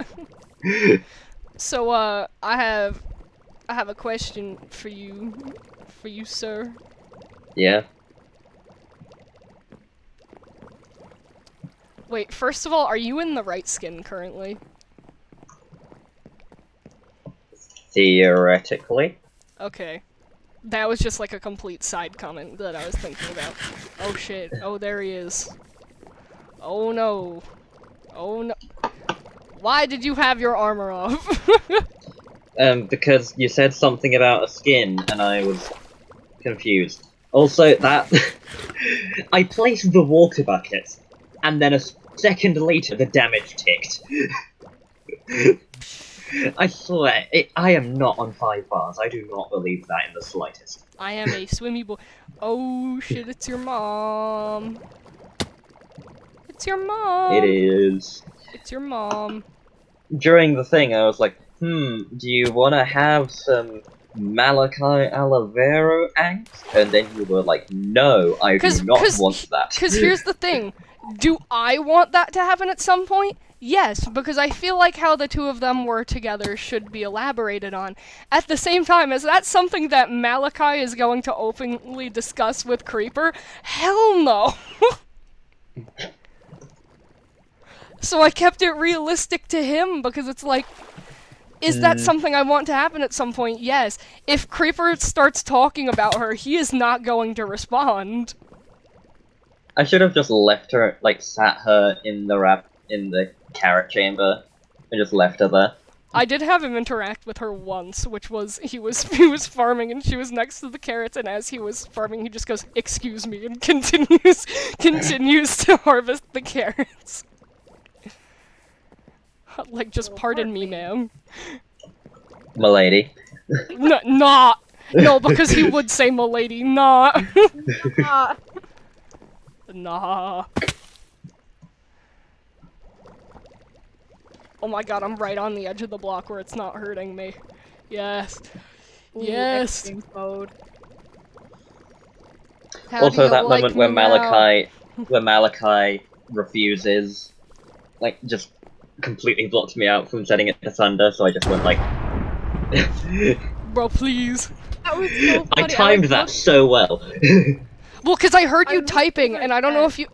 So I have a question for you, sir. Yeah. Wait, first of all, are you in the right skin currently? Theoretically. Okay. That was just like a complete side comment that I was thinking about. Oh shit. Oh, there he is. Oh no. Oh no. Why did you have your armor off? Because you said something about a skin, and I was confused. Also, that... I placed the water bucket, and then a second later the damage ticked. I swear, I am not on 5 bars. I do not believe that in the slightest. I am a swimmy boy. Oh shit, it's your mom. It's your mom. It is. It's your mom. During the thing, I was like, do you want to have some Malachi aloe vera angst? And then you were like, no, I do not want that. Because here's the thing. Do I want that to happen at some point? Yes, because I feel like how the two of them were together should be elaborated on. At the same time, is that something that Malachi is going to openly discuss with Creeper? Hell no! So I kept it realistic to him, because it's like, is that something I want to happen at some point? Yes. If Creeper starts talking about her, he is not going to respond. I should have just left her, like, sat her in the carrot chamber, and just left her there. I did have him interact with her once, which was he was farming and she was next to the carrots, and as he was farming, he just goes, "Excuse me," and continues to harvest the carrots. Like, just pardon me, ma'am. Milady. Nah. No, because he would say "milady." Nah. Ah. Nah. Oh my god, I'm right on the edge of the block where it's not hurting me. Yes. Ooh, Yes. X-Games mode. How do Also, you that like moment where me now? Malachi refuses, like, just completely blocked me out from setting it to thunder, so I just went like. Bro, please. That was so I funny. timed like, that looked- so well. Well, cause I heard I you looked typing, over and at I don't know chat.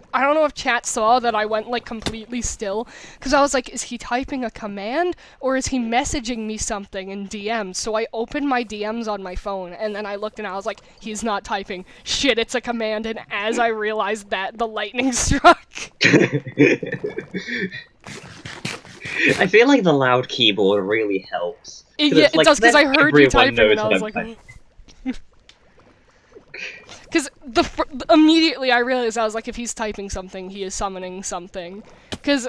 if chat saw that I went like completely still, cause I was like, is he typing a command or is he messaging me something in DMs? So I opened my DMs on my phone, and then I looked and I was like, he's not typing. Shit, it's a command. And as I realized that, the lightning struck. I feel like the loud keyboard really helps. Yeah, it's it like, does, cause then I heard you everyone typing, and knows I what was I'm like. typing. Because immediately I realized, I was like, if he's typing something, he is summoning something. Because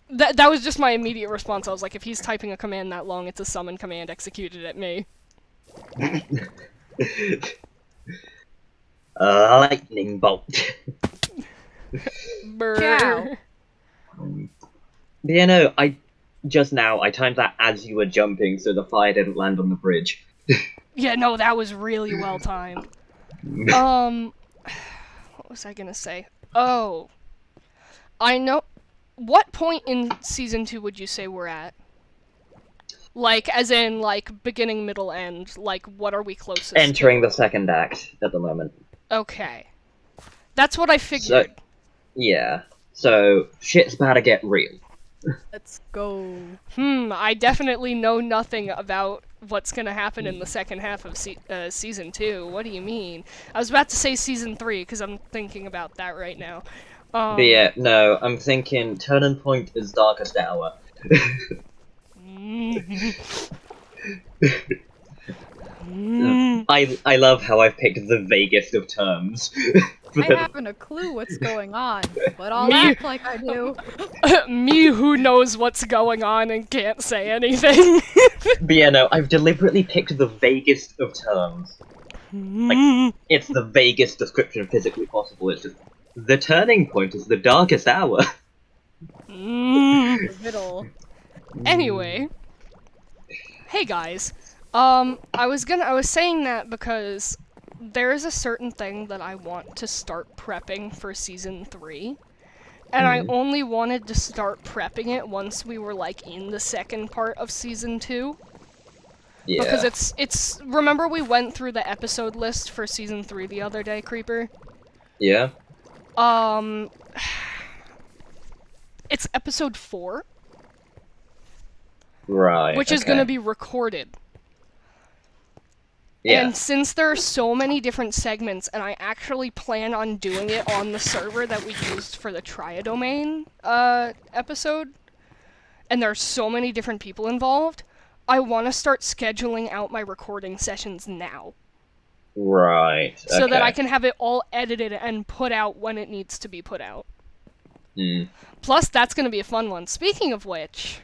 that was just my immediate response. I was like, if he's typing a command that long, it's a summon command executed at me. Lightning bolt. Brr. Ciao. Yeah, no, I timed that as you were jumping, so the fire didn't land on the bridge. Yeah, no, that was really well timed. What was I gonna say? Oh, I know. What point in season 2 would you say we're at? Like, as in, like, beginning, middle, end. Like, what are we closest Entering to? the second act at the moment. Okay. That's what I figured. Yeah. So, shit's about to get real. Let's go. I definitely know nothing about what's gonna happen in the second half of season 2. What do you mean? I was about to say season 3, because I'm thinking about that right now. But yeah, no, I'm thinking turning point is darkest hour. I love how I've picked the vaguest of terms. I haven't a clue what's going on, but I'll Me- act like I do. Me who knows what's going on and can't say anything. But yeah, no, I've deliberately picked the vaguest of terms. Like, it's the vaguest description physically possible. It's just, the turning point is the darkest hour. The middle. Anyway. Hey guys. I was saying that because there is a certain thing that I want to start prepping for season 3. And I only wanted to start prepping it once we were, like, in the second part of season 2. Yeah. Because it's remember we went through the episode list for season 3 the other day, Creeper? Yeah? It's episode 4, Right. which is gonna be recorded. Yeah. And since there are so many different segments, and I actually plan on doing it on the server that we used for the Triadomain episode, and there are so many different people involved, I want to start scheduling out my recording sessions now. Right. So that I can have it all edited and put out when it needs to be put out. Plus, that's going to be a fun one. Speaking of which,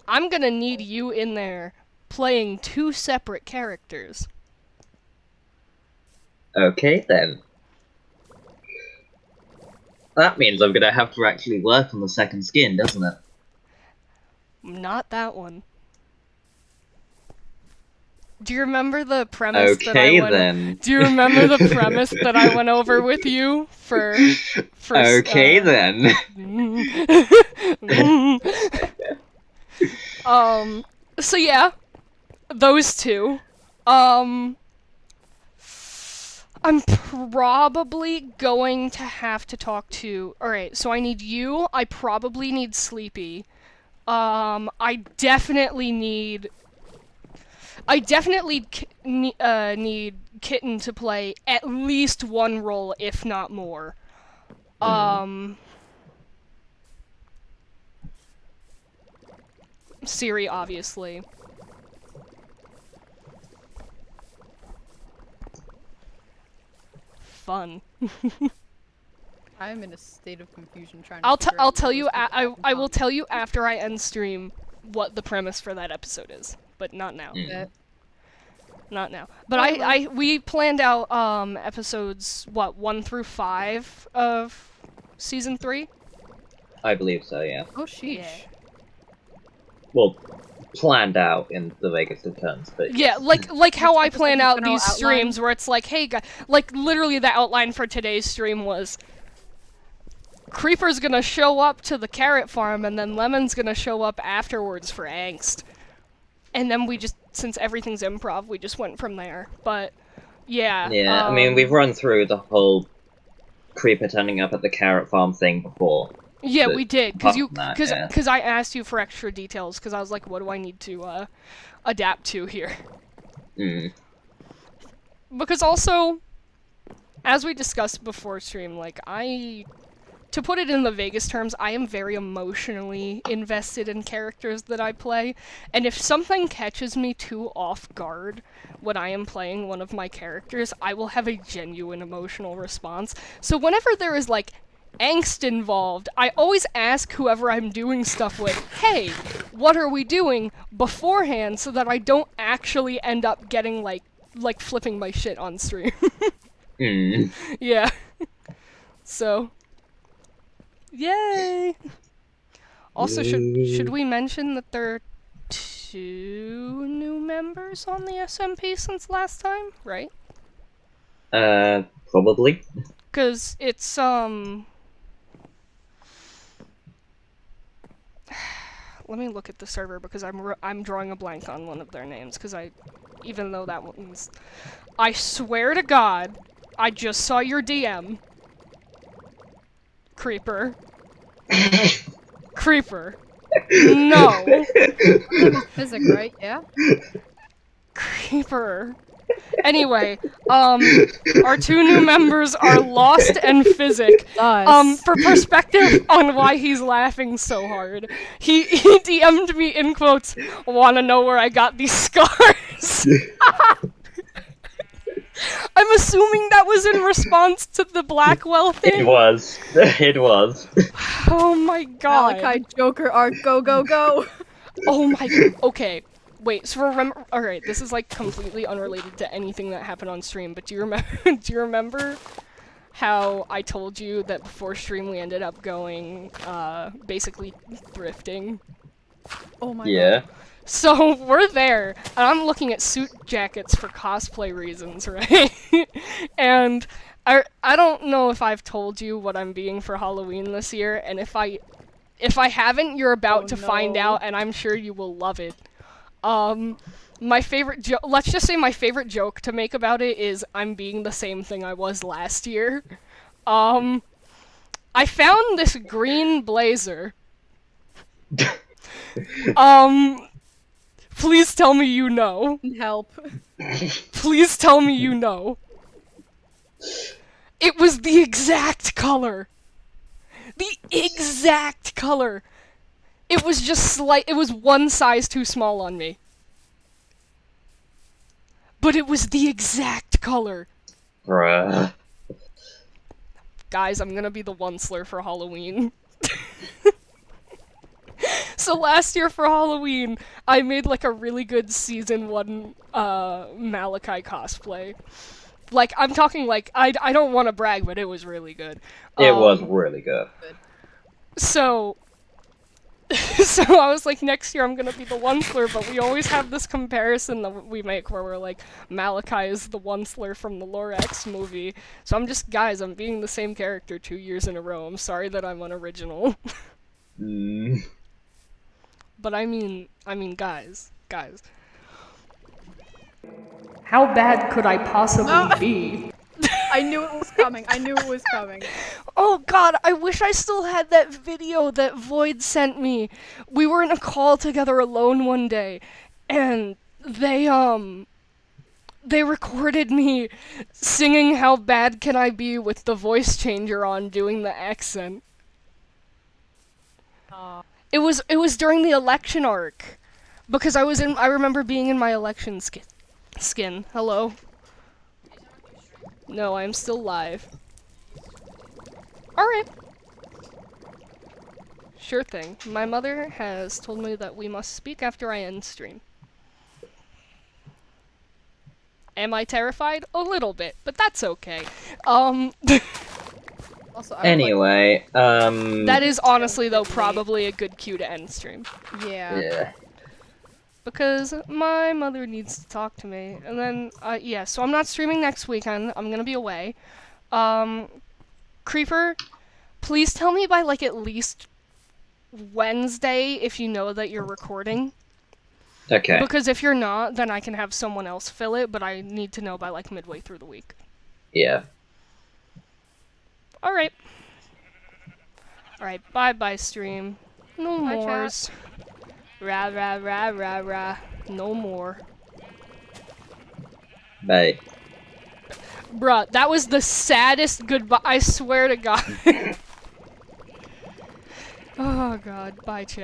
I'm going to need you in there playing 2 separate characters. Okay, then. That means I'm gonna have to actually work on the second skin, doesn't it? Not that one. Do you remember the premise that I Okay, went then. Do you remember the premise that I went over with you for Okay, then. So yeah, those 2. I'm probably going to have to talk to... Alright, so I need you, I probably need Sleepy. I definitely need need Kitten to play at least one role, if not more. Siri, obviously. Fun. I'm in a state of confusion trying. I'll figure I'll out tell what you. those people I will are. tell you after I end stream what the premise for that episode is, but not now. Mm. Not now. But Alright, we planned out episodes 1 through 5 of season 3. I believe so, yeah. Oh sheesh. Yeah. Well, planned out in the vaguest of terms, but Yeah, like how I Just like plan a out general these outline? streams where it's like, hey guys, like literally the outline for today's stream was Creeper's gonna show up to the carrot farm and then Lemon's gonna show up afterwards for angst. And then we just, since everything's improv, we just went from there. But yeah. yeah, I mean, we've run through the whole creeper turning up at the carrot farm thing before. Yeah, but we did, apart from that, yeah. because I asked you for extra details, because I was like, what do I need to adapt to here? Mm. Because also, as we discussed before stream, like to put it in the Vegas terms, I am very emotionally invested in characters that I play, and if something catches me too off guard when I am playing one of my characters, I will have a genuine emotional response. So whenever there is like angst involved, I always ask whoever I'm doing stuff with, hey, what are we doing beforehand, so that I don't actually end up getting like flipping my shit on stream. Mm. Yeah. So, yay! Also, should we mention that there are 2 new members on the SMP since last time, right? Probably. Because it's, let me look at the server, because I'm drawing a blank on one of their names, because even though that one's... I swear to God, I just saw your DM. Creeper. Creeper. No. Physic, right? Yeah. Creeper. Anyway, our 2 new members are Lost and Physic. Nice. For perspective on why he's laughing so hard, he DM'd me in quotes, "Wanna know where I got these scars?" I'm assuming that was in response to the Blackwell thing. It was. It was. Oh my god. Malachi Joker arc, go go go. Oh my god. Okay. Wait, so remember, alright, this is like completely unrelated to anything that happened on stream, but do you remember how I told you that before stream we ended up going, basically thrifting? Oh my Yeah. god. So we're there, and I'm looking at suit jackets for cosplay reasons, right? And I don't know if I've told you what I'm being for Halloween this year, and if I haven't, you're about to find no. out, and I'm sure you will love it. My favorite joke, let's just say my favorite joke to make about it is I'm being the same thing I was last year. I found this green blazer. Please tell me you know. Help. Please tell me you know. It was the exact color. The exact color. It was just it was one size too small on me. But it was the exact color. Bruh. Guys, I'm gonna be the Onceler for Halloween. So last year for Halloween, I made like a really good season 1 Malachi cosplay. Like, I'm talking like, I don't want to brag, but it was really good. It was really good. So I was like, next year I'm gonna be the Onceler, but we always have this comparison that we make where we're like, Malachi is the Onceler from the Lorax movie. So guys, I'm being the same character 2 years in a row. I'm sorry that I'm unoriginal. Mm. But I mean, guys. How bad could I possibly be? I knew it was coming. I knew it was coming. Oh god, I wish I still had that video that Void sent me. We were in a call together alone one day, and they recorded me singing How Bad Can I Be with the voice changer on doing the accent. It was during the election arc. Because I remember being in my election skin. Hello? No, I'm still live. Alright. Sure thing. My mother has told me that we must speak after I end stream. Am I terrified? A little bit, but that's okay. Also, Anyway, That is honestly, though, probably a good cue to end stream. Yeah. Because my mother needs to talk to me. And then, yeah, so I'm not streaming next weekend. I'm gonna be away. Creeper, please tell me by, like, at least Wednesday if you know that you're recording. Okay. Because if you're not, then I can have someone else fill it, but I need to know by, like, midway through the week. Yeah. Alright. Alright, bye-bye, stream. No Bye, mores. Rah, rah, rah, rah, rah. No more. Bye. Bruh, that was the saddest goodbye. I swear to God. Oh, God. Bye, chat.